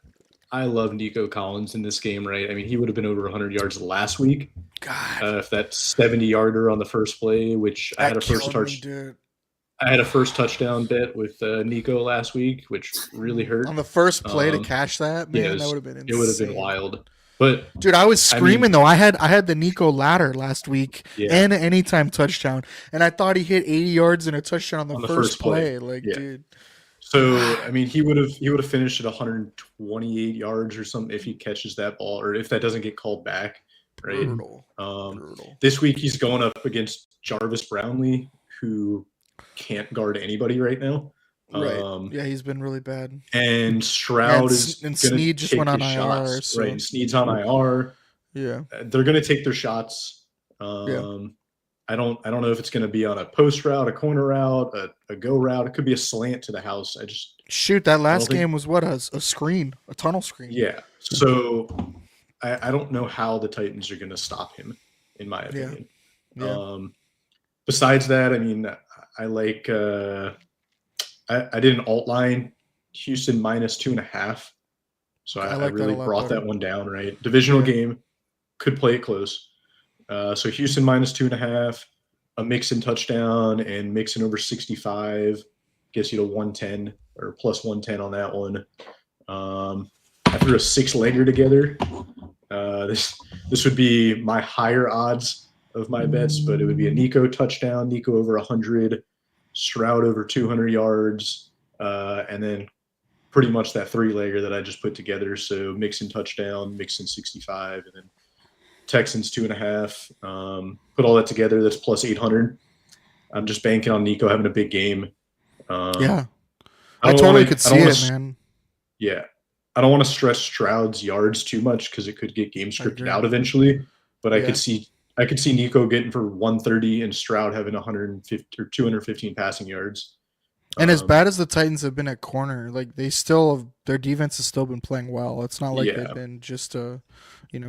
Speaker 4: I love Nico Collins in this game, right? I mean, he would have been over 100 yards last week.
Speaker 2: God.
Speaker 4: If that 70-yarder on the first play, which I had a first touchdown bet with Nico last week, which really hurt.
Speaker 2: On the first play to cash that, man, that would have been insane.
Speaker 4: It would have been wild. But
Speaker 2: dude, I was screaming though. I had the Nico ladder last week and an anytime touchdown, and I thought he hit 80 yards and a touchdown on the first play. Like, dude.
Speaker 4: So I mean, he would have finished at 128 yards or something if he catches that ball, or if that doesn't get called back, right?
Speaker 2: Brutal. Brutal.
Speaker 4: This week he's going up against Jarvis Brownlee, who can't guard anybody right now.
Speaker 2: Right. Yeah, he's been really bad.
Speaker 4: And Stroud is
Speaker 2: and
Speaker 4: going
Speaker 2: Snead
Speaker 4: to
Speaker 2: just
Speaker 4: take
Speaker 2: went on
Speaker 4: his
Speaker 2: IR,
Speaker 4: shots,
Speaker 2: so-
Speaker 4: right? And Snead's on IR.
Speaker 2: Yeah.
Speaker 4: They're going to take their shots. I don't know if it's going to be on a post route, a corner route, a go route. It could be a slant to the house.
Speaker 2: Shoot, that last game was what, a screen, a tunnel screen.
Speaker 4: Yeah. So I don't know how the Titans are going to stop him, in my opinion.
Speaker 2: Yeah.
Speaker 4: Besides that, I mean, I like I did an alt line Houston -2.5. So I really brought that one down, right? Divisional game, could play it close. So Houston -2.5, a Mixon touchdown, and Mixon over 65 gets you to 110 or plus 110 on that one. I threw a 6-legger together. This would be my higher odds of my bets, but it would be a Nico touchdown, Nico over 100, Stroud over 200 yards, and then pretty much that 3-legger that I just put together. So Mixon touchdown, Mixon 65, and then Texans 2.5. Put all that together. That's plus 800. I'm just banking on Nico having a big game.
Speaker 2: I totally could see it, man.
Speaker 4: Yeah. I don't want to stress Stroud's yards too much because it could get game scripted out eventually. But I could see Nico getting for 130 and Stroud having 150 or 215 passing yards.
Speaker 2: And as bad as the Titans have been at corner, like their defense has still been playing well. It's not like they've been just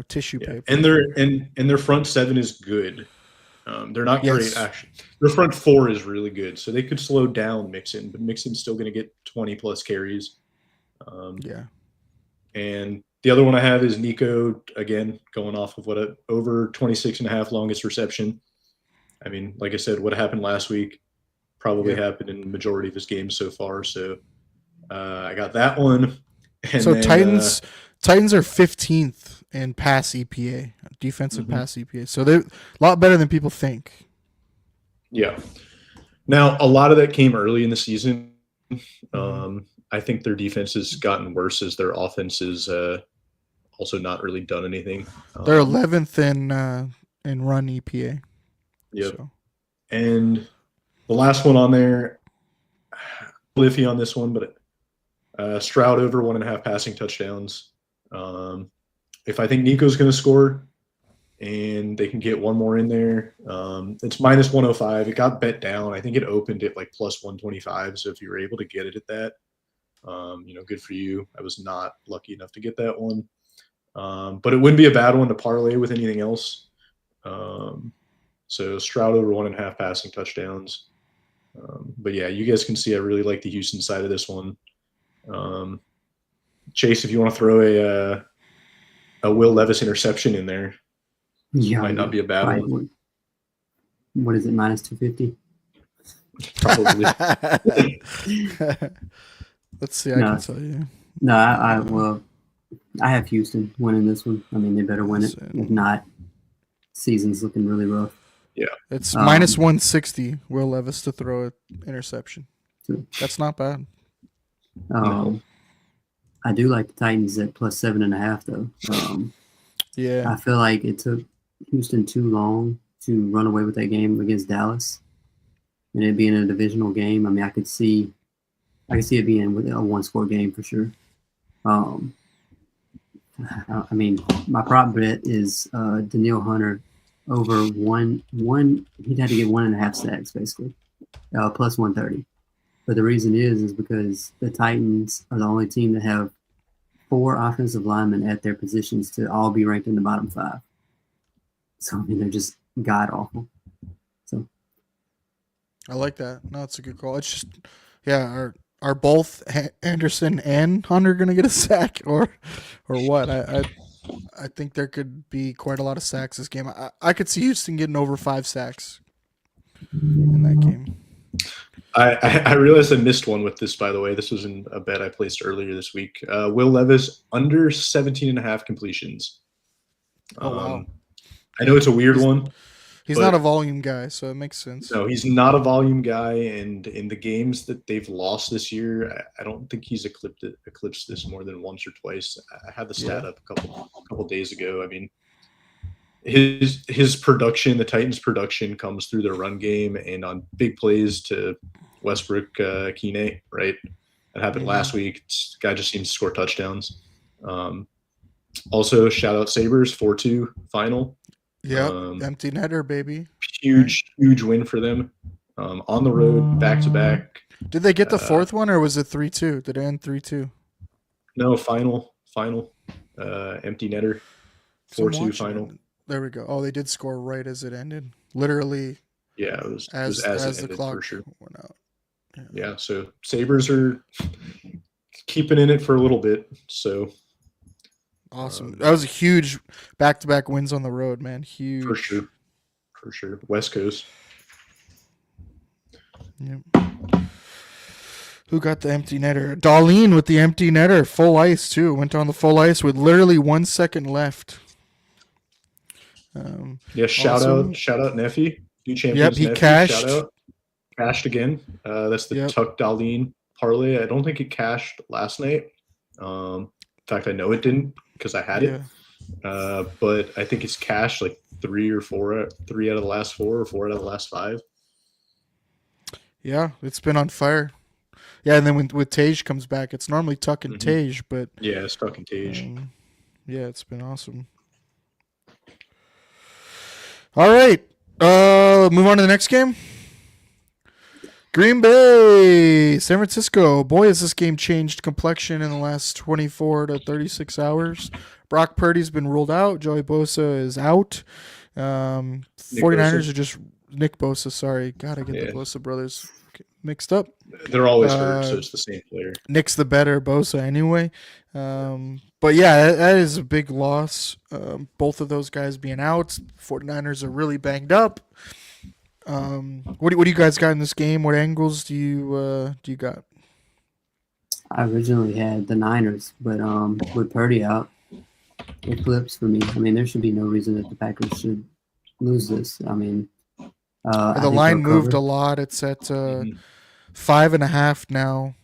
Speaker 2: tissue paper.
Speaker 4: And their front seven is good. They're not great actually. Their front four is really good, so they could slow down Mixon, but Mixon's still going to get 20 plus carries. And the other one I have is Nico, again, going off of over 26.5 longest reception. I mean, like I said, what happened last week probably happened in the majority of his games so far. So I got that one. And
Speaker 2: so
Speaker 4: then,
Speaker 2: Titans are 15th in pass EPA, defensive pass EPA. So they're a lot better than people think.
Speaker 4: Yeah. Now, a lot of that came early in the season. I think their defense has gotten worse as their offense has also not really done anything.
Speaker 2: They're 11th in run EPA.
Speaker 4: Yep. So. And the last one on there, iffy on this one, but Stroud over 1.5 passing touchdowns. If I think Nico's going to score and they can get one more in there, it's -105. It got bet down. I think it opened at like plus 125. So if you were able to get it at that, good for you. I was not lucky enough to get that one. But it wouldn't be a bad one to parlay with anything else. So Stroud over 1.5 passing touchdowns. But yeah, you guys can see I really like the Houston side of this one. Chase, if you want to throw a Will Levis interception in there, might not be a bad one.
Speaker 3: What is it, -250?
Speaker 4: Probably.
Speaker 2: Let's see. I can tell you.
Speaker 3: No, I have Houston winning this one. I mean, they better win it. If not, season's looking really rough.
Speaker 4: Yeah,
Speaker 2: it's -160. Will Levis to throw an interception. That's not bad.
Speaker 3: I do like the Titans at plus 7.5 though. I feel like it took Houston too long to run away with that game against Dallas, and it being a divisional game. I mean, I could see it being a 1-score game for sure. I mean, my prop bet is Danielle Hunter over one. He'd have to get 1.5 sacks basically, plus 130. But the reason is because the Titans are the only team that have 4 offensive linemen at their positions to all be ranked in the bottom 5. So I mean, they're just god awful. So
Speaker 2: I like that. No, it's a good call. It's just, are both Anderson and Hunter going to get a sack or what? I think there could be quite a lot of sacks this game. I could see Houston getting over 5 sacks in that game.
Speaker 4: I realized I missed one with this, by the way. This was in a bet I placed earlier this week. Will Levis under 17.5 completions.
Speaker 2: Oh, wow.
Speaker 4: I know it's a weird one.
Speaker 2: He's
Speaker 4: But
Speaker 2: not a volume guy, so it makes sense.
Speaker 4: no, he's not a volume guy, and in the games that they've lost this year, I don't think he's eclipsed this more than once or twice. I had the stat up a couple days ago. I mean, his production, the Titans' production, comes through their run game and on big plays to Westbrook Kine, right? That happened last week. This guy just seems to score touchdowns. Also, shout out Sabres 4-2 final.
Speaker 2: Yep, empty netter, baby.
Speaker 4: Huge win for them. On the road, back to back.
Speaker 2: Did they get the fourth one, or was it 3-2? Did it end 3-2?
Speaker 4: No, final. Empty netter. 4-2 final.
Speaker 2: There we go. Oh, they did score right as it ended. Literally.
Speaker 4: Yeah, it was
Speaker 2: as
Speaker 4: it
Speaker 2: the
Speaker 4: ended,
Speaker 2: clock
Speaker 4: for sure.
Speaker 2: went out.
Speaker 4: Yeah, so Sabres are keeping in it for a little bit. So
Speaker 2: awesome. That was a huge back-to-back wins on the road, man. Huge.
Speaker 4: For sure. West Coast.
Speaker 2: Yep. Who got the empty netter? Darlene with the empty netter. Full ice, too. Went on the full ice with literally 1 second left.
Speaker 4: Shout out Neffy. New champions.
Speaker 2: Yep, he
Speaker 4: Neffy,
Speaker 2: cashed.
Speaker 4: Shout out. Cashed again. That's the Tuck Darlene parlay. I don't think it cashed last night. In fact, I know it didn't because I had it. But I think it's cashed like 3 out of the last 4 or 4 out of the last 5.
Speaker 2: Yeah, it's been on fire. Yeah, and then when Tage comes back, it's normally Tuck and Tage, but
Speaker 4: yeah, it's Tuck and Tage.
Speaker 2: Yeah, it's been awesome. All right, move on to the next game. Green Bay, San Francisco. Boy, has this game changed complexion in the last 24 to 36 hours. Brock Purdy's been ruled out. Joey Bosa is out. 49ers are just Nick Bosa. Sorry, gotta get the Bosa brothers mixed up.
Speaker 4: They're always hurt, so it's the same player.
Speaker 2: Nick's the better Bosa anyway. But yeah, that is a big loss. Both of those guys being out. 49ers are really banged up. What do you guys got in this game? What angles do you got?
Speaker 3: I originally had the Niners, but with Purdy out, it flips for me. I mean, there should be no reason that the Packers should lose this. I mean,
Speaker 2: the line moved a lot. It's at 5.5 now,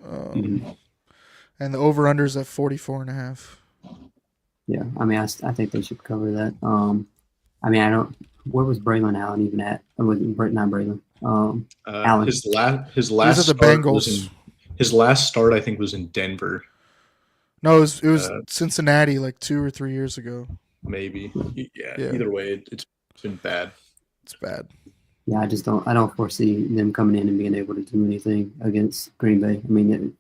Speaker 2: and the over/under is at 44.5.
Speaker 3: Yeah, I mean, I think they should cover that. I mean, I don't. Where was Braylon Allen even at? Or was it not Braylon? Allen.
Speaker 4: His last
Speaker 2: These are the Bengals.
Speaker 4: His last start, I think, was in Denver.
Speaker 2: No, it was Cincinnati like 2 or 3 years ago.
Speaker 4: Maybe. Yeah. Either way, it's been bad.
Speaker 2: It's bad.
Speaker 3: Yeah, I don't foresee them coming in and being able to do anything against Green Bay. I mean,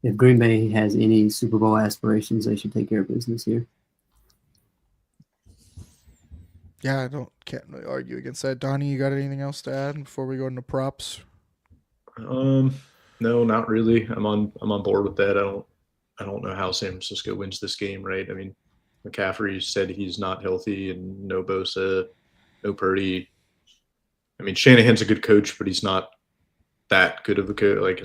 Speaker 3: if Green Bay has any Super Bowl aspirations, they should take care of business here.
Speaker 2: Yeah, can't really argue against that. Donny, you got anything else to add before we go into props?
Speaker 4: No, not really. I'm on board with that. I don't know how San Francisco wins this game, right? I mean, McCaffrey said he's not healthy, and no Bosa, no Purdy. I mean, Shanahan's a good coach, but he's not that good of a coach. Like, I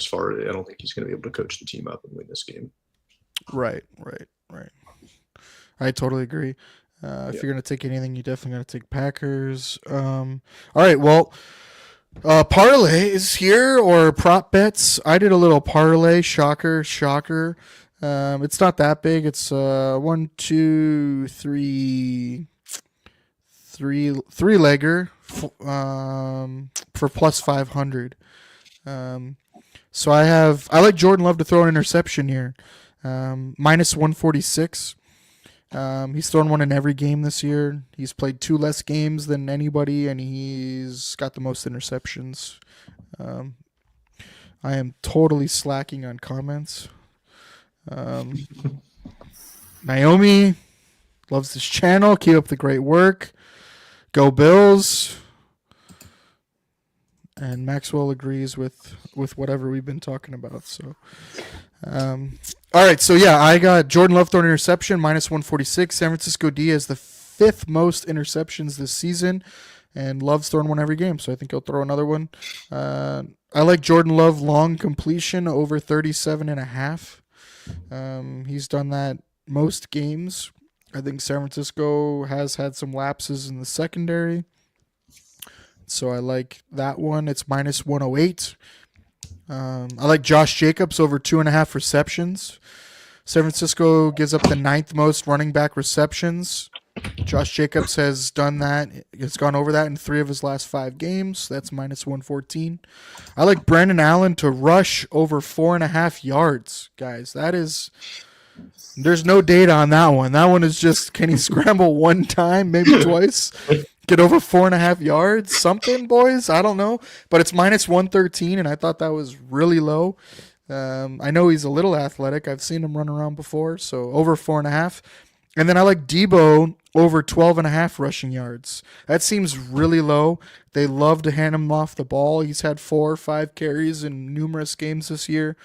Speaker 4: don't think he's going to be able to coach the team up and win this game.
Speaker 2: Right. I totally agree. If you're going to take anything, you definitely got to take Packers. All right, well, parlay is here, or prop bets. I did a little parlay. Shocker. It's not that big. It's 1, 2, 3 legger for plus 500. So I like Jordan Love to throw an interception here. Minus 146. He's thrown one in every game this year. He's played 2 less games than anybody, and he's got the most interceptions. I am totally slacking on comments. Naomi loves this channel. Keep up the great work. Go Bills. And Maxwell agrees with whatever we've been talking about. So, all right. So yeah, I got Jordan Love throwing interception minus 146. San Francisco D has the 5th most interceptions this season, and Love's throwing one every game. So I think he'll throw another one. I like Jordan Love long completion over 37.5. He's done that most games. I think San Francisco has had some lapses in the secondary. So I like that one. It's minus 108. I like Josh Jacobs over 2.5 receptions. San Francisco gives up the 9th most running back receptions. Josh Jacobs has done that. Has gone over that in 3 of his last 5 games. That's minus 114. I like Brandon Allen to rush over 4.5 yards, guys. There's no data on that one. That one is just, can he scramble one time, maybe twice? Get over 4.5 yards? Something, boys? I don't know. But it's minus 113, and I thought that was really low. I know he's a little athletic. I've seen him run around before, so over 4.5. And then I like Debo over 12.5 rushing yards. That seems really low. They love to hand him off the ball. He's had 4 or 5 carries in numerous games this year.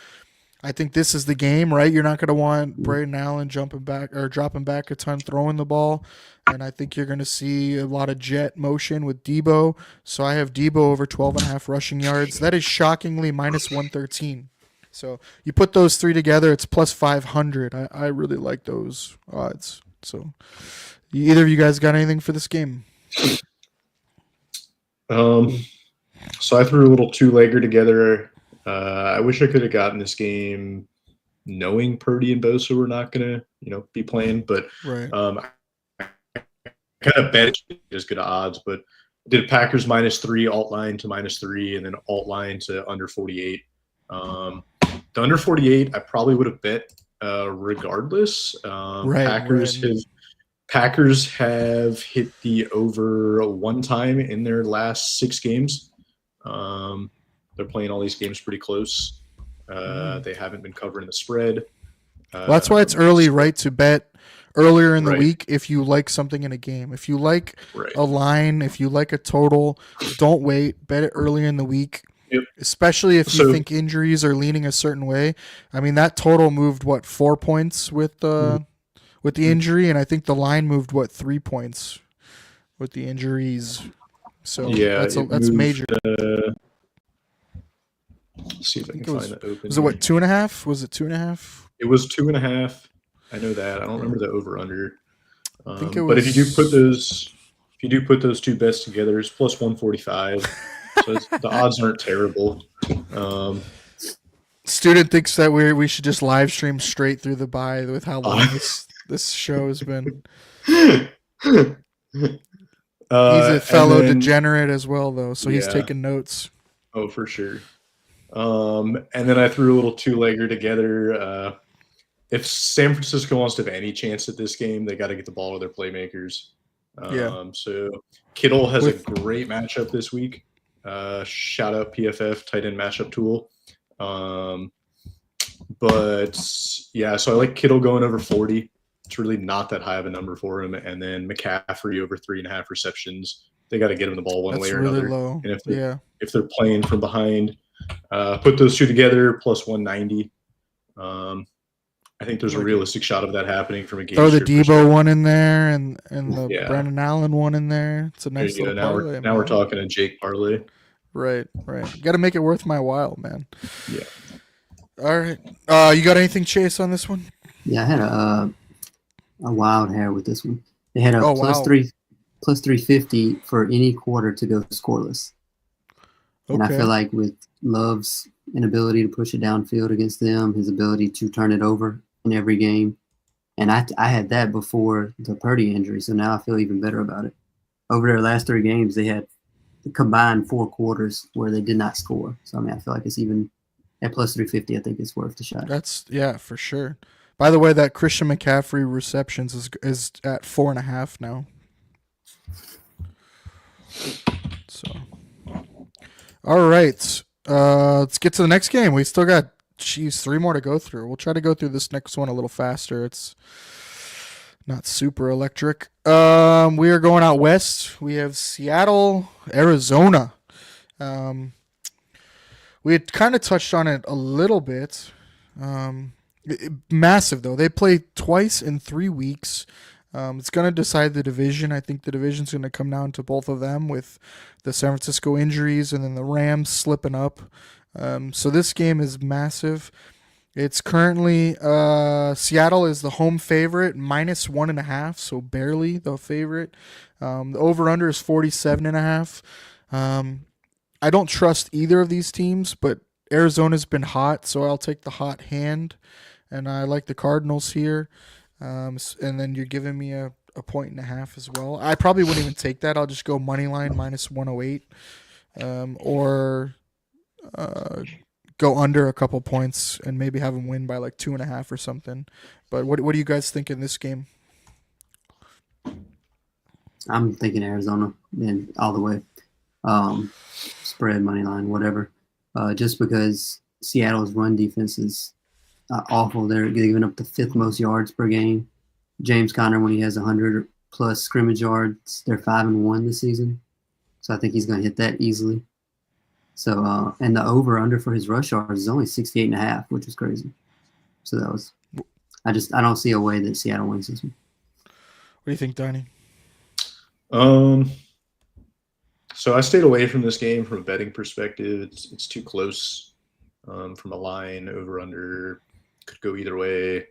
Speaker 2: I think this is the game, right? You're not going to want Braden Allen jumping back or dropping back a ton, throwing the ball. And I think you're going to see a lot of jet motion with Debo. So I have Debo over 12.5 rushing yards. That is shockingly minus 113. So you put those 3 together, it's plus 500. I really like those odds. So either of you guys got anything for this game?
Speaker 4: So I threw a little 2-legger together. I wish I could have gotten this game knowing Purdy and Bosa were not going to, be playing, but
Speaker 2: Right.
Speaker 4: I kind of bet as good odds, but did Packers -3, alt line to -3, and then alt line to under 48. The under 48, I probably would have bet regardless. Packers have hit the over 1 time in their last 6 games. They're playing all these games pretty close. They haven't been covering the spread.
Speaker 2: Well, that's why it's early, right, to bet earlier in the week if you like something in a game. If you like a line, if you like a total, don't wait. Bet it earlier in the week, especially if you think injuries are leaning a certain way. I mean, that total moved, 4 points with the injury, and I think the line moved, 3 points with the injuries. So that's
Speaker 4: moved,
Speaker 2: major.
Speaker 4: Let's see if I can find that open.
Speaker 2: Was it 2.5? Was it 2.5?
Speaker 4: It was 2.5. I know that. I don't remember the over under.
Speaker 2: I think it was...
Speaker 4: But if you do put those 2 bets together, it's plus 145. So the odds aren't terrible.
Speaker 2: Student thinks that we should just live stream straight through the bye with how long this show has been. He's a fellow degenerate as well, though, so he's taking notes.
Speaker 4: Oh, for sure. And then I threw a little 2-legger together. If San Francisco wants to have any chance at this game, they got to get the ball to their playmakers. So Kittle has a great matchup this week. Shout out PFF tight end matchup tool. So I like Kittle going over 40. It's really not that high of a number for him. And then McCaffrey over 3.5 receptions. They got to get him the ball one way or another.
Speaker 2: Low.
Speaker 4: And if they're playing from behind, put those 2 together, plus 190. I think there's a realistic shot of that happening from a game.
Speaker 2: Throw the Debo one in there and the Brandon Allen one in there. It's a nice little parlay.
Speaker 4: Now we're talking a Jake parlay.
Speaker 2: Right. Got to make it worth my while, man.
Speaker 4: Yeah.
Speaker 2: All right. You got anything, Chase, on this one?
Speaker 3: Yeah, I had a wild hair with this one. They had a plus 350 for any quarter to go scoreless. And I feel like with Love's inability to push it downfield against them, his ability to turn it over in every game, and I had that before the Purdy injury, so now I feel even better about it. Over their last 3 games, they had combined 4 quarters where they did not score. So, I mean, I feel like it's even at plus 350, I think it's worth the shot.
Speaker 2: That's, for sure. By the way, that Christian McCaffrey receptions is at 4.5 now. So, all right. Let's get to the next game. We still got, 3 more to go through. We'll try to go through this next one a little faster. It's not super electric. We are going out west. We have Seattle, Arizona. We had kind of touched on it a little bit. Massive, though. They play twice in 3 weeks. It's going to decide the division. I think the division's going to come down to both of them with the San Francisco injuries and then the Rams slipping up. So this game is massive. It's currently Seattle is the home favorite, minus 1.5, so barely the favorite. The over-under is 47.5. I don't trust either of these teams, but Arizona's been hot, so I'll take the hot hand, and I like the Cardinals here. And then you're giving me a point and a half as well. I probably wouldn't even take that. I'll just go money line minus 108, or uh, go under a couple points and maybe have them win by like 2.5 or something. But what do you guys think in this game?
Speaker 3: I'm thinking Arizona and all the way. Spread, money line, whatever. Just because Seattle's run defense is awful. They're giving up the 5th most yards per game. James Conner, when he has 100 plus scrimmage yards, they're 5-1 this season. So I think he's going to hit that easily. So and the over under for his rush yards is only 68.5, which is crazy. So that was. I don't see a way that Seattle wins this one.
Speaker 2: What do you think, Donny?
Speaker 4: So I stayed away from this game from a betting perspective. It's too close. From a line over under, could go either way.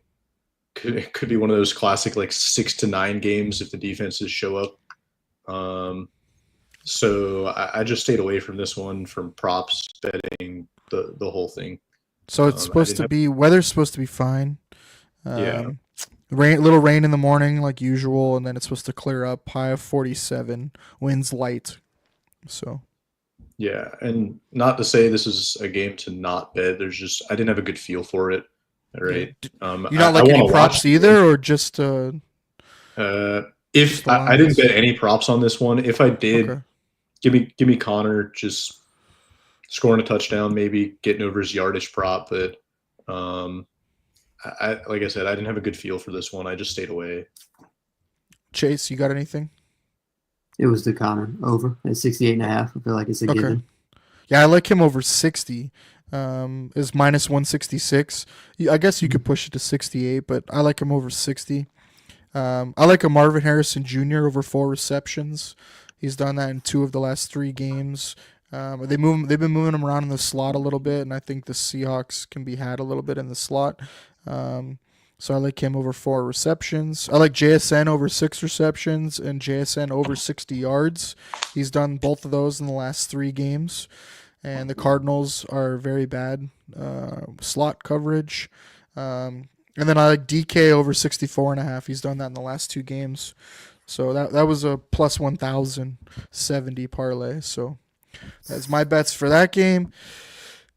Speaker 4: It could be one of those classic like 6 to 9 games if the defenses show up. So I just stayed away from this one from props betting the whole thing.
Speaker 2: So it's supposed to be weather's supposed to be fine.
Speaker 4: Yeah.
Speaker 2: Little rain in the morning like usual, and then it's supposed to clear up. High of 47, winds light. So.
Speaker 4: Yeah, and not to say this is a game to not bet. There's just I didn't have a good feel for it. All right.
Speaker 2: You not like any props either, or just
Speaker 4: if I didn't bet any props on this one. If I did,
Speaker 2: okay.
Speaker 4: give me Connor just scoring a touchdown, maybe getting over his yardage prop. But I like I said, I didn't have a good feel for this one. I just stayed away.
Speaker 2: Chase, you got anything?
Speaker 3: It was the Connor over at 68.5. I feel like it's a given.
Speaker 2: Yeah, I like him over 60. Is minus 166. I guess you could push it to 68, but I like him over 60. I like a Marvin Harrison Jr. over 4 receptions. He's done that in 2 of the last 3 games. They've been moving him around in the slot a little bit, and I think the Seahawks can be had a little bit in the slot. So I like him over 4 receptions. I like JSN over 6 receptions and JSN over 60 yards. He's done both of those in the last 3 games. And the Cardinals are very bad slot coverage. And then I like DK over 64.5. He's done that in the last 2 games. So that was a plus 1,070 parlay. So that's my bets for that game.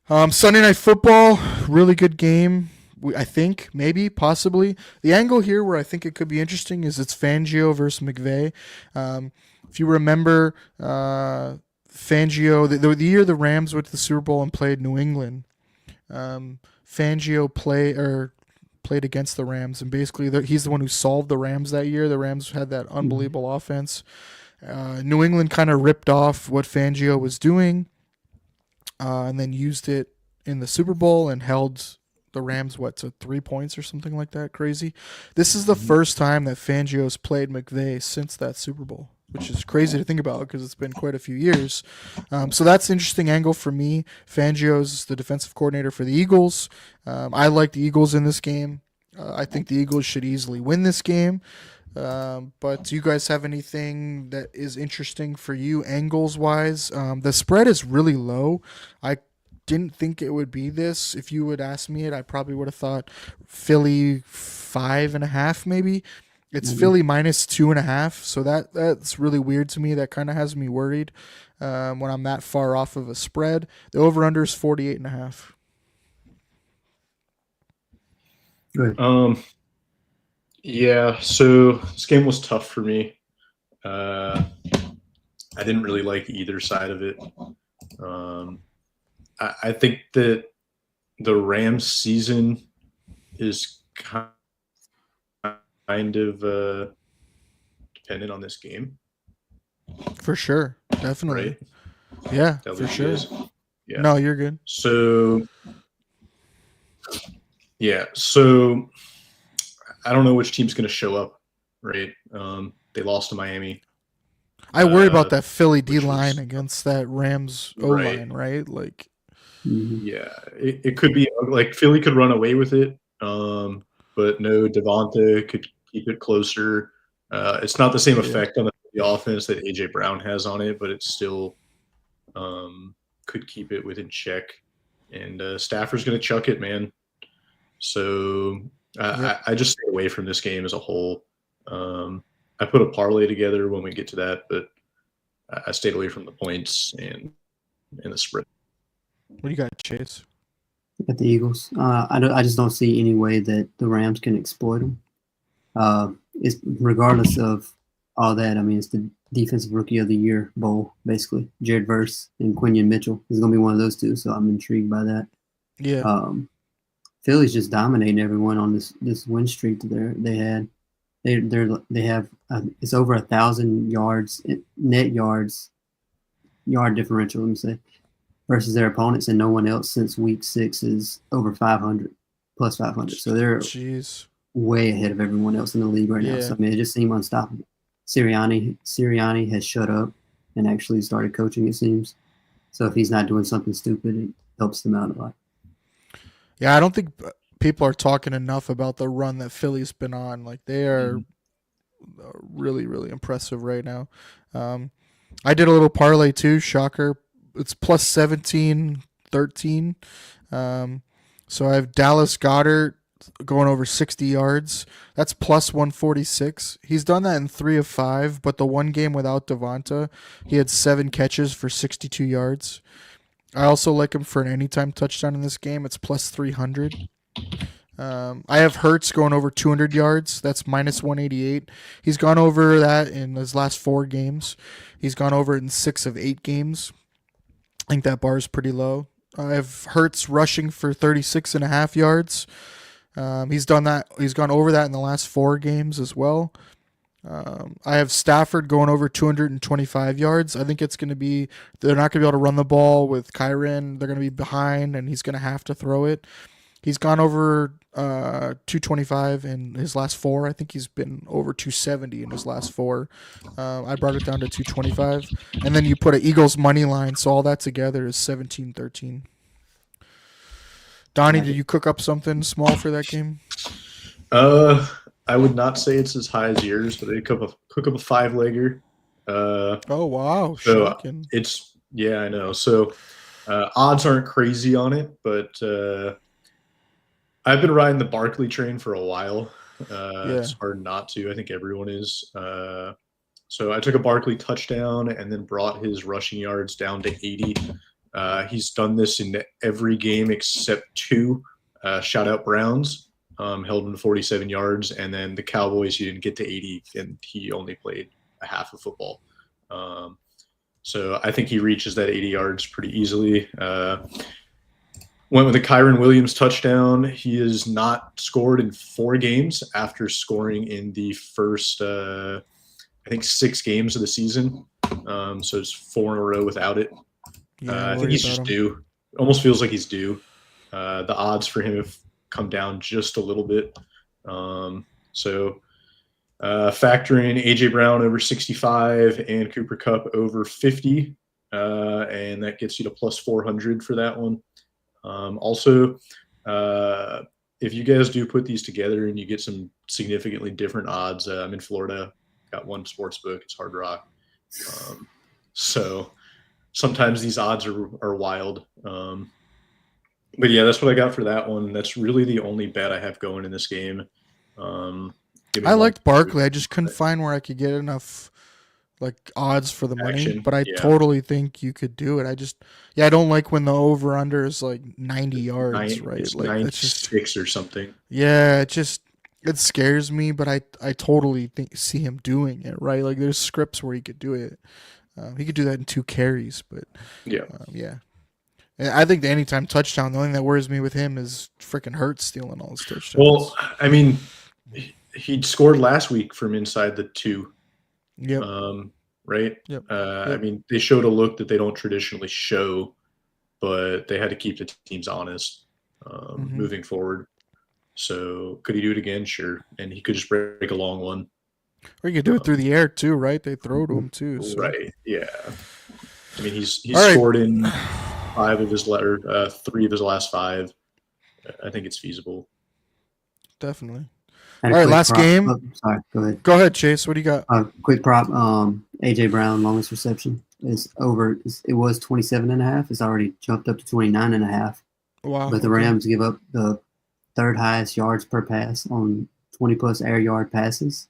Speaker 2: Sunday Night Football, really good game. I think, maybe, possibly. The angle here where I think it could be interesting is it's Fangio versus McVay. If you remember, Fangio, the year the Rams went to the Super Bowl and played New England, Fangio played against the Rams, and basically he's the one who solved the Rams that year. The Rams had that unbelievable offense. New England kind of ripped off what Fangio was doing, and then used it in the Super Bowl and held the Rams, to 3 points or something like that. Crazy. This is the first time that Fangio's played McVay since that Super Bowl, which is crazy to think about because it's been quite a few years. So that's an interesting angle for me. Fangio's the defensive coordinator for the Eagles. I like the Eagles in this game. I think the Eagles should easily win this game. But do you guys have anything that is interesting for you angles-wise? The spread is really low. I didn't think it would be this. If you would ask me it, I probably would have thought Philly 5.5 maybe. It's Philly minus 2.5, so that's really weird to me. That kind of has me worried when I'm that far off of a spread. The over/under is 48.5.
Speaker 3: Good.
Speaker 4: Yeah. So this game was tough for me. I didn't really like either side of it. I think that the Rams season is kind of dependent on this game.
Speaker 2: For sure. Definitely.
Speaker 4: Right?
Speaker 2: Yeah, for sure.
Speaker 4: Yeah.
Speaker 2: No, you're good.
Speaker 4: So I don't know which team's going to show up, right? They lost to Miami.
Speaker 2: I worry about that Philly D-line against that Rams O-line, right? Like,
Speaker 4: yeah, it could be like Philly could run away with it, but no, Devonta could keep it closer. It's not the same effect on the offense that A.J. Brown has on it, but it's still could keep it within check. And Stafford's going to chuck it, man. So I just stay away from this game as a whole. I put a parlay together when we get to that, but I stayed away from the points and the spread.
Speaker 2: What do you got, Chase?
Speaker 3: At the Eagles, I just don't see any way that the Rams can exploit them. It's regardless of all that. I mean, it's the Defensive Rookie of the Year bowl, basically. Jared Verse and Quinion Mitchell is going to be one of those two, so I'm intrigued by that.
Speaker 2: Yeah.
Speaker 3: Philly's just dominating everyone on this win streak that they had. They have it's over 1,000 yards net yard differential. Let me say. Versus their opponents, and no one else since week 6 is over 500, plus 500. So they're way ahead of everyone else in the league right now. So, I mean, it just seemed unstoppable. Sirianni has shut up and actually started coaching, it seems. So if he's not doing something stupid, it helps them out a lot.
Speaker 2: Yeah, I don't think people are talking enough about the run that Philly's been on. Like, they are really, really impressive right now. I did a little parlay too, shocker. It's plus 17-13. So I have Dallas Goedert going over 60 yards. That's plus 146. He's done that in 3 of 5, but the one game without Devonta, he had 7 catches for 62 yards. I also like him for an anytime touchdown in this game. It's plus 300. I have Hurts going over 200 yards. That's minus 188. He's gone over that in his last 4 games. He's gone over it in 6 of 8 games. I think that bar is pretty low. I have Hurts rushing for 36.5 yards. He's done that. He's gone over that in the last 4 games as well. I have Stafford going over 225 yards. I think they're not going to be able to run the ball with Kyren. They're going to be behind, and he's going to have to throw it. He's gone over 225 in his last 4. I think he's been over 270 in his last 4. I brought it down to 225. And then you put an Eagles money line, so all that together is 17-13. Donnie, did you cook up something small for that game?
Speaker 4: I would not say it's as high as yours, but I cook up a 5-legger.
Speaker 2: Oh, wow.
Speaker 4: So
Speaker 2: shocking.
Speaker 4: I know. So odds aren't crazy on it, but I've been riding the Barkley train for a while. It's hard not to. I think everyone is. So I took a Barkley touchdown and then brought his rushing yards down to 80. He's done this in every game except 2. Shout out Browns, held him to 47 yards, and then the Cowboys, he didn't get to 80, and he only played a half of football. So I think he reaches that 80 yards pretty easily. Went with a Kyren Williams touchdown. He has not scored in 4 games after scoring in the first, I think, 6 games of the season. So it's 4 in a row without it. I think he's just due. Almost feels like he's due. The odds for him have come down just a little bit. So factor in A.J. Brown over 65 and Cooper Kupp over 50. And that gets you to plus 400 for that one. Also, if you guys do put these together and you get some significantly different odds, I'm in Florida, got one sports book, it's Hard Rock. So sometimes these odds are wild. But yeah, that's what I got for that one. That's really the only bet I have going in this game.
Speaker 2: I liked Barkley. I just couldn't find where I could get enough odds for the money, but I totally think you could do it. I don't like when the over under is 90 yards, right?
Speaker 4: It's 96 or something.
Speaker 2: Yeah, it scares me, but I totally see him doing it, right? There's scripts where he could do it. He could do that in 2 carries, but yeah. And I think the anytime touchdown, the only thing that worries me with him is freaking Hurts stealing all his touchdowns.
Speaker 4: Well, I mean, he scored last week from inside the 2.
Speaker 2: Yep.
Speaker 4: Right?
Speaker 2: Yep.
Speaker 4: I mean, they showed a look that they don't traditionally show, but they had to keep the teams honest moving forward. So could he do it again? Sure. And he could just break a long one.
Speaker 2: Or you could do it through the air too, right? They throw to him too. So.
Speaker 4: Right. Yeah. I mean, he's scored in 3 of his last 5. I think it's feasible.
Speaker 2: Definitely.
Speaker 3: Had
Speaker 2: All
Speaker 3: a
Speaker 2: right,
Speaker 3: quick
Speaker 2: last
Speaker 3: prop.
Speaker 2: game.
Speaker 3: Oh, sorry, go ahead.
Speaker 2: Go ahead, Chase. What do you got?
Speaker 3: Quick prop. AJ Brown longest reception is over. It was 27.5. It's already jumped up to 29.5.
Speaker 2: Wow.
Speaker 3: But the Rams give up the third highest yards per pass on 20-plus air yard passes.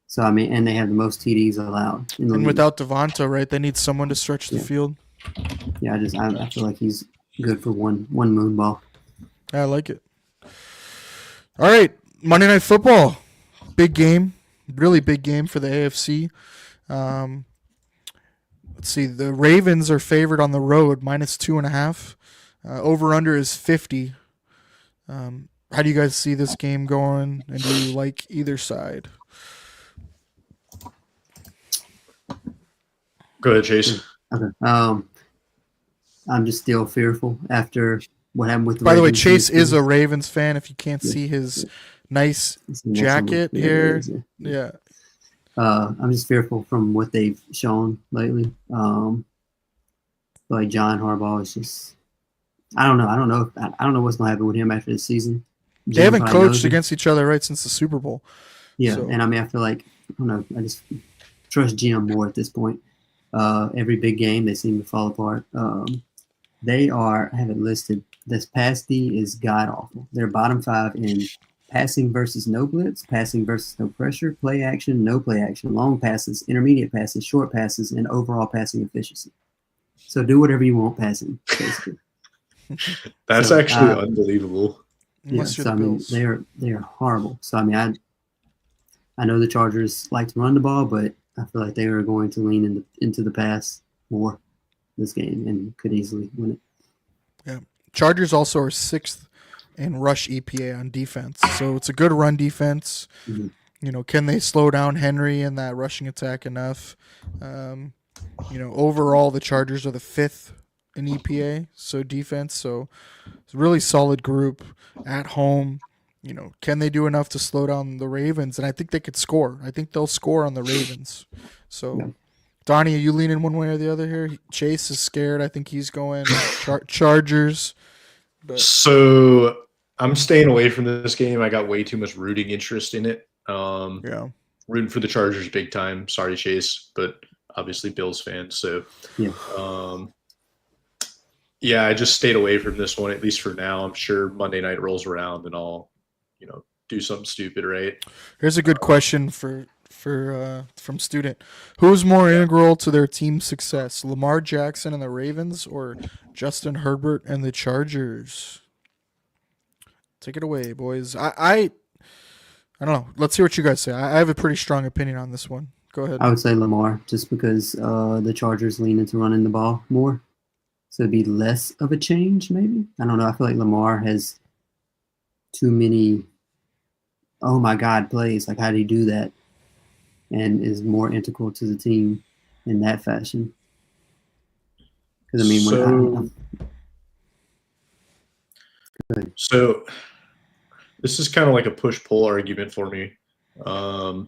Speaker 3: So, I mean, and they have the most TDs allowed in the
Speaker 2: And
Speaker 3: league.
Speaker 2: without Devonta, right? They need someone to stretch the field.
Speaker 3: Yeah, I feel like he's good for one moon ball.
Speaker 2: I like it. All right, Monday Night Football. Big game. Really big game for the AFC. Let's see. The Ravens are favored on the road, -2.5. Over-under is 50. How do you guys see this game going, and do you like either side?
Speaker 4: Go ahead, Chase.
Speaker 3: Okay. I'm just still fearful after what happened with the
Speaker 2: By the way,
Speaker 3: Ravens
Speaker 2: Chase
Speaker 3: this
Speaker 2: is a
Speaker 3: season.
Speaker 2: Ravens fan. If you can't see his nice jacket here, yeah.
Speaker 3: I'm just fearful from what they've shown lately. Like John Harbaugh is just, I don't know. I don't know what's gonna happen with him after this season.
Speaker 2: They
Speaker 3: Jim
Speaker 2: haven't
Speaker 3: probably knows
Speaker 2: coached
Speaker 3: him.
Speaker 2: against each other right since the Super Bowl.
Speaker 3: Yeah,
Speaker 2: so.
Speaker 3: and I mean, I feel like I don't know. I just trust Jim more at this point. Every big game, they seem to fall apart. They are, I have it listed. This pass D is god awful. They're bottom 5 in passing versus no blitz, passing versus no pressure, play action, no play action, long passes, intermediate passes, short passes, and overall passing efficiency. So do whatever you want passing, basically.
Speaker 4: That's
Speaker 3: So,
Speaker 4: actually unbelievable.
Speaker 2: Unless you're
Speaker 3: so
Speaker 2: the
Speaker 3: I mean,
Speaker 2: Bills.
Speaker 3: they are horrible. So I mean, I know the Chargers like to run the ball, but I feel like they are going to lean into the pass more this game and could easily win it.
Speaker 2: Yeah. Chargers also are 6th in rush EPA on defense. So it's a good run defense.
Speaker 3: Mm-hmm.
Speaker 2: You know, can they slow down Henry in that rushing attack enough? Overall, the Chargers are the 5th in EPA, so defense. So it's a really solid group at home. You know, can they do enough to slow down the Ravens? And I think they could score. I think they'll score on the Ravens. So,
Speaker 3: Yeah.
Speaker 2: Donnie, are you leaning one way or the other here? Chase is scared. I think he's going Chargers. But
Speaker 4: So I'm staying away from this game. I got way too much rooting interest in it.
Speaker 2: yeah.
Speaker 4: Rooting for the Chargers big time. Sorry, Chase, but obviously Bills fan. So
Speaker 3: Yeah.
Speaker 4: I just stayed away from this one, at least for now. I'm sure Monday night rolls around and I'll, do something stupid, right?
Speaker 2: Here's a good question from student. Who's more integral to their team's success, Lamar Jackson and the Ravens or Justin Herbert and the Chargers? Take it away, boys. I don't know. Let's hear what you guys say. I have a pretty strong opinion on this one. Go ahead.
Speaker 3: I would say Lamar, just because the Chargers lean into running the ball more. So it'd be less of a change, maybe. I don't know. I feel like Lamar has too many oh my God plays. Like, how do you do that? And is more integral to the team in that fashion. Because, I mean,
Speaker 4: So this is kind of like a push-pull argument for me. I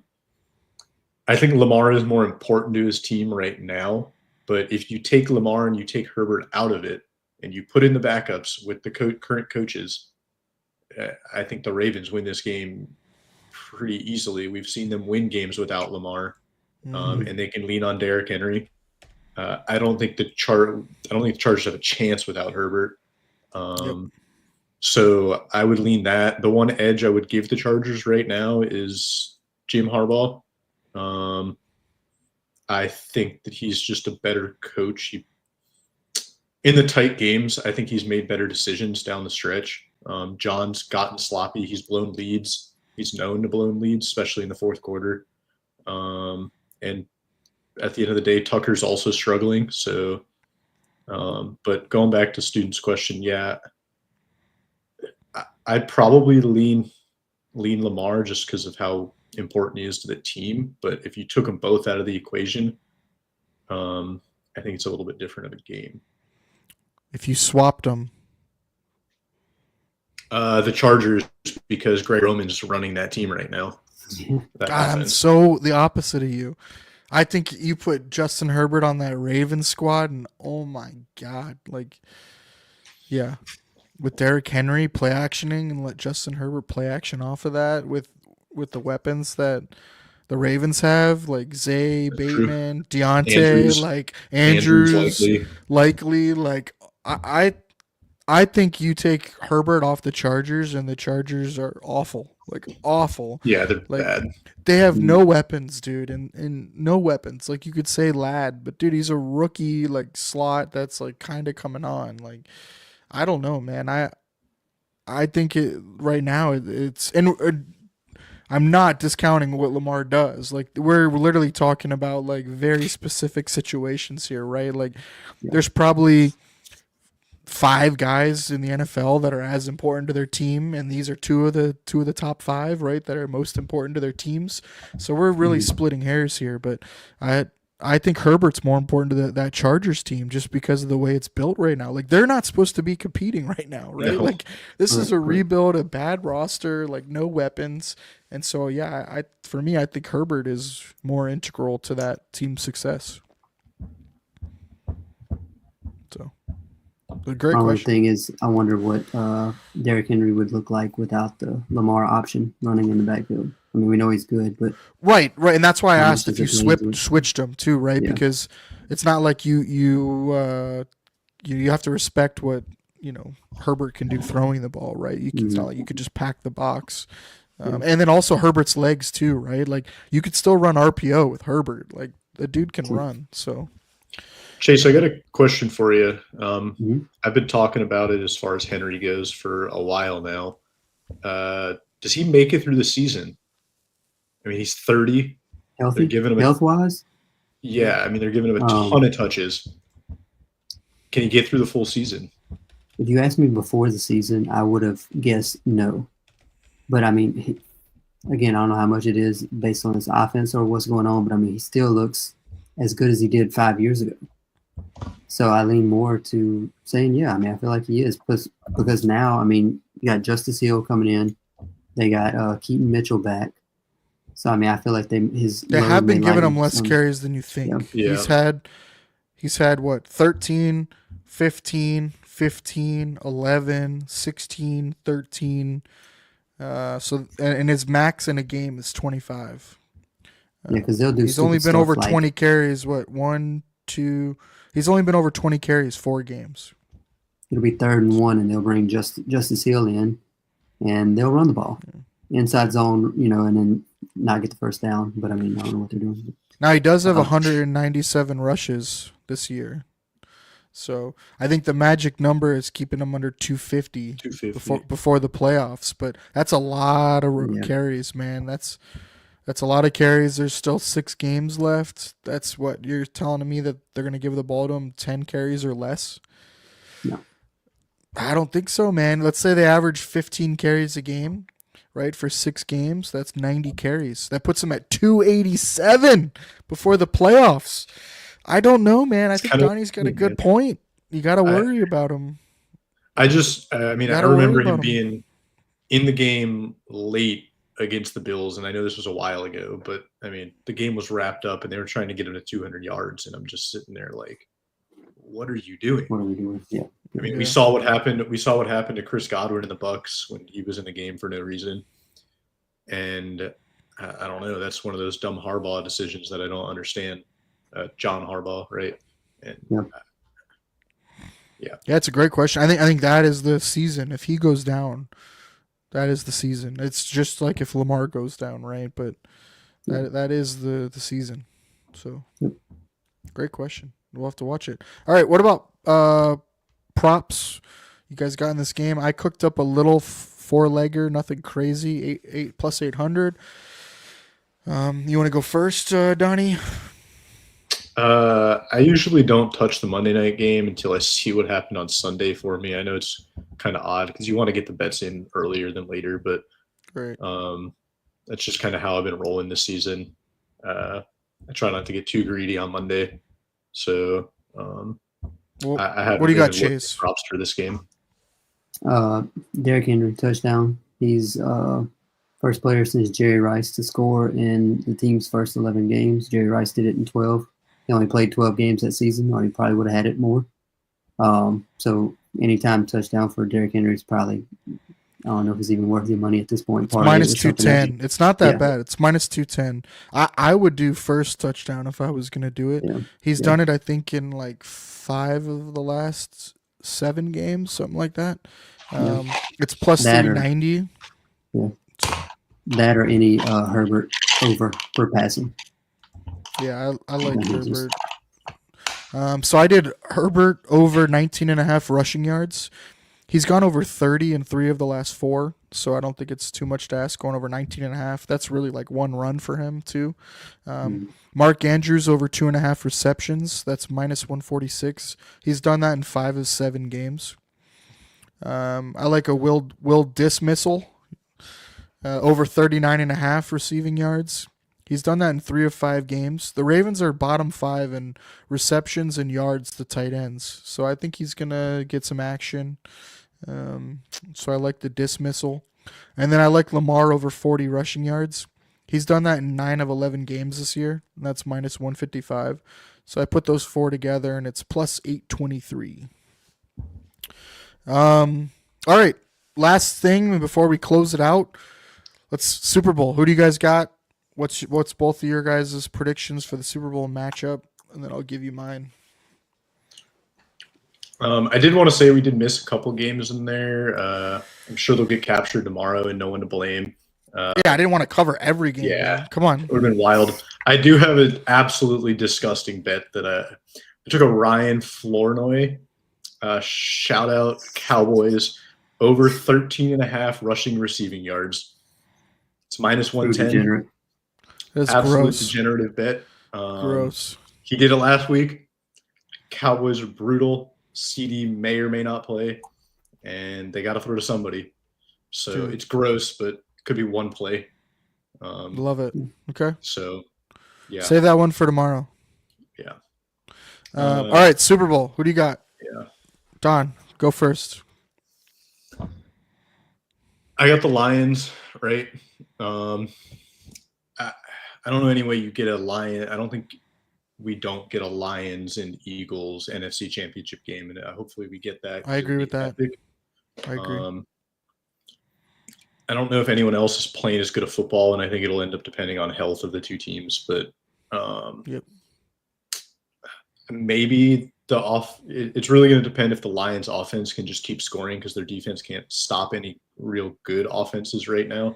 Speaker 4: think Lamar is more important to his team right now. But if you take Lamar and you take Herbert out of it and you put in the backups with the current coaches, I think the Ravens win this game pretty easily. We've seen them win games without Lamar, and they can lean on Derrick Henry. I don't think the Chargers have a chance without Herbert. So I would lean that. The one edge I would give the Chargers right now is Jim Harbaugh. I think that he's just a better coach. In the tight games, I think he's made better decisions down the stretch. John's gotten sloppy. He's blown leads. He's known to blow leads, especially in the fourth quarter. And at the end of the day, Tucker's also struggling. So, but going back to student's question, yeah, I'd probably lean Lamar just because of how important he is to the team. But if you took them both out of the equation, I think it's a little bit different of a game.
Speaker 2: If you swapped them,
Speaker 4: the Chargers, because Greg Roman's running that team right now.
Speaker 2: God, I'm so the opposite of you. I think you put Justin Herbert on that Ravens squad, and oh my God, like, yeah, with Derrick Henry play actioning and let Justin Herbert play action off of that with the weapons that the Ravens have, like Zay,
Speaker 4: That's true.
Speaker 2: Bateman, Deontay,
Speaker 4: Andrews,
Speaker 2: like
Speaker 4: Andrews
Speaker 2: Andrews, likely. Like I think you take Herbert off the Chargers, and the Chargers are awful, like awful.
Speaker 4: Yeah, they're
Speaker 2: Like
Speaker 4: bad.
Speaker 2: they have no weapons, dude, and no weapons. Like you could say Lad, but dude, he's a rookie like slot that's like kind of coming on. Like I don't know, man. I think it right now it's and I'm not discounting what Lamar does. Like we're literally talking about like very specific situations here, right? Like there's probably 5 guys in the NFL that are as important to their team, and these are two of the top 5, right? That are most important to their teams. So we're really splitting hairs here, but I think Herbert's more important to that Chargers team just because of the way it's built right now. Like they're not supposed to be competing right now, right?
Speaker 4: No.
Speaker 2: Like this is a rebuild, a bad roster, like no weapons. And so yeah, for me I think Herbert is more integral to that team's success. So a great
Speaker 3: Only
Speaker 2: question.
Speaker 3: thing is, I wonder what Derrick Henry would look like without the Lamar option running in the backfield. I mean, we know he's good, but
Speaker 2: Right, and that's why I
Speaker 3: how
Speaker 2: asked
Speaker 3: much
Speaker 2: if you
Speaker 3: does it play into it?
Speaker 2: switched them too, right?
Speaker 3: Yeah.
Speaker 2: Because it's not like you have to respect what Herbert can do throwing the ball, right? It's not like you could just pack the box, and then also Herbert's legs too, right? Like you could still run RPO with Herbert, like the dude can run. So
Speaker 4: Chase, I got a question for you.
Speaker 3: Mhm.
Speaker 4: I've been talking about it as far as Henry goes for a while now. Does he make it through the season? I mean, he's 30.
Speaker 3: Healthy,
Speaker 4: They're giving him
Speaker 3: health-wise,
Speaker 4: I mean, they're giving him a ton of touches. Can he get through the full season?
Speaker 3: if you asked me before the season, I would have guessed no. But I mean, again, I don't know how much it is based on his offense or what's going on, but I mean, he still looks as good as he did 5 years ago. So I lean more to saying, yeah, I mean, I feel like he is. Because now, I mean, you got Justice Hill coming in. They got Keaton Mitchell back. So, I mean, I feel like they
Speaker 2: have been giving him less carries than you think.
Speaker 4: Yeah.
Speaker 2: He's had what, 13, 15, 15, 11, 16, 13. So and his max in a game is 25.
Speaker 3: Yeah, because they'll do.
Speaker 2: He's only been over
Speaker 3: like,
Speaker 2: 20 carries. What, 1, 2? He's only been over 20 carries 4 games.
Speaker 3: It'll be 3rd and 1, and they'll bring Justice Hill in, and they'll run the ball inside zone, and then not get the first down. But I mean, I don't know what they're doing.
Speaker 2: Now he does have 197 rushes this year. So I think the magic number is keeping him under 250 before the playoffs. But that's a lot of carries, man. That's a lot of carries. There's still 6 games left. That's what you're telling me, that they're going to give the ball to him 10 carries or less?
Speaker 3: No.
Speaker 2: I don't think so, man. Let's say they average 15 carries a game, right, for 6 games. That's 90 carries. That puts him at 287 before the playoffs. I don't know, man. I think Donnie's got a good point. You got to worry about him.
Speaker 4: I remember him being in the game late against the Bills, and I know this was a while ago, but I mean, the game was wrapped up and they were trying to get him to 200 yards, and I'm just sitting there like, what are you doing?
Speaker 3: What are we doing? Yeah.
Speaker 4: I mean, we saw what happened. We saw what happened to Chris Godwin in the Bucs when he was in the game for no reason. And I don't know. That's one of those dumb Harbaugh decisions that I don't understand. John Harbaugh, right? And yeah, it's
Speaker 2: a great question. I think that is the season. If he goes down, that is the season. It's just like if Lamar goes down, right? But that is the season. So great question. We'll have to watch it. All right. What about props you guys got in this game? I cooked up a little 4-legger, nothing crazy, 8 plus 800. You want to go first, Donnie?
Speaker 4: I usually don't touch the Monday night game until I see what happened on Sunday for me. I know it's kind of odd because you want to get the bets in earlier than later, but that's just kind of how I've been rolling this season. I try not to get too greedy on Monday. So I have.
Speaker 2: What do you got, Chase?
Speaker 4: Props for this game.
Speaker 3: Derrick Henry touchdown. He's first player since Jerry Rice to score in the team's first 11 games. Jerry Rice did it in 12. He only played 12 games that season, or he probably would have had it more. So anytime touchdown for Derrick Henry is probably, I don't know if it's even worth the money at this point.
Speaker 2: It's minus 210. It's not that bad. It's minus 210. I would do first touchdown if I was gonna do it.
Speaker 3: Yeah.
Speaker 2: He's done it, I think, in like 5 of the last 7 games, something like that. It's plus 390.
Speaker 3: Yeah. That or any Herbert over for passing.
Speaker 2: Yeah, I like Herbert. So I did Herbert over 19.5 rushing yards. He's gone over 30 in 3 of the last 4, so I don't think it's too much to ask. Going over 19.5, that's really like one run for him too. Mark Andrews over 2.5 receptions. That's minus 146. He's done that in 5 of 7 games. I like a Will Dismissal over 39.5 receiving yards. He's done that in 3 of 5 games. The Ravens are bottom 5 in receptions and yards to tight ends, so I think he's gonna get some action. So I like the dismissal, and then I like Lamar over 40 rushing yards. He's done that in 9 of 11 games this year, and that's minus 155. So I put those 4 together, and it's plus 823. All right, last thing before we close it out, let's Super Bowl. Who do you guys got? What's both of your guys' predictions for the Super Bowl matchup, and then I'll give you mine.
Speaker 4: I did want to say we did miss a couple games in there. I'm sure they'll get captured tomorrow and no one to blame.
Speaker 2: Yeah, I didn't want to cover every game.
Speaker 4: Yeah.
Speaker 2: Man. Come on.
Speaker 4: It would have been wild. I do have an absolutely disgusting bet that I took a Ryan Flournoy. Shout out Cowboys over 13.5 rushing receiving yards. It's minus 110.
Speaker 2: That's
Speaker 4: absolute
Speaker 2: gross.
Speaker 4: Degenerative bet.
Speaker 2: Gross.
Speaker 4: He did it last week. Cowboys are brutal. CD may or may not play, and they got to throw to somebody. So
Speaker 2: Dude.
Speaker 4: It's gross, but could be one play.
Speaker 2: Love it. Okay.
Speaker 4: So, yeah.
Speaker 2: Save that one for tomorrow.
Speaker 4: Yeah.
Speaker 2: All right, Super Bowl. Who do you got?
Speaker 4: Yeah.
Speaker 2: Don, go first.
Speaker 4: I got the Lions, right? I don't know any way you get a Lion. I don't think we don't get a Lions and Eagles NFC Championship game, and hopefully we get that.
Speaker 2: I agree with that.
Speaker 4: Epic.
Speaker 2: I agree.
Speaker 4: I don't know if anyone else is playing as good a football, and I think it'll end up depending on health of the two teams. But maybe it's really going to depend if the Lions offense can just keep scoring, because their defense can't stop any real good offenses right now.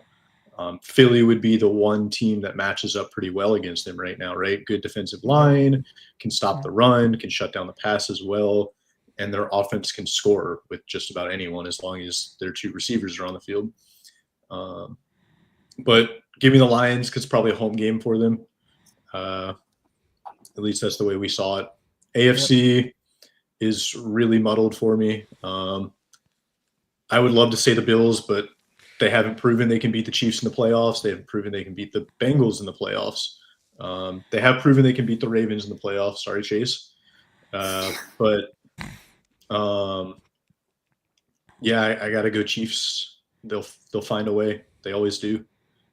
Speaker 4: Philly would be the one team that matches up pretty well against them right now, right? Good defensive line, can stop the run, can shut down the pass as well, and their offense can score with just about anyone as long as their 2 receivers are on the field. But give me the Lions because it's probably a home game for them. At least that's the way we saw it. AFC is really muddled for me. I would love to say the Bills, but they haven't proven they can beat the Chiefs in the playoffs. They haven't proven they can beat the Bengals in the playoffs. They have proven they can beat the Ravens in the playoffs. Sorry, Chase. But I got to go Chiefs. They'll find a way. They always do.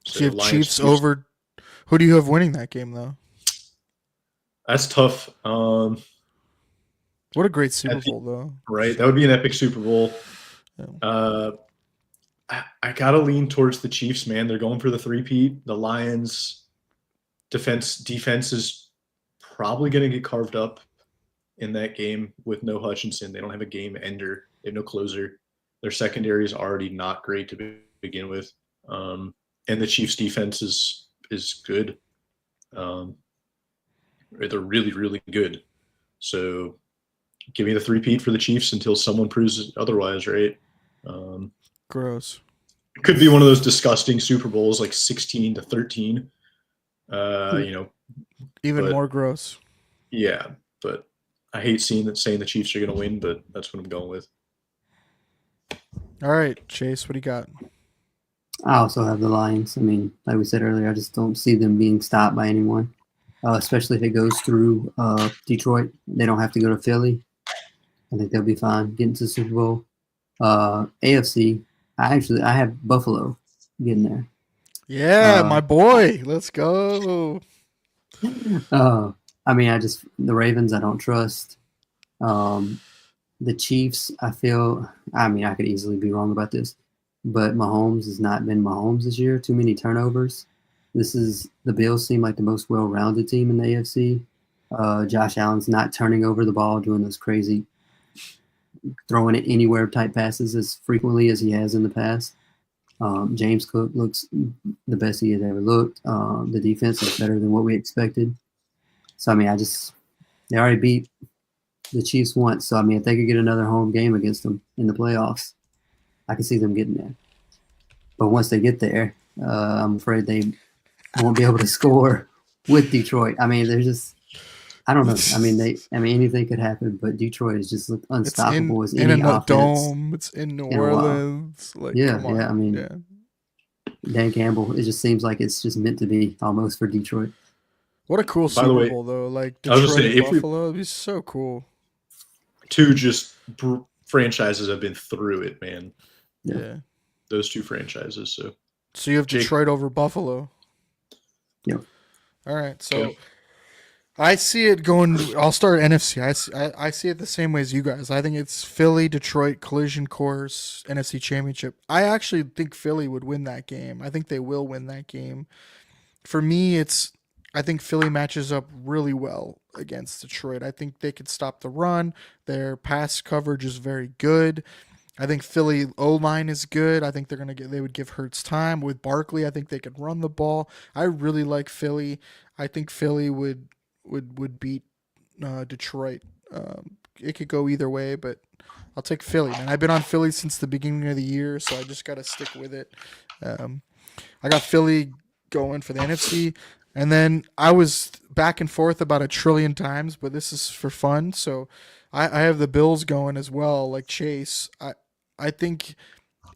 Speaker 2: So you have Chiefs over. Who do you have winning that game, though?
Speaker 4: That's tough.
Speaker 2: What a great Super Bowl, though.
Speaker 4: Right, that would be an epic Super Bowl.
Speaker 2: Yeah.
Speaker 4: I gotta lean towards the Chiefs, man. They're going for the three-peat. The Lions' defense is probably going to get carved up in that game with no Hutchinson. They don't have a game ender. They have no closer. Their secondary is already not great to begin with, and the Chiefs' defense is good. They're really, really good. So give me the three-peat for the Chiefs until someone proves otherwise, right?
Speaker 2: Gross.
Speaker 4: It could be one of those disgusting Super Bowls, like 16-13.
Speaker 2: Even more gross.
Speaker 4: Yeah, but I hate saying the Chiefs are going to win, but that's what I'm going with.
Speaker 2: All right, Chase, what do you got?
Speaker 3: I also have the Lions. I mean, like we said earlier, I just don't see them being stopped by anyone, especially if it goes through Detroit. They don't have to go to Philly. I think they'll be fine getting to the Super Bowl. AFC, I have Buffalo getting there.
Speaker 2: Yeah, my boy. Let's go.
Speaker 3: I mean, the Ravens I don't trust. The Chiefs, I mean, I could easily be wrong about this, but Mahomes has not been Mahomes this year. Too many turnovers. The Bills seem like the most well-rounded team in the AFC. Josh Allen's not turning over the ball, doing those crazy throwing it anywhere type passes as frequently as he has in the past. James Cook looks the best he has ever looked. The defense is better than what we expected. So, I mean, they already beat the Chiefs once. So, I mean, if they could get another home game against them in the playoffs, I can see them getting there. But once they get there, I'm afraid they won't be able to score with Detroit. I mean, they're just, I don't know. I mean, anything could happen, but Detroit is just unstoppable as any
Speaker 2: in a
Speaker 3: offense.
Speaker 2: dome. It's in New Orleans. Like,
Speaker 3: yeah,
Speaker 2: come on.
Speaker 3: yeah. I mean, Dan Campbell. It just seems like it's just meant to be almost for Detroit.
Speaker 2: What a cool Super Bowl, though. Like Detroit and Buffalo, it'd be so cool.
Speaker 4: Two just franchises have been through it, man.
Speaker 2: Yeah.
Speaker 4: Those two franchises.
Speaker 2: So you have Detroit over Buffalo.
Speaker 3: Yep.
Speaker 2: All right. So I see it going. I'll start NFC. I see it the same way as you guys. I think it's Philly, Detroit, collision course, NFC Championship. I actually think Philly would win that game. I think they will win that game. For me, I think Philly matches up really well against Detroit. I think they could stop the run. Their pass coverage is very good. I think Philly O-line is good. I think they would give Hurts time. With Barkley, I think they could run the ball. I really like Philly. I think Philly would beat Detroit. It could go either way, but I'll take Philly, man. I've been on Philly since the beginning of the year, so I just got to stick with it. I got Philly going for the NFC. And then I was back and forth about 1 trillion times, but this is for fun. So I have the Bills going as well, like Chase. I think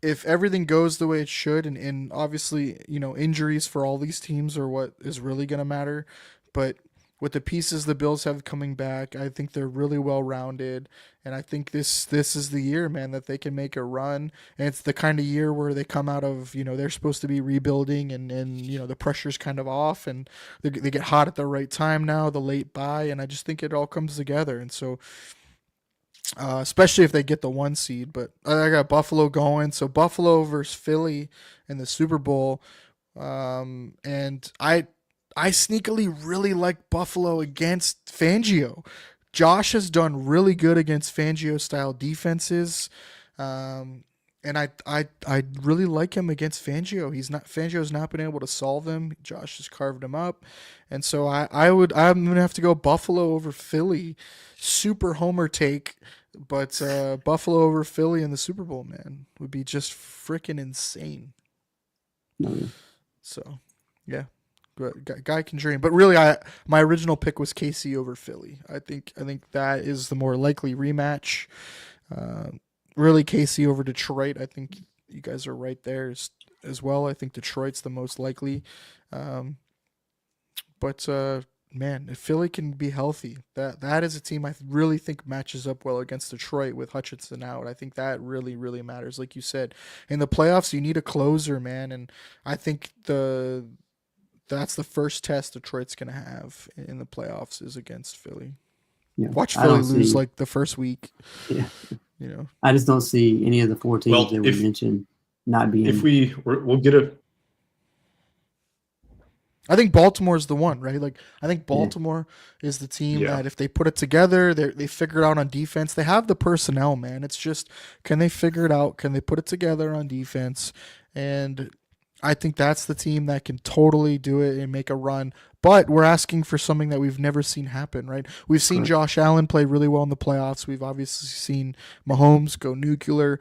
Speaker 2: if everything goes the way it should, and obviously, injuries for all these teams are what is really going to matter. But with the pieces the Bills have coming back, I think they're really well-rounded. And I think this is the year, man, that they can make a run. And it's the kind of year where they come out of, they're supposed to be rebuilding and the pressure's kind of off. And they get hot at the right time now, the late bye. And I just think it all comes together. And so, especially if they get the 1 seed. But I got Buffalo going. So Buffalo versus Philly in the Super Bowl. And I sneakily really like Buffalo against Fangio. Josh has done really good against Fangio-style defenses, and I really like him against Fangio. Fangio's not been able to solve them. Josh has carved him up, and so I'm gonna have to go Buffalo over Philly. Super homer take, but Buffalo over Philly in the Super Bowl, man, would be just freaking insane. So, yeah. Guy can dream, but really, my original pick was KC over Philly. I think that is the more likely rematch. Really, KC over Detroit. I think you guys are right there as well. I think Detroit's the most likely. But man, if Philly can be healthy, that is a team I really think matches up well against Detroit with Hutchinson out. I think that really, really matters. Like you said, in the playoffs, you need a closer, man, and I think that's the first test Detroit's going to have in the playoffs is against Philly. Yeah, watch Philly lose like the first week.
Speaker 3: Yeah. I just don't see any of the 4 teams that we mentioned not being.
Speaker 4: If we'll get a.
Speaker 2: I think Baltimore is the one, right? Like, I think Baltimore is the team that if they put it together, they figure it out on defense. They have the personnel, man. It's just, can they figure it out? Can they put it together on defense? And I think that's the team that can totally do it and make a run. But we're asking for something that we've never seen happen, right? We've seen Josh Allen play really well in the playoffs. We've obviously seen Mahomes go nuclear.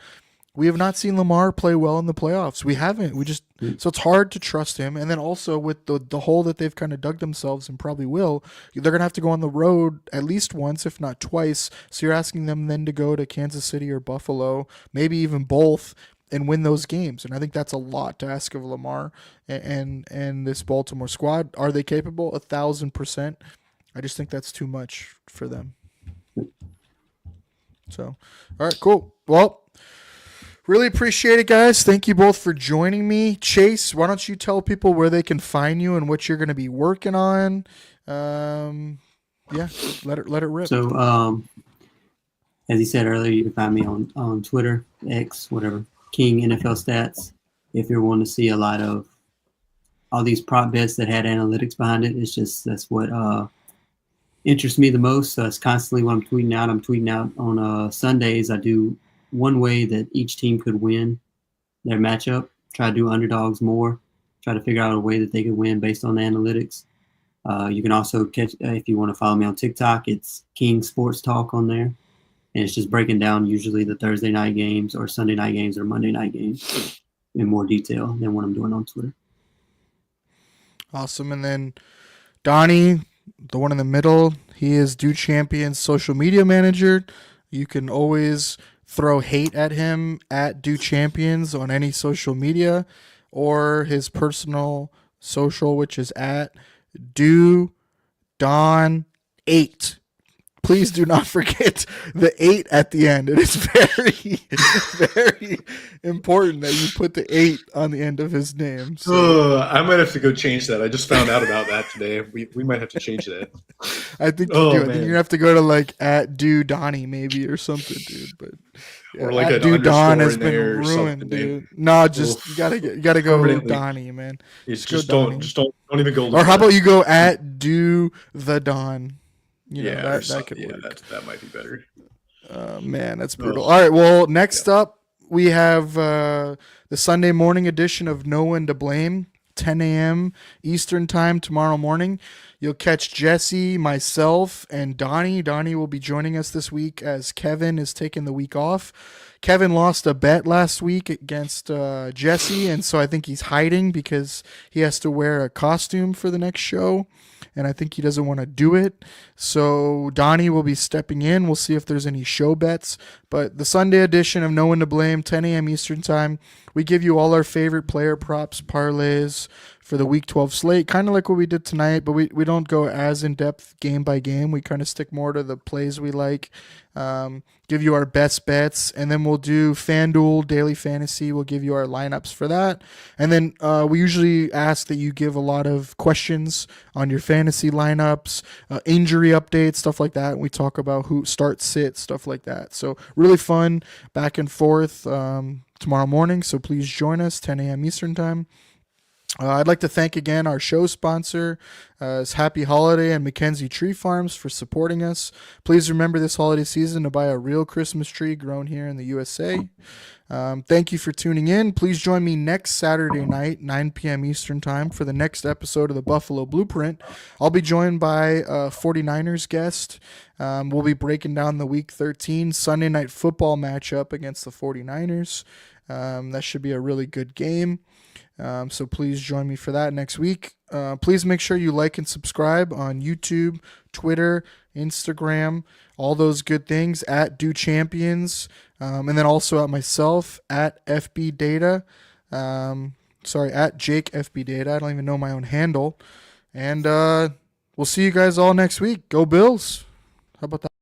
Speaker 2: We have not seen Lamar play well in the playoffs. We haven't. So it's hard to trust him. And then also with the hole that they've kind of dug themselves and probably will, they're going to have to go on the road at least once, if not twice. So you're asking them then to go to Kansas City or Buffalo, maybe even both, and win those games. And I think that's a lot to ask of Lamar and this Baltimore squad. Are they capable? 1,000%. I just think that's too much for them. So, all right, cool. Well, really appreciate it, guys. Thank you both for joining me. Chase, why don't you tell people where they can find you and what you're going to be working on? Let it rip.
Speaker 3: So, As he said earlier, you can find me on Twitter, X, whatever, King NFL Stats. If you're wanting to see a lot of all these prop bets that had analytics behind it, that's what interests me the most. So it's constantly what I'm tweeting out. I'm tweeting out on Sundays. I do one way that each team could win their matchup. Try to do underdogs more. Try to figure out a way that they could win based on the analytics. You can also catch, if you want to follow me on TikTok, it's King Sports Talk on there. And it's just breaking down usually the Thursday night games or Sunday night games or Monday night games in more detail than what I'm doing on Twitter.
Speaker 2: Awesome. And then Donny, the one in the middle, he is Do Champion's social media manager. You can always throw hate at him at Do Champions on any social media, or his personal social, which is at Do Don 8. Please do not forget the 8 at the end. It is very, very important that you put the 8 on the end of his name. So.
Speaker 4: I might have to go change that. I just found out about that today. We might have to change that.
Speaker 2: I think you do. I think you're gonna have to go to like at Do Donny maybe or something, dude. But yeah,
Speaker 4: or like
Speaker 2: at Do Don has been
Speaker 4: ruined,
Speaker 2: ruined, dude.
Speaker 4: dude.
Speaker 2: No, just you gotta go Donny, man.
Speaker 4: Just don't even go.
Speaker 2: Or how about you go at Do the Don? You know,
Speaker 4: yeah,
Speaker 2: that could work.
Speaker 4: That might be better.
Speaker 2: Man, that's brutal. All right, well, next up we have the Sunday morning edition of No One to Blame, 10 a.m. Eastern time tomorrow morning. You'll catch Jesse, myself, and Donny. Donny will be joining us this week as Kevin is taking the week off. Kevin lost a bet last week against Jesse, and so I think he's hiding because he has to wear a costume for the next show, and I think he doesn't want to do it. So Donny will be stepping in. We'll see if there's any show bets. But the Sunday edition of No One to Blame, 10 a.m. Eastern time, we give you all our favorite player props, parlays for the Week 12 slate, kind of like what we did tonight, but we don't go as in-depth game by game. We kind of stick more to the plays we like, give you our best bets, and then we'll do FanDuel Daily Fantasy. We'll give you our lineups for that. And then we usually ask that you give a lot of questions on your fantasy lineups, injury updates, stuff like that. We talk about who starts, sit, stuff like that. So really fun back and forth tomorrow morning, so please join us, 10 a.m. Eastern time. I'd like to thank again our show sponsor, Happy Holiday and Mackenzie Tree Farms, for supporting us. Please remember this holiday season to buy a real Christmas tree grown here in the USA. Thank you for tuning in. Please join me next Saturday night, 9 p.m. Eastern time, for the next episode of the Buffalo Blueprint. I'll be joined by a 49ers guest. We'll be breaking down the Week 13 Sunday Night Football matchup against the 49ers. That should be a really good game. So please join me for that next week. Please make sure you like and subscribe on YouTube, Twitter, Instagram, all those good things, at Do Champions, and then also at myself, at FB Data. At Jake FB Data. I don't even know my own handle. And we'll see you guys all next week. Go Bills. How about that?